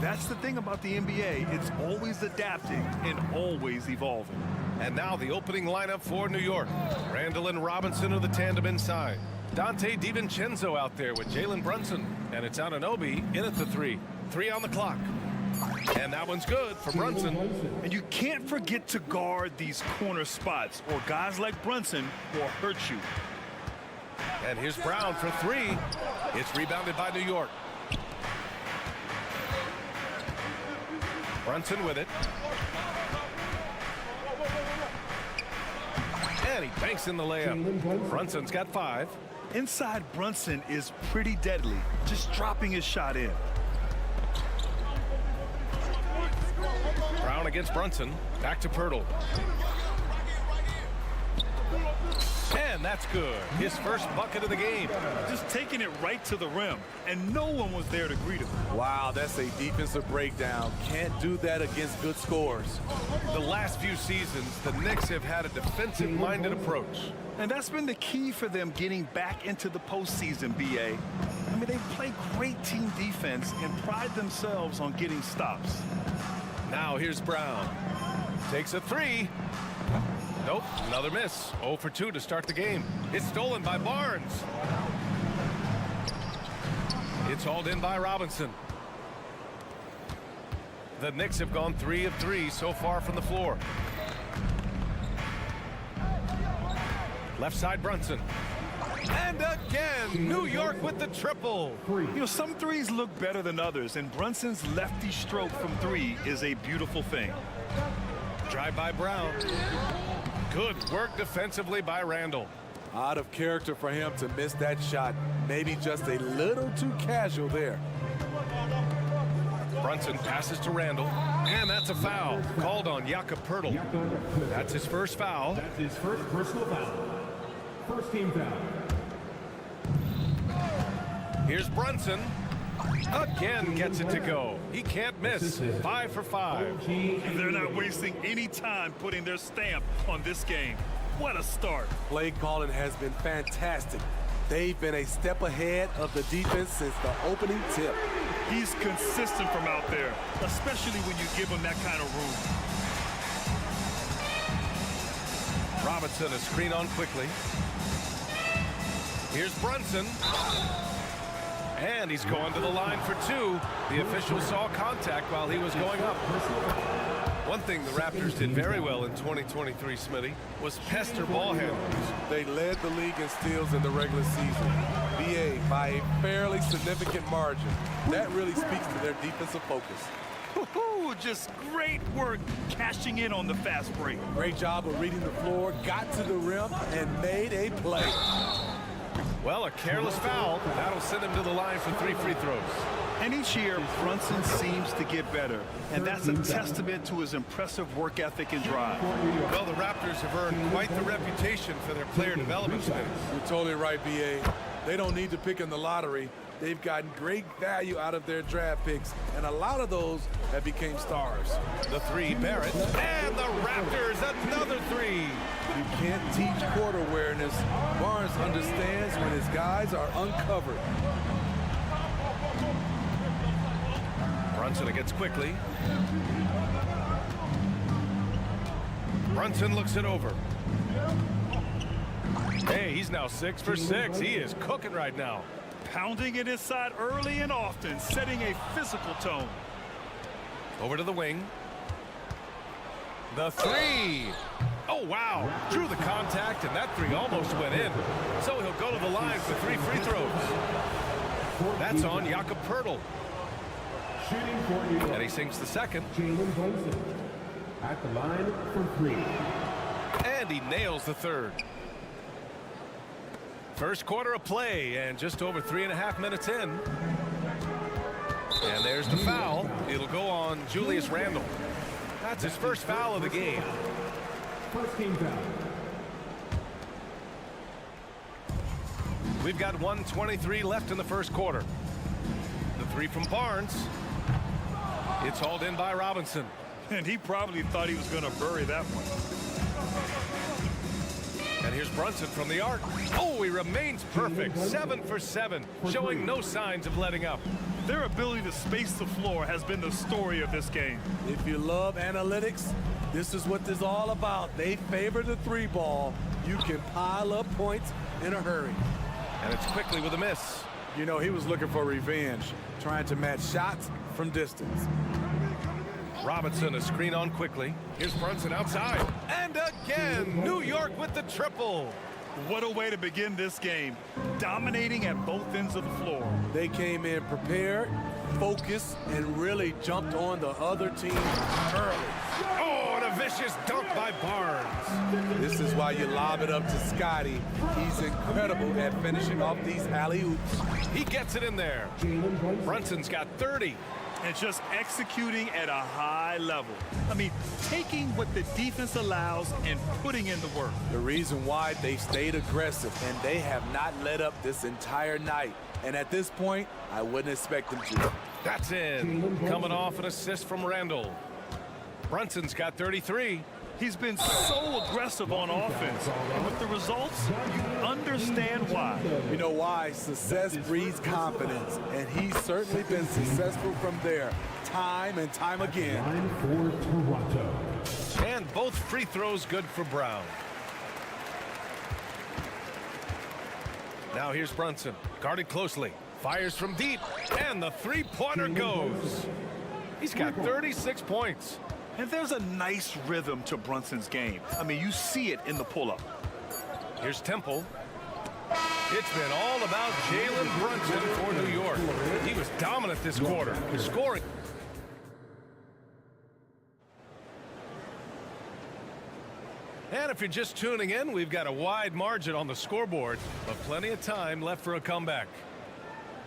That's the thing about the NBA. It's always adapting and always evolving. And now the opening lineup for New York. Randall and Robinson are the tandem inside. Dante DiVincenzo out there with Jalen Brunson. And it's Anunoby in at the 3. 3 on the clock. And that one's good for Brunson. And you can't forget to guard these corner spots, or guys like Brunson will hurt you. And here's Brown for 3. It's rebounded by New York. Brunson with it. And he banks in the layup. Brunson's got 5. Inside Brunson is pretty deadly, just dropping his shot in. Brown against Brunson. Back to Pirtle. And that's good. His first bucket of the game. Just taking it right to the rim, and no one was there to greet him. Wow, that's a defensive breakdown. Can't do that against good scores. The last few seasons, the Knicks have had a defensive-minded approach. And that's been the key for them getting back into the postseason, B.A. I mean, they play great team defense and pride themselves on getting stops. Now here's Brown. Takes a 3. Nope, another miss. 0 for 2 to start the game. It's stolen by Barnes. It's hauled in by Robinson. The Knicks have gone 3 of 3 so far from the floor. Left side Brunson. And again, New York with the triple. You know, some threes look better than others, and Brunson's lefty stroke from 3 is a beautiful thing. Drive by Brown. Good work defensively by Randall. Out of character for him to miss that shot. Maybe just a little too casual there. Brunson passes to Randall, and that's a foul called on Jakob Pirtle. That's his first foul. That's his first personal foul. First team foul. Here's Brunson. Again gets it to go. He can't miss. 5 for 5. They're not wasting any time putting their stamp on this game. What a start. Play calling has been fantastic. They've been a step ahead of the defense since the opening tip. He's consistent from out there, especially when you give him that kind of room. Robinson a screen on quickly. Here's Brunson. And he's going to the line for 2. The official saw contact while he was going up. One thing the Raptors did very well in 2023, Smitty, was pester ball handlers. They led the league in steals in the regular season. BA by a fairly significant margin. That really speaks to their defensive focus. Just great work cashing in on the fast break. Great job of reading the floor, got to the rim, and made a play. Well, a careless foul. That'll send him to the line for 3 free throws. And each year, Brunson seems to get better. And that's a testament to his impressive work ethic and drive. Well, the Raptors have earned quite the reputation for their player development studies. You're totally right, BA. They don't need to pick in the lottery. They've gotten great value out of their draft picks, and a lot of those have become stars. The 3, Barrett. And the Raptors, another 3. You can't teach court awareness. Barnes understands when his guys are uncovered. Brunson against quickly. Brunson looks it over. Hey, he's now 6 for 6. He is cooking right now. Pounding it inside early and often, setting a physical tone. Over to the wing. The 3. Oh, wow. Drew the contact, and that 3 almost went in. So he'll go to the line for 3 free throws. That's on Jakob Pirtle. And he sinks the second. Jalen Brunson at the line for 3. And he nails the 3rd. First quarter of play, and just over 3.5 minutes in. And there's the foul. It'll go on Julius Randle. That's his first foul of the game. First team foul. We've got 1:23 left in the first quarter. The 3 from Barnes. It's hauled in by Robinson. And he probably thought he was going to bury that one. Brunson from the arc. Oh, he remains perfect. 7 for 7, showing no signs of letting up. Their ability to space the floor has been the story of this game. If you love analytics, this is what this is all about. They favor the 3-ball. You can pile up points in a hurry. And it's quickly with a miss. You know, he was looking for revenge, trying to match shots from distance. Robinson, a screen on quickly. Here's Brunson outside. And again, New York with the triple. What a way to begin this game. Dominating at both ends of the floor. They came in prepared, focused, and really jumped on the other team early. Oh, and a vicious dunk by Barnes. This is why you lob it up to Scotty. He's incredible at finishing off these alley-oops. He gets it in there. Brunson's got 30. And just executing at a high level. I mean, taking what the defense allows and putting in the work. The reason why they stayed aggressive, and they have not let up this entire night. And at this point, I wouldn't expect them to. That's in. Coming off an assist from Randall. Brunson's got 33. He's been so aggressive on offense. And with the results, you understand why. You know why? Success breeds confidence. And he's certainly been successful from there, time and time again. For Toronto. And both free throws good for Brown. Now here's Brunson, guarded closely. Fires from deep, and the three-pointer goes. He's got 36 points. And there's a nice rhythm to Brunson's game. I mean, you see it in the pull-up. Here's Temple. It's been all about Jalen Brunson for New York. He was dominant this quarter, scoring. And if you're just tuning in, we've got a wide margin on the scoreboard, but plenty of time left for a comeback.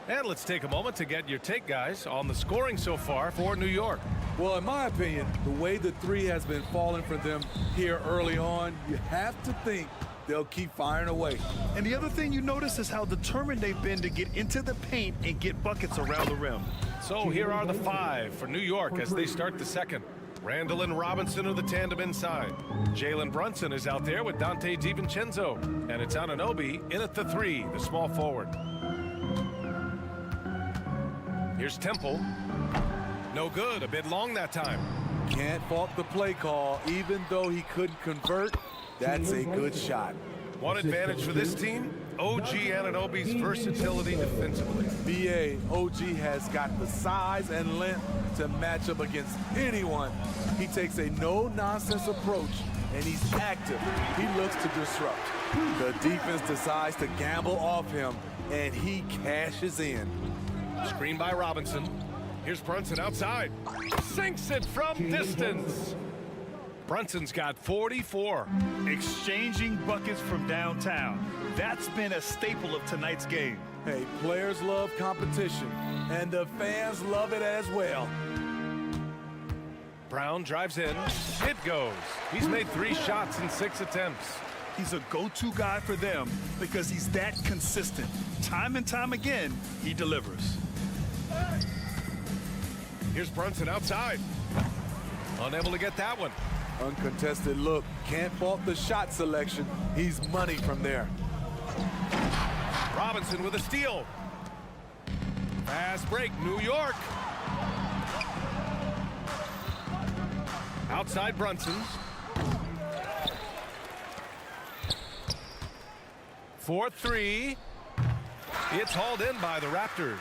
And let's take a moment to get your take, guys, on the scoring so far for New York. Well, in my opinion, the way the three has been falling for them here early on, you have to think they'll keep firing away. And the other thing you notice is how determined they've been to get into the paint and get buckets around the rim. So here are the 5 for New York as they start the second. Randall and Robinson are the tandem inside. Jalen Brunson is out there with Dante DiVincenzo. And it's Anunoby in at the 3, the small forward. Here's Temple. No good, a bit long that time. Can't fault the play call. Even though he couldn't convert, that's a good shot. One advantage for this team, OG Anunoby's versatility defensively. BA, OG has got the size and length to match up against anyone. He takes a no-nonsense approach, and he's active. He looks to disrupt. The defense decides to gamble off him, and he cashes in. Screen by Robinson. Here's Brunson outside. Sinks it from distance. Brunson's got 44. Exchanging buckets from downtown. That's been a staple of tonight's game. Hey, players love competition, and the fans love it as well. Brown drives in. It goes. He's made 3 shots in 6 attempts. He's a go-to guy for them because he's that consistent. Time and time again, he delivers. Here's Brunson outside. Unable to get that one. Uncontested look. Can't fault the shot selection. He's money from there. Robinson with a steal. Fast break, New York. Outside Brunson. 4-3. It's hauled in by the Raptors.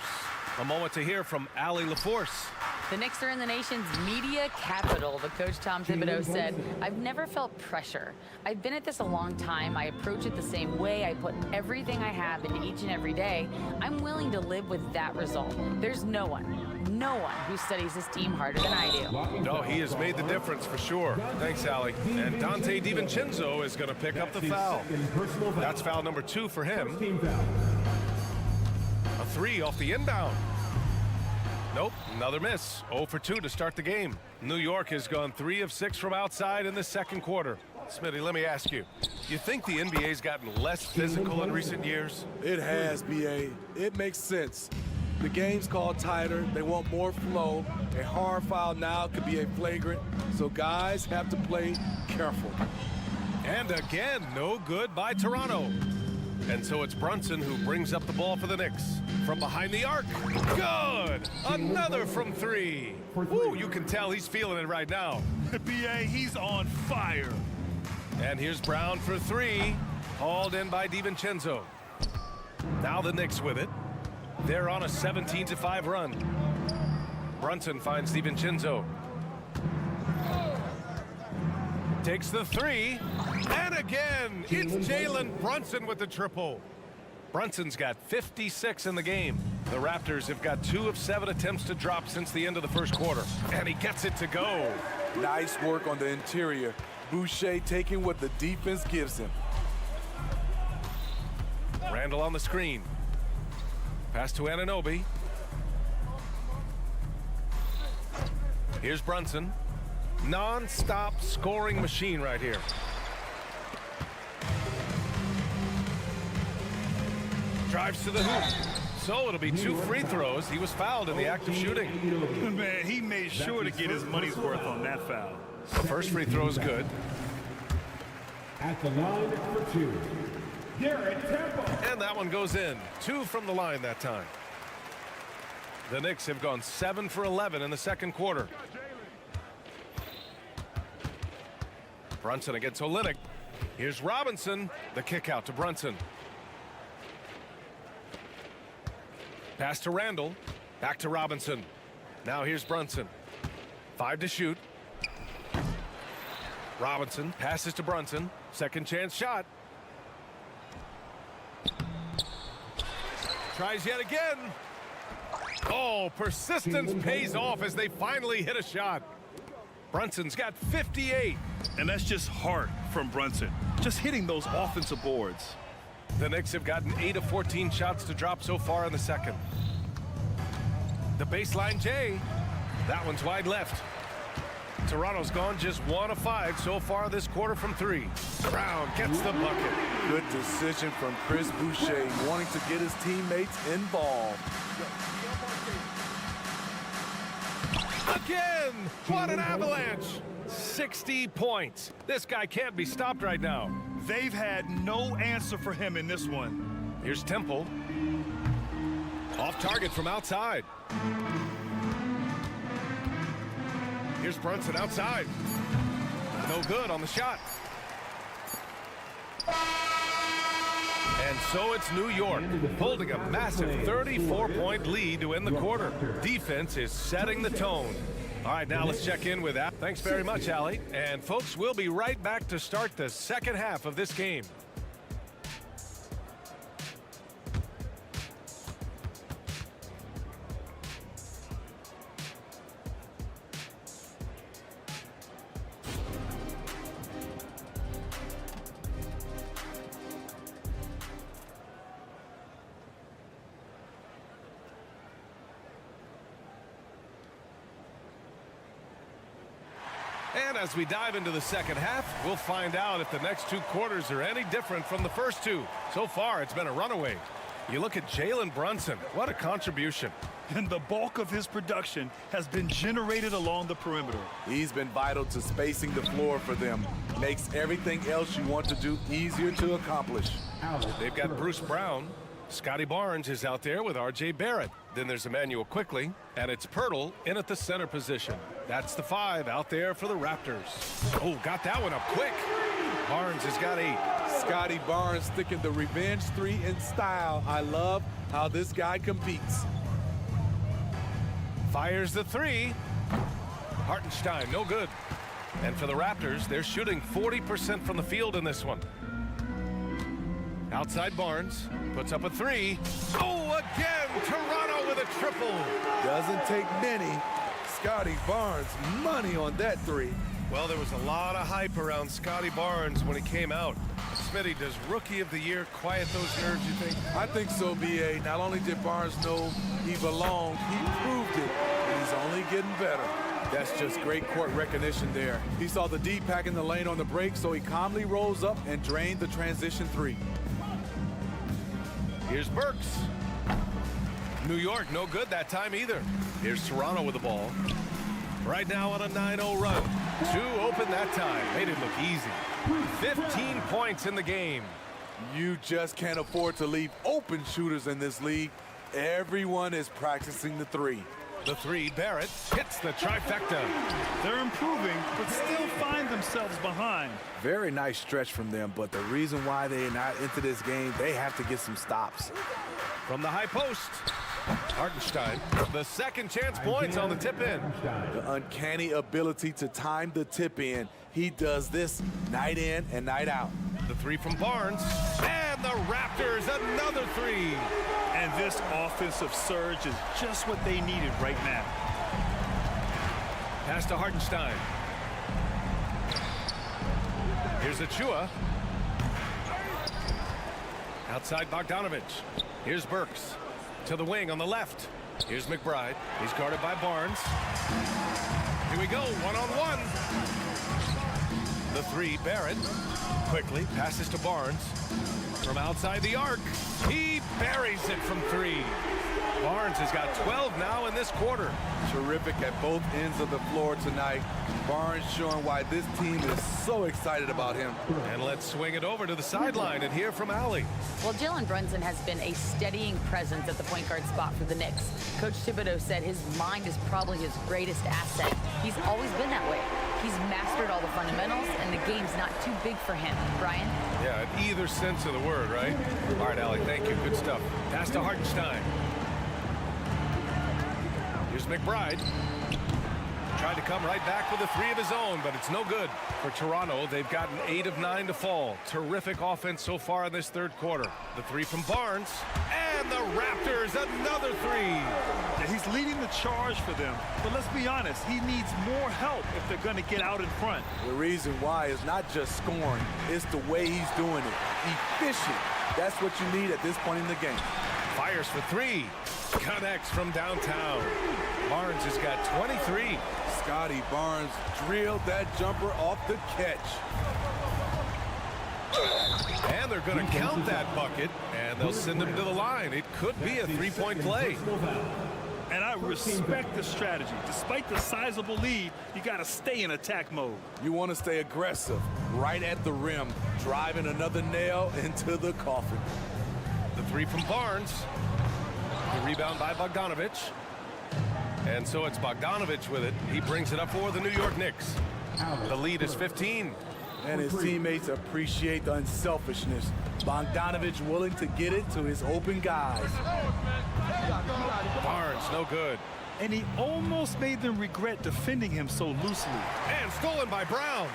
A moment to hear from Allie LaForce. The Knicks are in the nation's media capital, but Coach Tom Thibodeau said, "I've never felt pressure. I've been at this a long time. I approach it the same way. I put everything I have into each and every day. I'm willing to live with that result. There's no one who studies his team harder than I do." No, he has made the difference for sure. Thanks, Allie. And Dante DiVincenzo is going to pick up the foul. That's foul number 2 for him. A 3 off the inbound. Nope, another miss. 0 for 2 to start the game. New York has gone 3 of 6 from outside in the second quarter. Smitty, let me ask you, you think the NBA's gotten less physical in recent years? It has, BA. It makes sense. The game's called tighter. They want more flow. A hard foul now could be a flagrant, so guys have to play careful. And again, no good by Toronto. And so it's Brunson who brings up the ball for the Knicks. From behind the arc. Good! Another from three. Woo, you can tell he's feeling it right now. B.A., he's on fire. And here's Brown for three. Hauled in by DiVincenzo. Now the Knicks with it. They're on a 17-5 run. Brunson finds DiVincenzo. Takes the three. And again, it's Jalen Brunson with the triple. Brunson's got 56 in the game. The Raptors have got 2 of 7 attempts to drop since the end of the first quarter. And he gets it to go. Nice work on the interior. Boucher taking what the defense gives him. Randall on the screen. Pass to Anunoby. Here's Brunson. Non-stop scoring machine right here. Drives to the hoop. So it'll be 2 free throws. He was fouled in the act of shooting. Man, he made sure to get his money's worth on that foul. The first free throw is good. At the line for 2, Garrett Temple. And that one goes in. 2 from the line that time. The Knicks have gone 7 for 11 in the second quarter. Brunson against Olynyk. Here's Robinson. The kick out to Brunson. Pass to Randall. Back to Robinson. Now here's Brunson. 5 to shoot. Robinson passes to Brunson. Second chance shot. Tries yet again. Oh, persistence pays off as they finally hit a shot. Brunson's got 58. And that's just heart from Brunson. Just hitting those offensive boards. The Knicks have gotten 8 of 14 shots to drop so far in the second. The baseline J. That one's wide left. Toronto's gone just 1 of 5 so far this quarter from 3. Brown gets the bucket. Good decision from Chris Boucher, wanting to get his teammates involved. Again! What an avalanche! 60 points. This guy can't be stopped right now. They've had no answer for him in this one. Here's Temple. Off target from outside. Here's Brunson outside. No good on the shot. And so it's New York, holding a massive 34-point lead to end the quarter. Defense is setting the tone. All right, now let's check in with that. Thanks very much, Allie. And folks, we'll be right back to start the second half of this game. And as we dive into the second half, we'll find out if the next 2 quarters are any different from the first 2. So far, it's been a runaway. You look at Jalen Brunson. What a contribution. And the bulk of his production has been generated along the perimeter. He's been vital to spacing the floor for them. Makes everything else you want to do easier to accomplish. They've got Bruce Brown. Scotty Barnes is out there with R.J. Barrett. Then there's Emmanuel Quickly, and it's Pirtle in at the center position. That's the 5 out there for the Raptors. Oh, got that one up quick. Barnes has got 8. Scotty Barnes sticking the revenge 3 in style. I love how this guy competes. Fires the 3. Hartenstein, no good. And for the Raptors, they're shooting 40% from the field in this one. Outside Barnes, puts up a 3. Oh, again, Toronto with a triple. Doesn't take many. Scotty Barnes, money on that 3. Well, there was a lot of hype around Scotty Barnes when he came out. Smitty, does Rookie of the Year quiet those nerves, you think? I think so, B.A. Not only did Barnes know he belonged, he proved it. And he's only getting better. That's just great court recognition there. He saw the D pack in the lane on the break, so he calmly rose up and drained the transition 3. Here's Burks. New York, no good that time either. Here's Toronto with the ball. Right now on a 9-0 run. 2 open that time. Made it look easy. 15 points in the game. You just can't afford to leave open shooters in this league. Everyone is practicing the three. The three, Barrett hits the trifecta. They're improving, but still find themselves behind. Very nice stretch from them, but the reason why they're not into this game, they have to get some stops. From the high post, Hartenstein, the second chance points on the tip-in. The uncanny ability to time the tip-in. He does this night in and night out. The three from Barnes, and the Raptors, another three. And this offensive surge is just what they needed right now. Pass to Hartenstein. Here's Achua. Outside Bogdanovich. Here's Burks. To the wing on the left. Here's McBride. He's guarded by Barnes. Here we go, one-on-one. The three, Barrett. Quickly passes to Barnes. From outside the arc, he buries it from three. Barnes has got 12 now in this quarter. Terrific at both ends of the floor tonight. Barnes showing why this team is so excited about him. And let's swing it over to the sideline and hear from Allie. Well, Jalen Brunson has been a steadying presence at the point guard spot for the Knicks. Coach Thibodeau said his mind is probably his greatest asset. He's always been that way. He's mastered all the fundamentals, and the game's not too big for him. Brian? Yeah, in either sense of the word, right? All right, Allie, thank you. Good stuff. Pass to Hartenstein. Here's McBride. Tried to come right back with a three of his own, but it's no good. For Toronto, they've gotten 8 of 9 to fall. Terrific offense so far in this third quarter. The three from Barnes, and the Raptors, another three. Yeah, he's leading the charge for them, but let's be honest, he needs more help if they're going to get out in front. The reason why is not just scoring, it's the way he's doing it. Efficient. That's what you need at this point in the game. Fires for three. Connects from downtown. Barnes has got 23. Scotty Barnes drilled that jumper off the catch. And they're going to count that bucket, and they'll send him to the line. It could be a three-point play. And I respect the strategy. Despite the sizable lead, you got to stay in attack mode. You want to stay aggressive, right at the rim, driving another nail into the coffin. The three from Barnes. The rebound by Bogdanovich. And so it's Bogdanovich with it. He brings it up for the New York Knicks. The lead is 15. And his teammates appreciate the unselfishness. Bogdanovich willing to get it to his open guys. Barnes, no good. And he almost made them regret defending him so loosely. And stolen by Brown.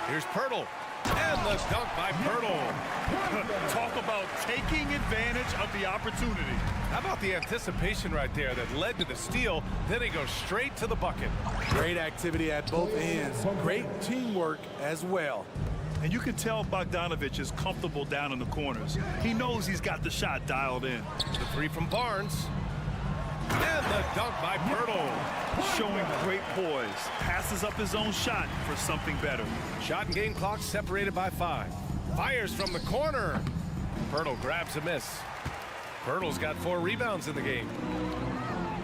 Here's Pirtle. And the dunk by Pirtle. Talk about taking advantage of the opportunity. How about the anticipation right there that led to the steal? Then he goes straight to the bucket. Great activity at both ends. Great teamwork as well. And you can tell Bogdanovich is comfortable down in the corners. He knows he's got the shot dialed in. The three from Barnes. And the dunk by Pirtle. Showing great poise. Passes up his own shot for something better. Shot and game clock separated by 5. Fires from the corner. Pirtle grabs a miss. Pirtle's got 4 rebounds in the game.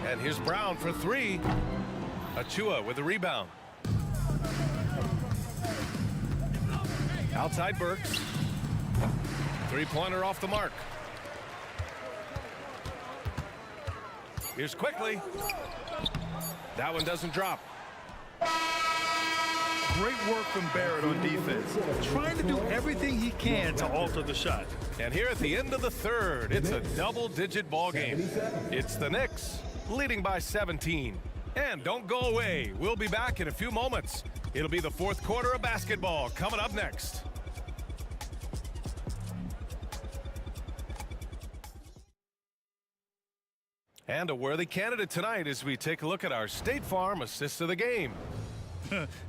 And here's Brown for 3. Achua with the rebound. Outside Burks. Three-pointer off the mark. Here's Quickly. That one doesn't drop. Great work from Barrett on defense. Trying to do everything he can to alter the shot. And here at the end of the third, it's a double-digit ball game. It's the Knicks leading by 17. And don't go away. We'll be back in a few moments. It'll be the fourth quarter of basketball coming up next. And a worthy candidate tonight as we take a look at our State Farm assist of the game.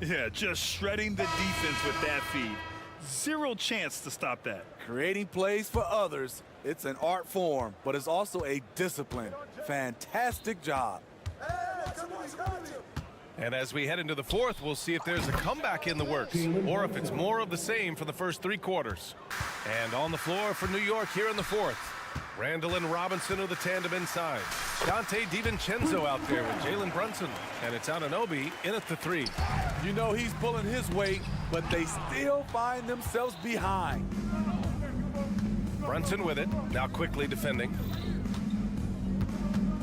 Yeah, just shredding the defense with that feed. Zero chance to stop that. Creating plays for others, it's an art form, but it's also a discipline. Fantastic job. And as we head into the fourth, we'll see if there's a comeback in the works or if it's more of the same for the first 3 quarters. And on the floor for New York here in the fourth, Randall and Robinson are the tandem inside. Dante DiVincenzo out there with Jalen Brunson. And it's Anunoby in at the 3. You know he's pulling his weight, but they still find themselves behind. Brunson with it, now quickly defending.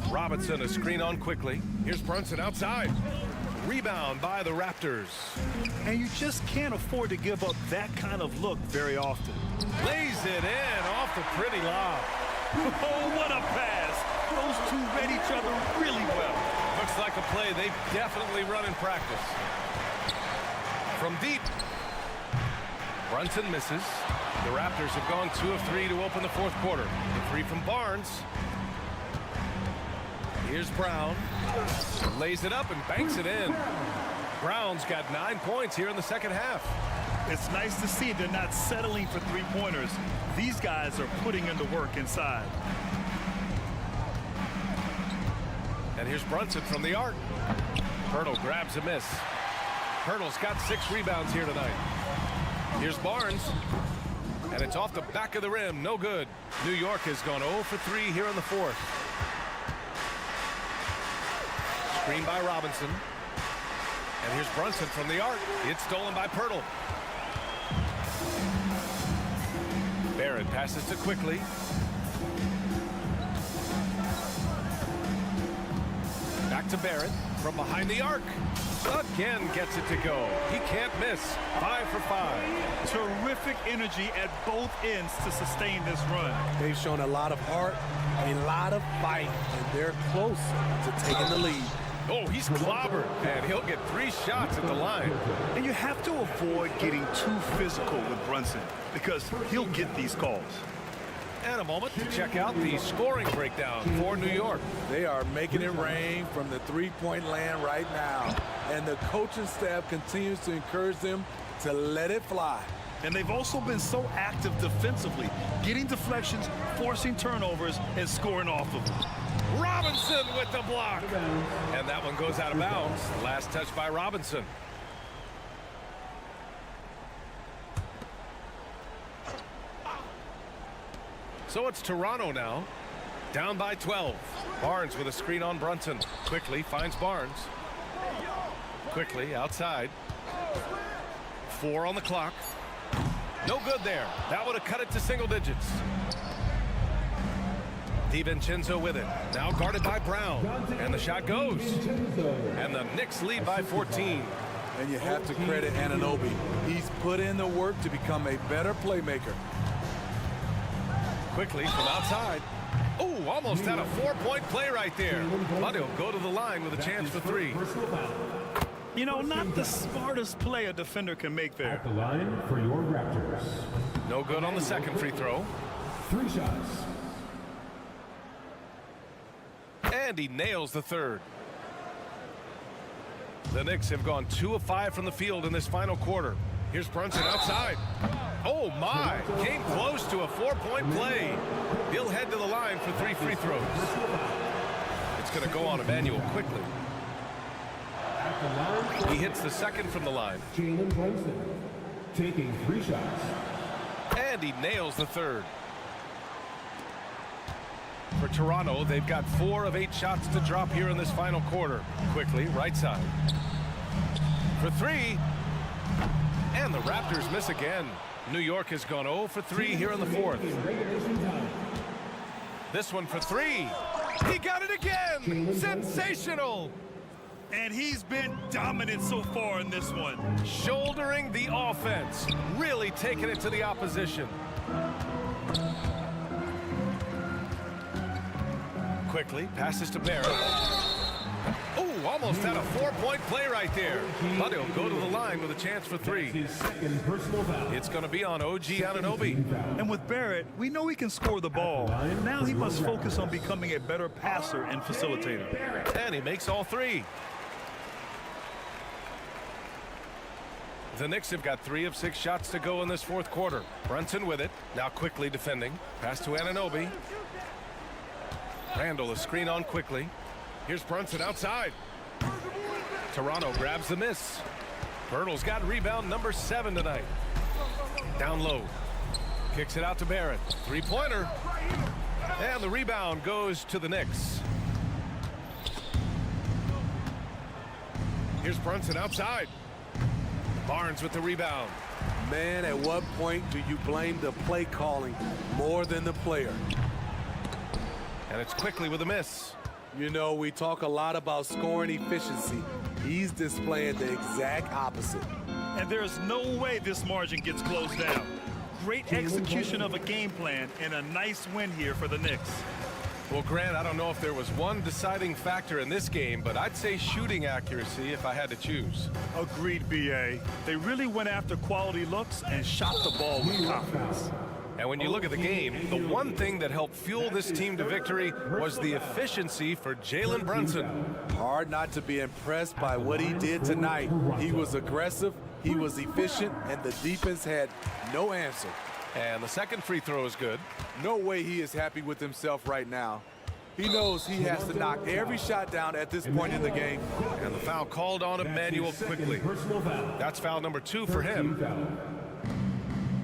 Robinson a screen on quickly. Here's Brunson outside. Rebound by the Raptors. And you just can't afford to give up that kind of look very often. Lays it in off the pretty lob. Oh, what a pass. Those two read each other really well. Looks like a play they've definitely run in practice. From deep. Brunson misses. The Raptors have gone 2 of 3 to open the 4th quarter. The 3 from Barnes. Here's Brown. Lays it up and banks it in. Brown's got 9 points here in the 2nd half. It's nice to see they're not settling for three-pointers. These guys are putting in the work inside. And here's Brunson from the arc. Hurdle grabs a miss. Hurdle's got 6 rebounds here tonight. Here's Barnes. And it's off the back of the rim. No good. New York has gone 0 for 3 here in the 4th. Screen by Robinson. And here's Brunson from the arc. It's stolen by Pirtle. Barrett passes to quickly. Back to Barrett from behind the arc. Again gets it to go. He can't miss. 5 for 5. Terrific energy at both ends to sustain this run. They've shown a lot of heart, a lot of fight, and they're close to taking the lead. Oh, he's clobbered, and he'll get 3 shots at the line. And you have to avoid getting too physical with Brunson because he'll get these calls. And a moment to check out the scoring breakdown for New York. They are making it rain from the three-point land right now. And the coaching staff continues to encourage them to let it fly. And they've also been so active defensively, getting deflections, forcing turnovers, and scoring off of them. Robinson with the block. And that one goes out of bounds. Last touch by Robinson. So it's Toronto now, down by 12. Barnes with a screen on Brunson. Quickly finds Barnes. Quickly outside. 4 on the clock. No good there. That would have cut it to single digits. DiVincenzo with it. Now guarded by Brown. And the shot goes. And the Knicks lead by 14. And you have to credit Anunoby. He's put in the work to become a better playmaker. Quickly from outside. Oh, almost had a 4-point play right there. But he'll go to the line with a chance for 3. You know, not the smartest play a defender can make there. At the line for your Raptors. No good on the second free throw. 3 shots. And he nails the 3rd. The Knicks have gone 2 of 5 from the field in this final quarter. Here's Brunson outside. Oh my, came close to a 4-point play. He'll head to the line for 3 free throws. It's going to go on Emmanuel quickly. He hits the 2nd from the line. Jalen Brunson taking 3 shots. And he nails the 3rd. For Toronto, they've got 4 of 8 shots to drop here in this final quarter. Quickly, right side. For 3. And the Raptors miss again. New York has gone 0 for 3 here in the 4th. This one for 3. He got it again. Sensational. And he's been dominant so far in this one. Shouldering the offense. Really taking it to the opposition. Quickly, passes to Barrett. Oh, almost had a 4-point play right there. But he'll go to the line with a chance for 3. His second personal foul. It's going to be on OG Anunoby. And with Barrett, we know he can score the ball. Now he must focus on becoming a better passer and facilitator. And he makes all 3. The Knicks have got 3 of 6 shots to go in this 4th quarter. Brunson with it, now quickly defending. Pass to Anunoby. Randall a screen on quickly. Here's Brunson outside. Toronto grabs the miss. Pirtle's got rebound number 7 tonight. Down low. Kicks it out to Barrett. 3-pointer. And the rebound goes to the Knicks. Here's Brunson outside. Barnes with the rebound. Man, at what point do you blame the play calling more than the player? And it's quickly with a miss. You know, we talk a lot about scoring efficiency. He's displaying the exact opposite. And there's no way this margin gets closed down. Great execution of a game plan and a nice win here for the Knicks. Well, Grant, I don't know if there was one deciding factor in this game, but I'd say shooting accuracy if I had to choose. Agreed, B.A. They really went after quality looks and shot the ball with confidence. And when you look at the game, the one thing that helped fuel this team to victory was the efficiency for Jalen Brunson. Hard not to be impressed by what he did tonight. He was aggressive, he was efficient, and the defense had no answer. And the second free throw is good. No way he is happy with himself right now. He knows he has to knock every shot down at this point in the game. And the foul called on Emmanuel quickly. That's foul number 2 for him.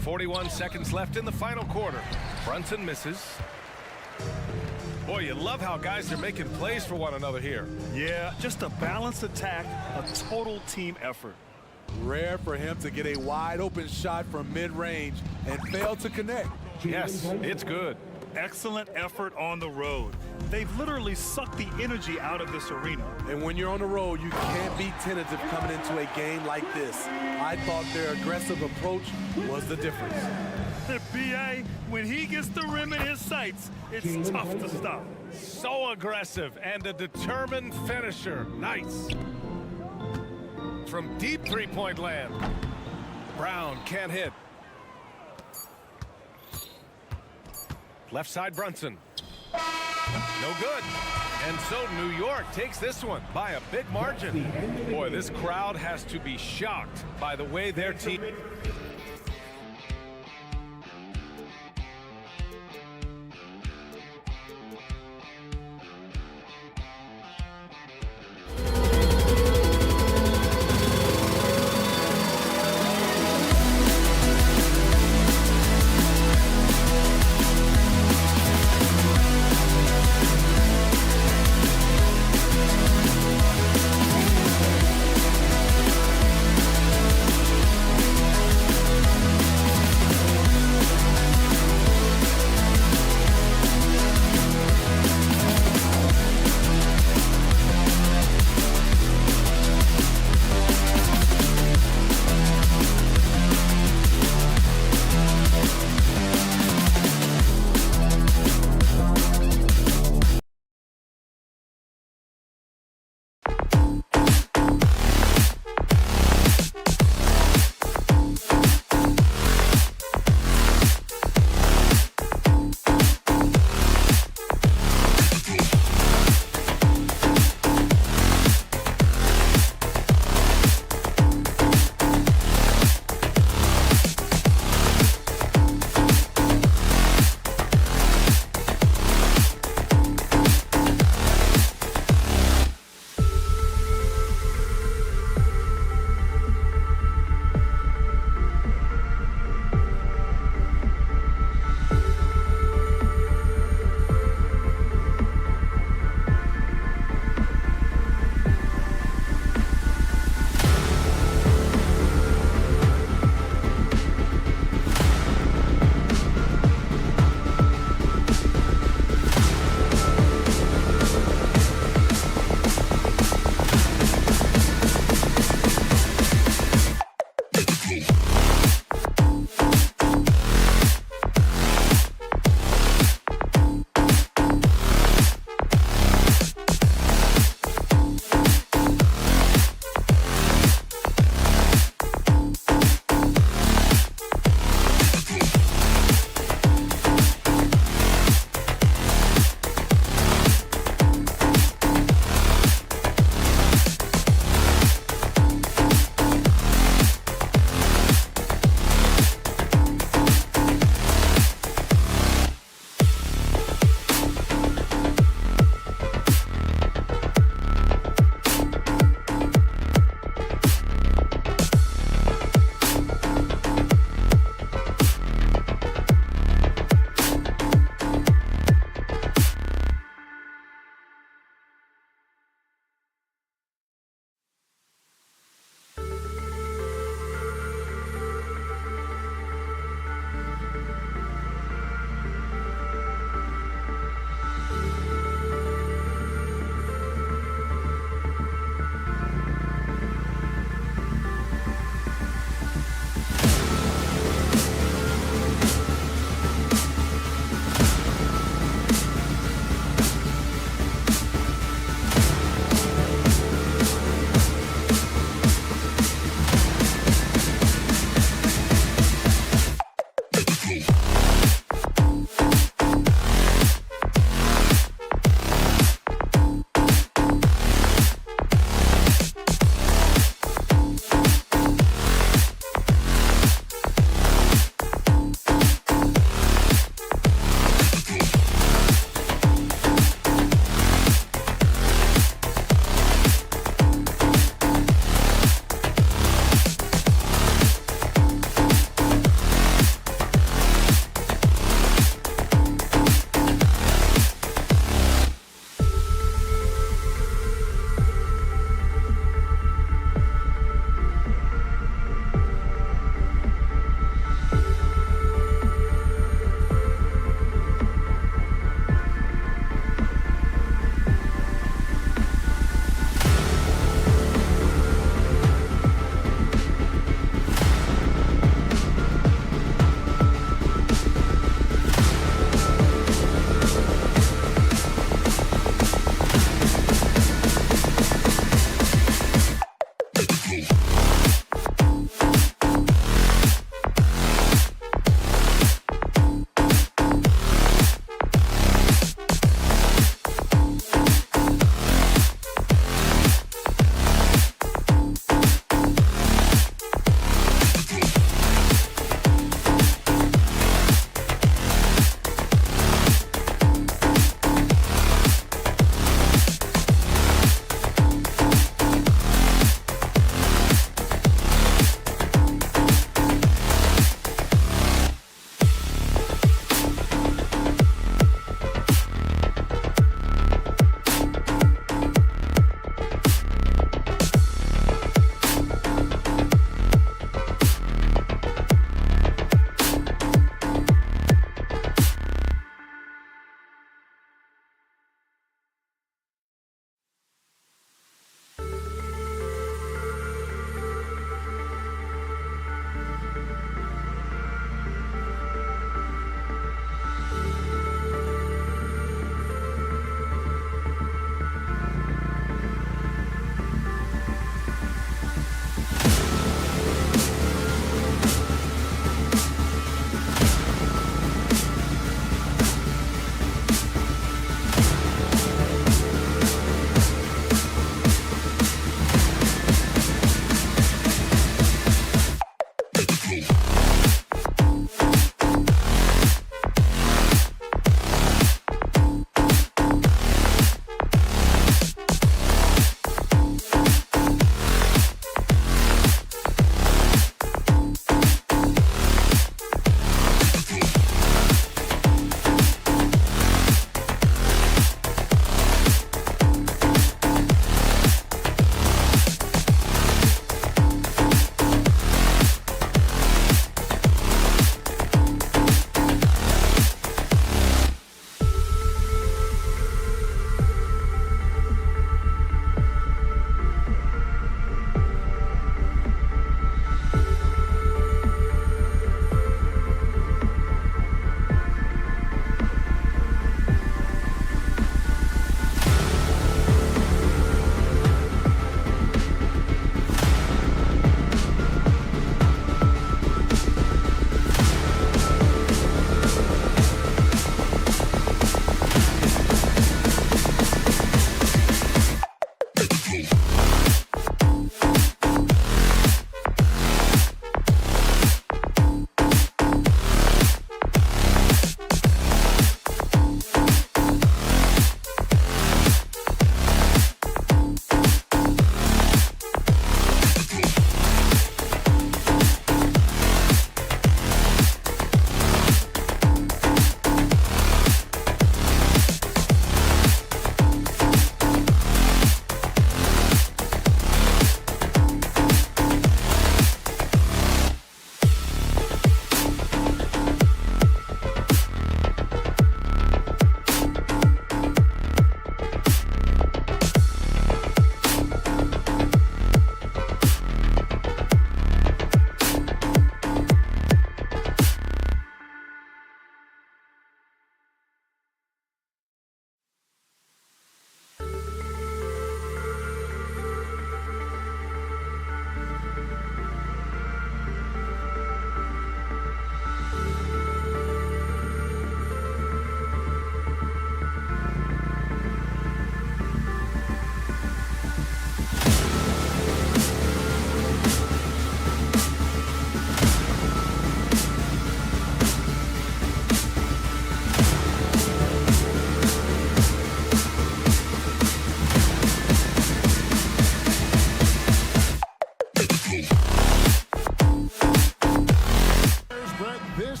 41 seconds left in the final quarter. Brunson misses. Boy, you love how guys are making plays for one another here. Yeah, just a balanced attack, a total team effort. Rare for him to get a wide open shot from mid-range and fail to connect. Yes, it's good. Excellent effort on the road. They've literally sucked the energy out of this arena. And when you're on the road, you can't be tentative coming into a game like this. I thought their aggressive approach was the difference. B.A., when he gets the rim in his sights, it's tough to stop. So aggressive and a determined finisher. Nice. From deep three-point land. Brown can't hit. Left side Brunson. No good. And so New York takes this one by a big margin. Boy, this crowd has to be shocked by the way their team...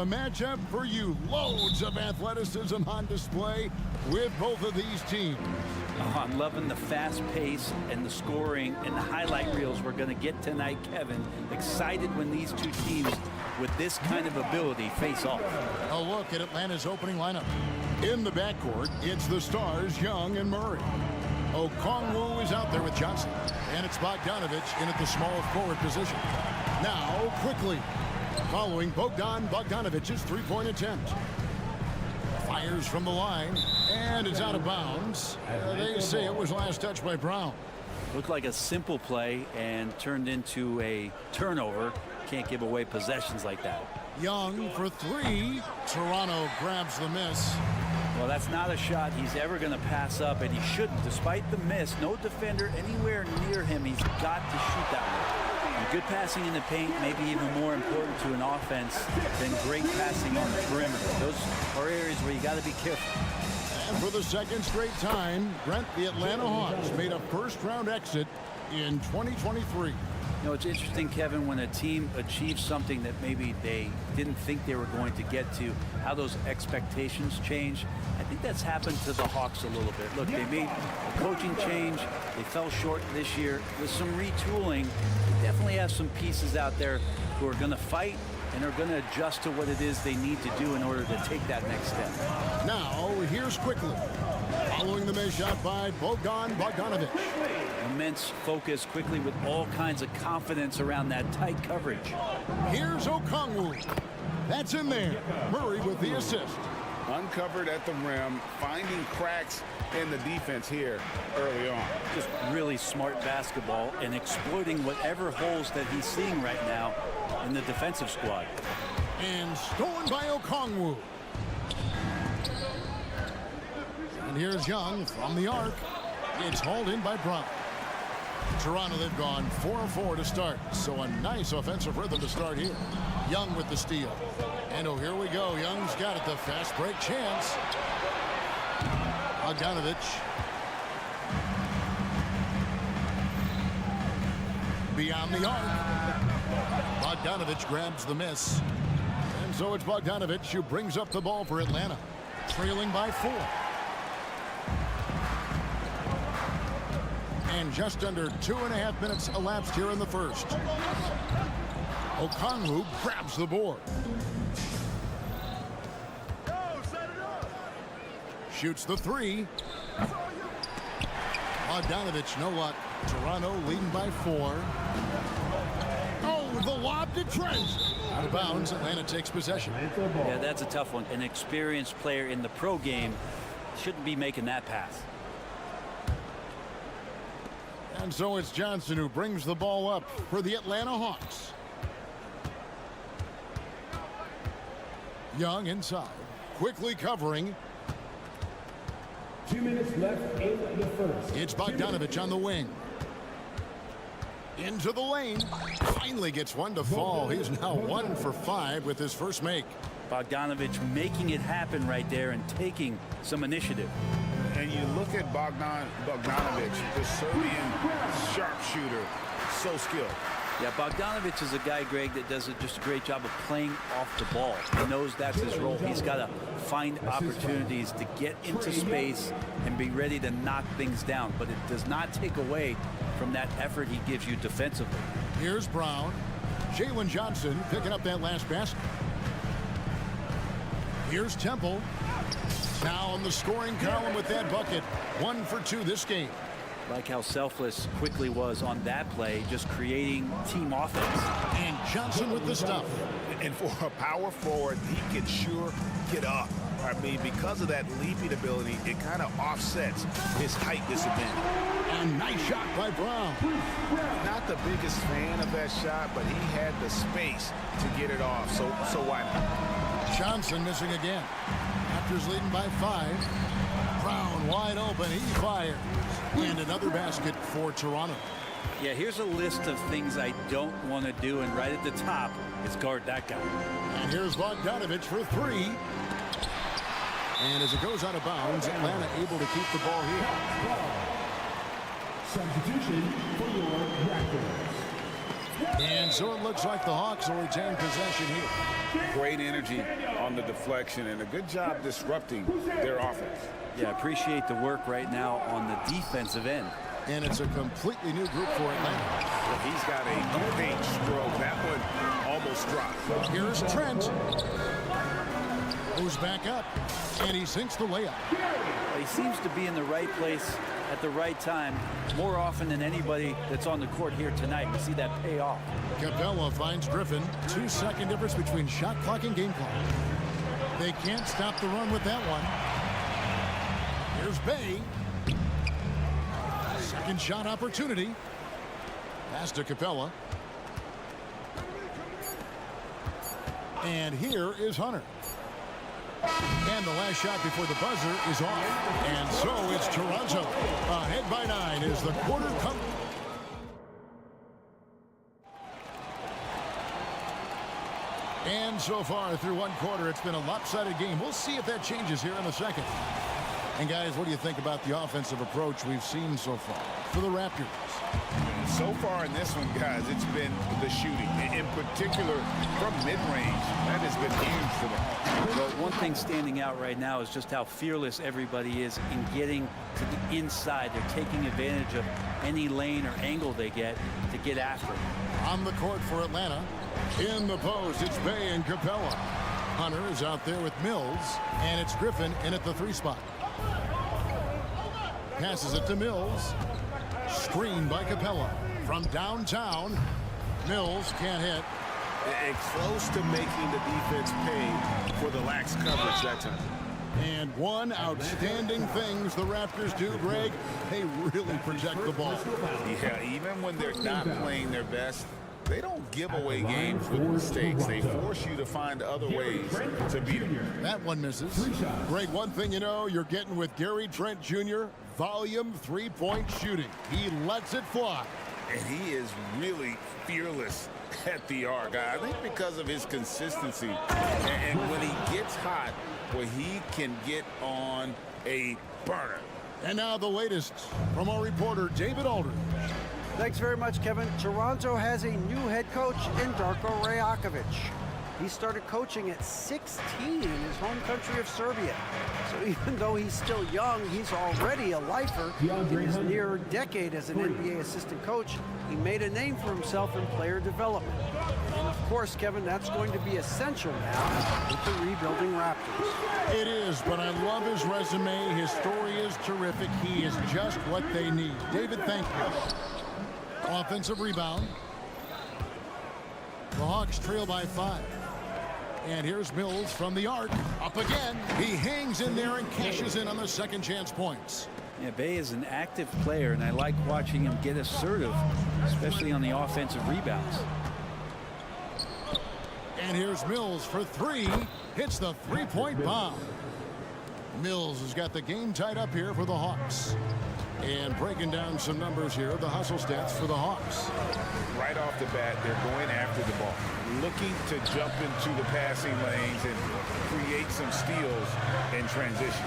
matchup for you. Loads of athleticism on display with both of these teams. Oh, I'm loving the fast pace and the scoring and the highlight reels we're going to get tonight, Kevin. Excited when these two teams with this kind of ability face off. A look at Atlanta's opening lineup. In the backcourt, it's the stars Young and Murray. Okongwu is out there with Johnson, and it's Bogdanovich in at the small forward position. Now, quickly, following Bogdanovich's three-point attempt. Fires from the line, and it's out of bounds. They say it was last touched by Brown. Looked like a simple play and turned into a turnover. Can't give away possessions like that. Young for three. Toronto grabs the miss. Well, that's not a shot he's ever going to pass up, and he shouldn't. Despite the miss, no defender anywhere near him. He's got to shoot that one. And good passing in the paint may be even more important to an offense than great passing on the perimeter. Those are areas where you got to be careful. And for the second straight time, Brent, the Atlanta Hawks made a first-round exit in 2023. You know, it's interesting, Kevin, when a team achieves something that maybe they didn't think they were going to get to, how those expectations change. I think that's happened to the Hawks a little bit. Look, they made a coaching change. They fell short this year. With some retooling, they definitely have some pieces out there who are going to fight and are going to adjust to what it is they need to do in order to take that next step. Now, here's quickly. Following the miss shot by Bogdanovich. Immense focus quickly with all kinds of confidence around that tight coverage. Here's Okongwu. That's in there. Murray with the assist. Uncovered at the rim, finding cracks in the defense here early on. Just really smart basketball and exploiting whatever holes that he's seeing right now in the defensive squad. And stolen by Okongwu. And here's Young from the arc. It's hauled in by Brown. Toronto, they've gone 4-4 to start, so a nice offensive rhythm to start here. Young with the steal. And oh, here we go. Young's got it, the fast break chance. Bogdanovich. Beyond the arc. Bogdanovich grabs the miss. And so it's Bogdanovich who brings up the ball for Atlanta, trailing by 4. And just under 2.5 minutes elapsed here in the first. Okongwu grabs the board. Shoots the three. Bogdanovich, no luck. Toronto leading by 4. Oh, the lob to Trent. Out of bounds, Atlanta takes possession. Yeah, that's a tough one. An experienced player in the pro game shouldn't be making that pass. And so it's Johnson who brings the ball up for the Atlanta Hawks. Young inside, quickly covering. 2 minutes left in the first. It's Bogdanovich on the wing. Into the lane. Finally gets one to fall. He's now 1 for 5 with his first make. Bogdanovich making it happen right there and taking some initiative. And you look at Bogdanovich, the Serbian sharpshooter, so skilled. Yeah, Bogdanovich is a guy, Greg, that does just a great job of playing off the ball. He knows that's his role. He's got to find opportunities to get into space and be ready to knock things down. But it does not take away from that effort he gives you defensively. Here's Brown. Jalen Johnson picking up that last basket. Here's Temple. Now on the scoring column with that bucket. 1 for 2 this game. Like how selfless Quickly was on that play, just creating team offense. And Johnson with the stuff. And for a power forward, he can sure get up. I mean, because of that leaping ability, it kind of offsets his height disadvantage. And nice shot by Brown. Not the biggest fan of that shot, but he had the space to get it off, so why not? Johnson missing again. Raptors leading by 5. Brown wide open, he fires. And another basket for Toronto. Yeah, here's a list of things I don't want to do, and right at the top, it's guard that guy. And here's Bogdanovich for 3. And as it goes out of bounds, Atlanta able to keep the ball here. Substitution for your Raptors. And so it looks like the Hawks will retain possession here. Great energy on the deflection and a good job disrupting their offense. Yeah, appreciate the work right now on the defensive end. And it's a completely new group for Atlanta. Well, he's got a paint stroke. That one almost dropped. Here's Trent. Goes back up, and he sinks the layup. He seems to be in the right place at the right time more often than anybody that's on the court here tonight. We see that pay off. Capella finds Griffin. 2-second difference between shot clock and game clock. They can't stop the run with that one. Here's Bay. Second shot opportunity. Pass to Capella. And here is Hunter. And the last shot before the buzzer is off. And so it's Toronto. Ahead by 9 as the quarter comes. And so far through one quarter, it's been a lopsided game. We'll see if that changes here in the second. And guys, what do you think about the offensive approach we've seen so far for the Raptors? So far in this one, guys, it's been the shooting. In particular, from mid-range, that has been huge for them. Well, one thing standing out right now is just how fearless everybody is in getting to the inside. They're taking advantage of any lane or angle they get to get after it. On the court for Atlanta. In the post, it's Bay and Capella. Hunter is out there with Mills, and it's Griffin in at the 3 spot. Passes it to Mills. Screen by Capella. From downtown, Mills can't hit. And close to making the defense pay for the lax coverage that time. And one outstanding things the Raptors do, Greg, they really protect the ball. Yeah, even when they're not playing their best, they don't give away games with mistakes. They force you to find other ways to beat them. That one misses. Greg, one thing you know, you're getting with Gary Trent Jr., volume 3-point shooting. He lets it fly. And he is really fearless at the arc. I think because of his consistency. And when he gets hot, well, he can get on a burner. And now the latest from our reporter, David Aldridge. Thanks very much, Kevin. Toronto has a new head coach in Darko Rajakovic. He started coaching at 16 in his home country of Serbia. So even though he's still young, he's already a lifer. In his near decade as an NBA assistant coach, he made a name for himself in player development. And of course, Kevin, that's going to be essential now with the rebuilding Raptors. It is, but I love his resume. His story is terrific. He is just what they need. David, thank you. Offensive rebound. The Hawks trail by 5. And here's Mills from the arc. Up again. He hangs in there and cashes in on the second chance points. Yeah, Bay is an active player, and I like watching him get assertive, especially on the offensive rebounds. And here's Mills for 3. Hits the 3-point bomb. Mills has got the game tied up here for the Hawks. And breaking down some numbers here, the hustle stats for the Hawks. Right off the bat, they're going after the ball, looking to jump into the passing lanes and create some steals in transition.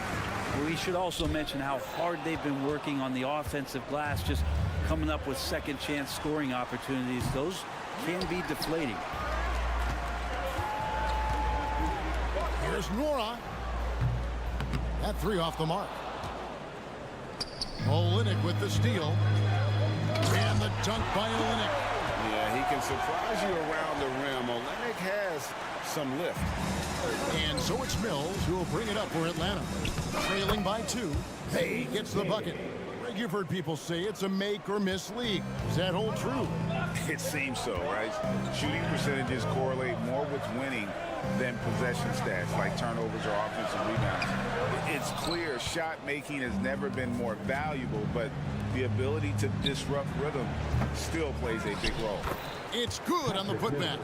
We should also mention how hard they've been working on the offensive glass, just coming up with second chance scoring opportunities. Those can be deflating. Here's Nora. That 3 off the mark. Olynyk with the steal. And the dunk by Olynyk. Yeah, he can surprise you around the rim. Olynyk has some lift. And so it's Mills who will bring it up for Atlanta. Trailing by 2. Hey, gets the bucket. Greg, you've heard people say it's a make or miss league. Does that hold true? It seems so, right? Shooting percentages correlate more with winning than possession stats like turnovers or offensive rebounds. It's clear shot making has never been more valuable, but the ability to disrupt rhythm still plays a big role. It's good on the putback.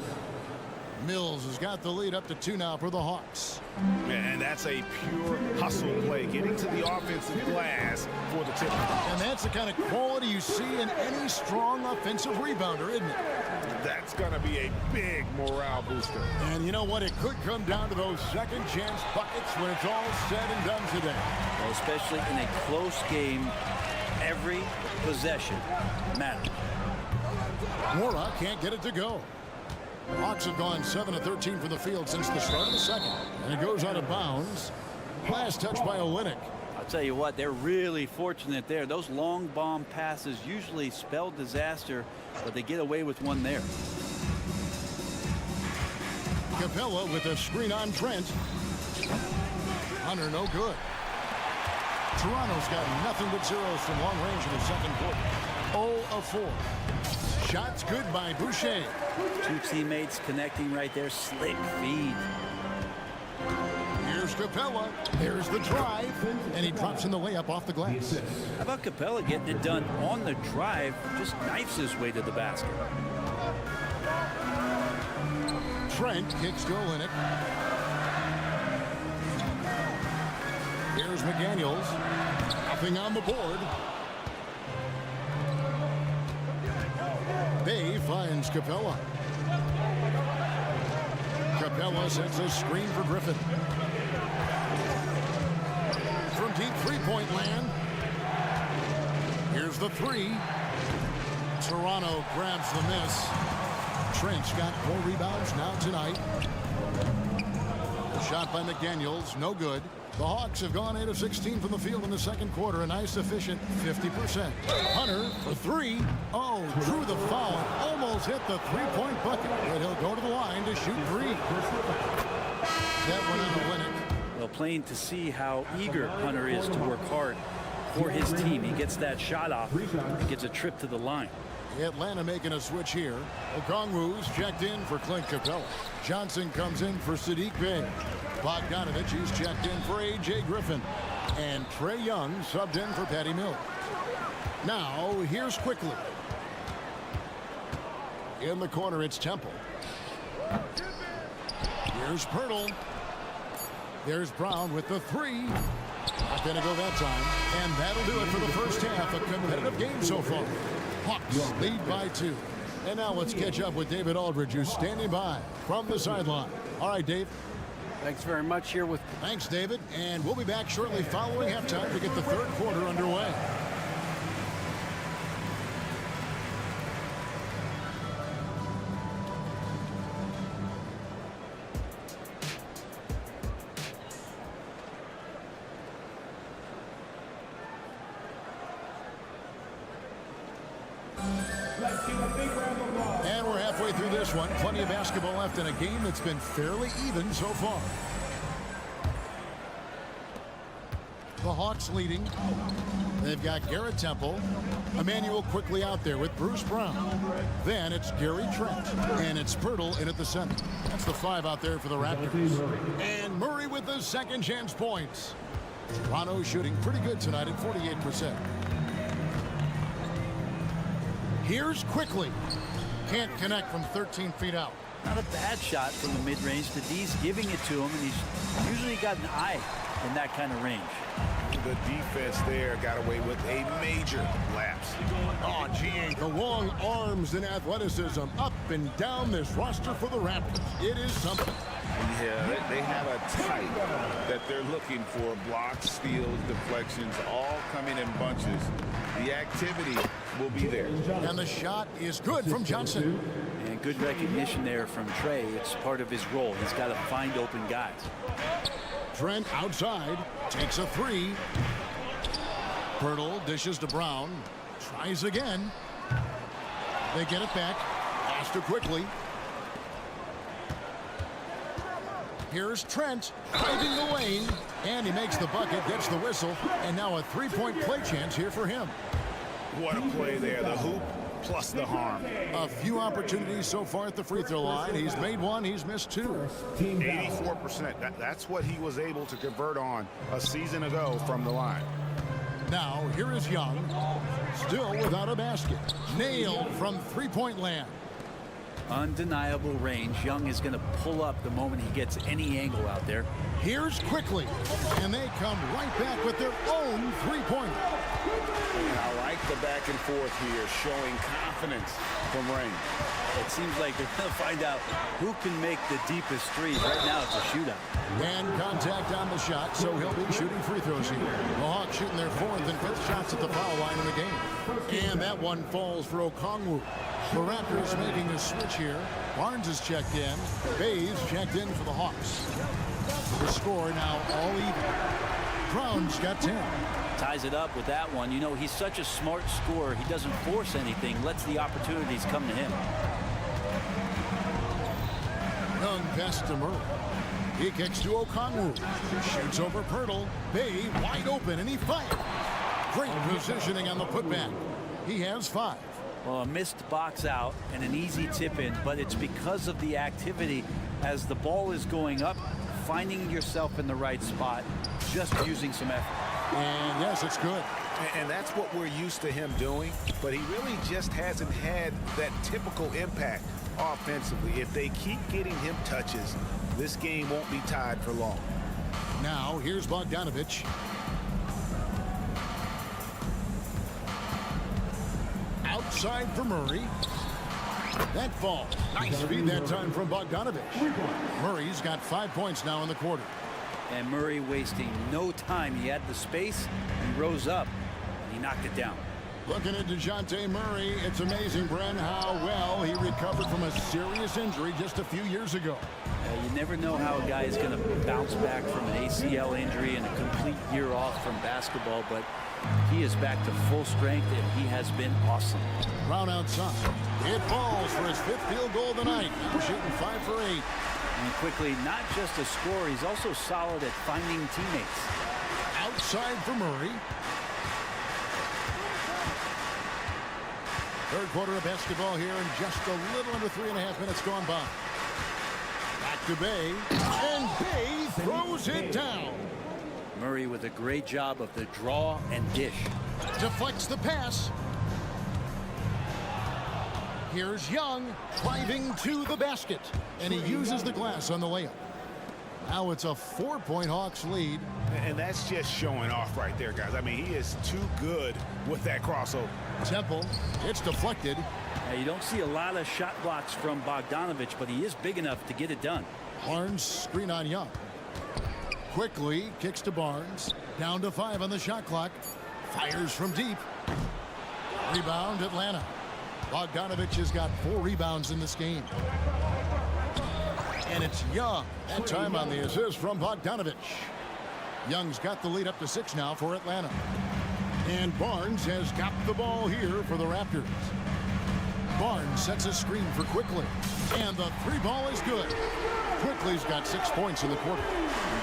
Mills has got the lead up to 2 now for the Hawks. And that's a pure hustle play, getting to the offensive glass for the tip. And that's the kind of quality you see in any strong offensive rebounder, isn't it? That's going to be a big morale booster. And you know what? It could come down to those second chance buckets when it's all said and done today. Well, especially in a close game, every possession matters. Mora can't get it to go. Hawks have gone 7 of 13 from the field since the start of the second. And it goes out of bounds. Last touch by Olynyk. I'll tell you what, they're really fortunate there. Those long bomb passes usually spell disaster, but they get away with one there. Capella with a screen on Trent. Hunter no good. Toronto's got nothing but zeros from long range in the second quarter. 0 of 4. Shots good by Boucher. Two teammates connecting right there. Slick feed. Here's Capella. There's the drive. And he drops in the layup off the glass. How about Capella getting it done on the drive? Just knifes his way to the basket. Trent kicks to Olynyk. Here's McDaniels. Nothing on the board. Bay finds Capella. Capella sets a screen for Griffin. From deep three-point land. Here's the three. Toronto grabs the miss. Trent's got 4 rebounds now tonight. The shot by McDaniels, no good. The Hawks have gone 8 of 16 from the field in the second quarter. A nice, efficient 50%. Hunter for 3. Oh, drew the foul. Almost hit the three-point bucket. And he'll go to the line to shoot 3. That one on Olynyk. Well, plain to see how eager Hunter is to work hard for his team. He gets that shot off. He gets a trip to the line. Atlanta making a switch here. Okongwu's checked in for Clint Capella. Johnson comes in for Sadiq Bey. Bogdanovich is checked in for A.J. Griffin. And Trae Young subbed in for Patty Mills. Now, here's Quickly. In the corner, it's Temple. Here's Pirtle. There's Brown with the 3. Not going to go that time. And that'll do it for the first half. A competitive game so far. Hawks lead by 2. And now let's catch up with David Aldridge, who's standing by from the sideline. All right, Dave. Thanks very much here with... Thanks, David. And we'll be back shortly following halftime to get the third quarter underway. And we're halfway through this one. Plenty of basketball left in a game that's been fairly even so far. The Hawks leading. They've got Garrett Temple. Emmanuel quickly out there with Bruce Brown. Then it's Gary Trent. And it's Pirtle in at the center. That's the 5 out there for the Raptors. And Murray with the second chance points. Toronto shooting pretty good tonight at 48%. Here's Quickly. Can't connect from 13 feet out. Not a bad shot from the mid-range. The D's giving it to him, and he's usually got an eye in that kind of range. The defense there got away with a major lapse. Oh, gee, the long arms and athleticism up and down this roster for the Raptors. It is something. Yeah, they have a type that they're looking for. Blocks, steals, deflections, all coming in bunches. The activity will be there. And the shot is good from Johnson. And good recognition there from Trae. It's part of his role. He's got to find open guys. Trent outside, takes a 3. Pirtle dishes to Brown. Tries again. They get it back. Pass to Quickly. Here's Trent driving the lane. And he makes the bucket, gets the whistle. And now a 3-point play chance here for him. What a play there. The hoop plus the harm. A few opportunities so far at the free throw line. He's made 1, he's missed 2. 84%. That's what he was able to convert on a season ago from the line. Now, here is Young. Still without a basket. Nailed from three-point land. Undeniable range. Young is going to pull up the moment he gets any angle out there. Here's Quickly. And they come right back with their own three-pointer. I like the back and forth here, showing confidence from range. It seems like they're going to find out who can make the deepest threes. Right now, it's a shootout. And contact on the shot, so he'll be shooting free throws here. The Hawks shooting their 4th and 5th shots at the foul line in the game. And that one falls for Okongwu. The Raptors making a switch here. Barnes is checked in. Bayes checked in for the Hawks. The score now all even. Brown's got 10. Ties it up with that one. You know, he's such a smart scorer. He doesn't force anything, lets the opportunities come to him. Young pass to Murray. He kicks to Okongwu. Shoots over Pirtle. Bay wide open, and he fires. Great positioning on the putback. He has 5. Well, a missed box out and an easy tip in, but it's because of the activity as the ball is going up, finding yourself in the right spot, just using some effort. And yes, it's good. And that's what we're used to him doing, but he really just hasn't had that typical impact offensively. If they keep getting him touches, this game won't be tied for long. Now, here's Bogdanovich. Outside for Murray. That fall. Nice feed that time from Bogdanovich. Murray's got 5 points now in the quarter. And Murray wasting no time. He had the space, he rose up, and he knocked it down. Looking at DeJounte Murray, it's amazing, Bren, how well he recovered from a serious injury just a few years ago. You never know how a guy is going to bounce back from an ACL injury and a complete year off from basketball, but he is back to full strength, and he has been awesome. Brown outside. It falls for his 5th field goal of the night. Shooting 5 for 8. And quickly, not just a scorer, he's also solid at finding teammates. Outside for Murray. Third quarter of basketball here, and just a little under 3.5 minutes gone by. Back to Bay, and Bay throws it down. Murray with a great job of the draw and dish. Deflects the pass. Here's Young driving to the basket, and he uses the glass on the layup. Now it's a 4-point Hawks lead. And that's just showing off right there, guys. I mean, he is too good with that crossover. Temple, it's deflected. Now, you don't see a lot of shot blocks from Bogdanovich, but he is big enough to get it done. Barnes screen on Young. Quickly kicks to Barnes. Down to 5 on the shot clock. Fires from deep. Rebound Atlanta. Bogdanovich has got 4 rebounds in this game. And it's Young. That time on the assist from Bogdanovich. Young's got the lead up to 6 now for Atlanta. And Barnes has got the ball here for the Raptors. Barnes sets a screen for Quickly. And the 3 ball is good. Quickly's got 6 points in the quarter.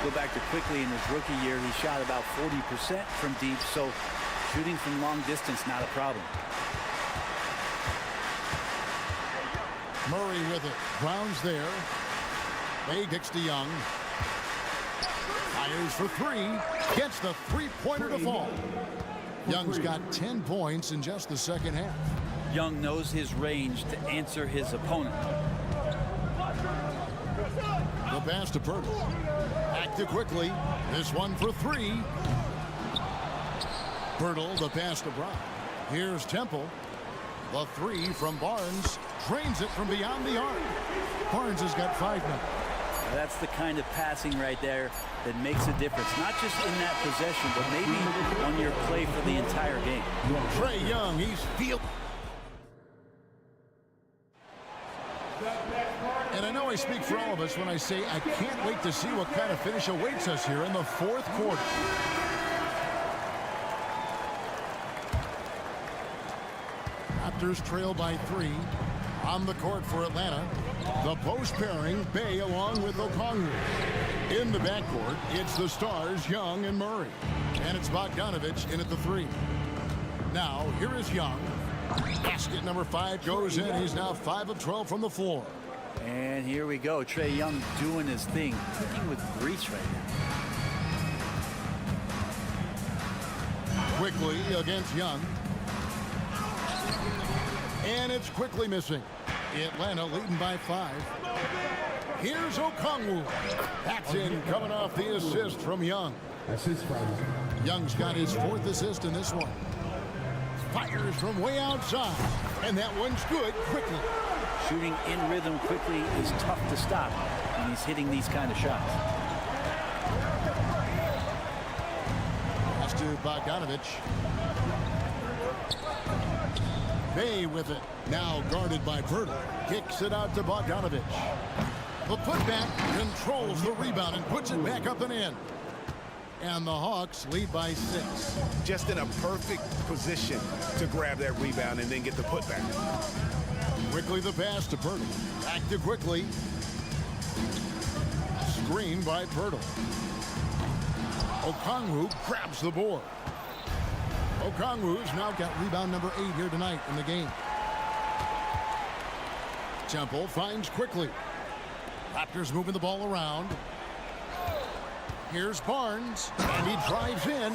Go back to Quickly in his rookie year. He shot about 40% from deep, so shooting from long distance, not a problem. Murray with it. Brown's there. Bay kicks to Young. Fires for 3. Gets the 3-pointer to fall. Young's got 10 points in just the second half. Young knows his range to answer his opponent. The pass to Pirtle. Back to Quickly. This one for 3. Pirtle, the pass to Brown. Here's Temple. The 3 from Barnes. Drains it from beyond the arc. Barnes has got 5 now. That's the kind of passing right there that makes a difference. Not just in that possession, but maybe on your play for the entire game. Trae Young, he's field. And I know I speak for all of us when I say I can't wait to see what kind of finish awaits us here in the 4th quarter. Raptors trail by 3. On the court for Atlanta. The post pairing, Bay along with Okongwu. In the backcourt, it's the stars, Young and Murray. And it's Bogdanovich in at the 3. Now, here is Young. Basket number 5 goes in. He's now 5 of 12 from the floor. And here we go. Trae Young doing his thing. Cooking with grease right now. Quickly against Young. And it's Quickly missing. Atlanta leading by 5. Here's Okongwu. That's in, coming off the assist from Young. Young's got his 4th assist in this one. Fires from way outside. And that one's good. Quickly. Shooting in rhythm quickly is tough to stop when he's hitting these kind of shots. Pass to Bogdanovich. Bay with it. Now guarded by Pirtle. Kicks it out to Bogdanovich. The putback controls the rebound and puts it back up and in. And the Hawks lead by 6. Just in a perfect position to grab that rebound and then get the putback. Quickly the pass to Pirtle. Back to Quickly. Screen by Pirtle. Okongwu grabs the board. Okongwu's now got rebound number 8 here tonight in the game. Temple finds Quickly. Raptors moving the ball around. Here's Barnes, and he drives in.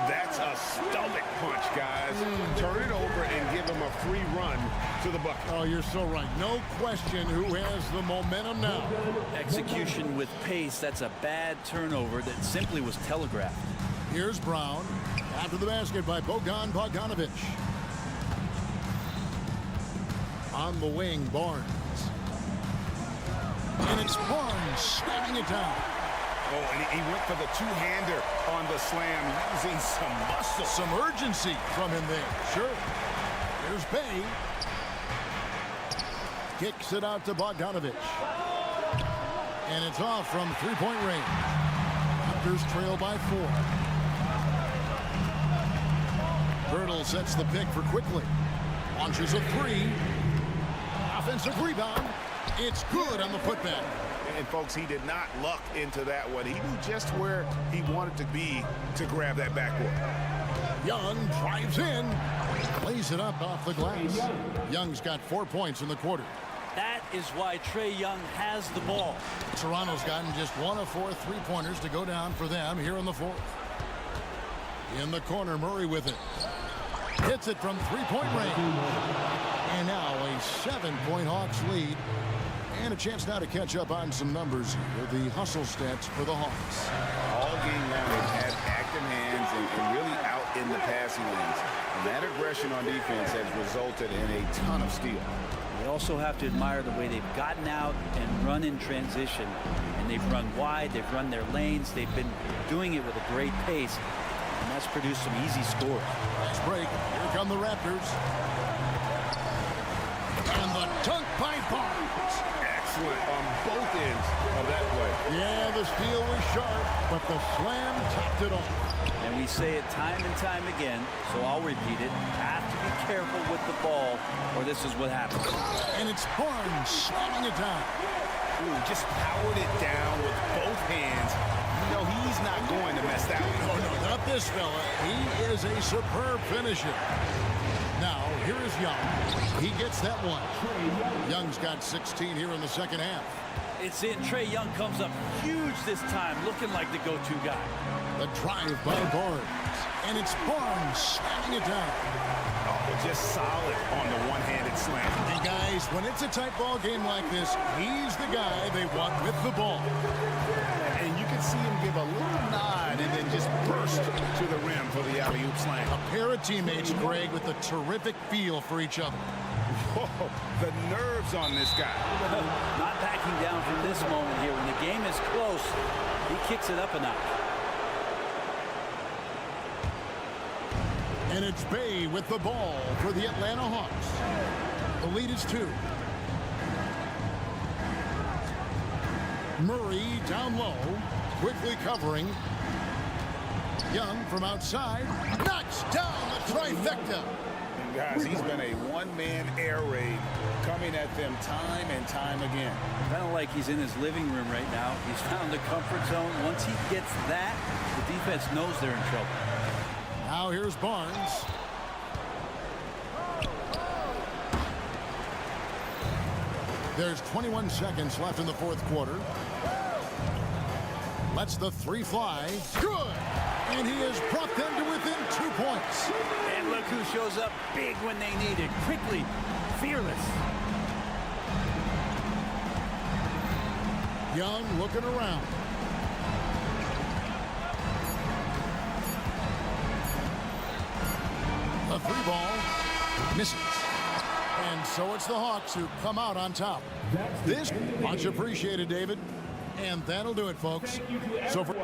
That's a stomach punch, guys. Turn it over and give him a free run to the bucket. Oh, you're so right. No question who has the momentum now. Execution with pace. That's a bad turnover that simply was telegraphed. Here's Brown. After the basket by Bogdanovich. On the wing, Barnes. And it's Barnes slamming it down. Oh, and he went for the two-hander on the slam, using some muscle. Some urgency from him there. Sure. Here's Bay. Kicks it out to Bogdanovich. And it's off from three-point range. Raptors trail by 4. Pirtle sets the pick for Quickly. Launches a 3. Offensive rebound. It's good on the putback. And folks, he did not luck into that one. He knew just where he wanted to be to grab that backboard. Young drives in. Plays it up off the glass. Young's got 4 points in the quarter. That is why Trae Young has the ball. Toronto's gotten just 1 of 4 three-pointers to go down for them here in the 4th. In the corner, Murray with it. Hits it from three-point range. And now a 7-point Hawks lead. And a chance now to catch up on some numbers here. The hustle stats for the Hawks. All game long, they've had active hands and really out in the passing lanes. And that aggression on defense has resulted in a ton of steals. We also have to admire the way they've gotten out and run in transition. And they've run wide, they've run their lanes, they've been doing it with a great pace. And that's produced some easy scores. Nice break. Here come the Raptors. And the dunk by Barnes. Excellent on both ends of that play. Yeah, the steal was sharp, but the slam topped it off. And we say it time and time again, so I'll repeat it. Have to be careful with the ball, or this is what happens. And it's Barnes slamming it down. Ooh, just powered it down with both hands. You know, he's not going to mess that one up. Oh, no, not this fella. He is a superb finisher. Now, here is Young. He gets that one. Young's got 16 here in the second half. It's in. Trae Young comes up huge this time, looking like the go-to guy. The drive by Barnes. And it's Barnes slamming it down. Oh, just solid on the one-handed slam. And guys, when it's a tight ball game like this, he's the guy they want with the ball. And you can see him give a little nod and then just burst to the rim for the alley-oop slam. A pair of teammates, Greg, with a terrific feel for each other. Whoa, the nerves on this guy. Not backing down from this moment here. When the game is close, he kicks it up a notch. And it's Bay with the ball for the Atlanta Hawks. The lead is 2. Murray down low, quickly covering. Young from outside, knocks down the trifecta. And guys, he's been a one-man air raid coming at them time and time again. Kind of like he's in his living room right now. He's found the comfort zone. Once he gets that, the defense knows they're in trouble. Now here's Barnes. There's 21 seconds left in the 4th quarter. Lets the 3 fly. Good! And he has brought them to within 2 points. And look who shows up big when they need it. Quickly, fearless. Young looking around. The 3 ball misses. And so it's the Hawks who come out on top. This much appreciated, David. And that'll do it, folks. So for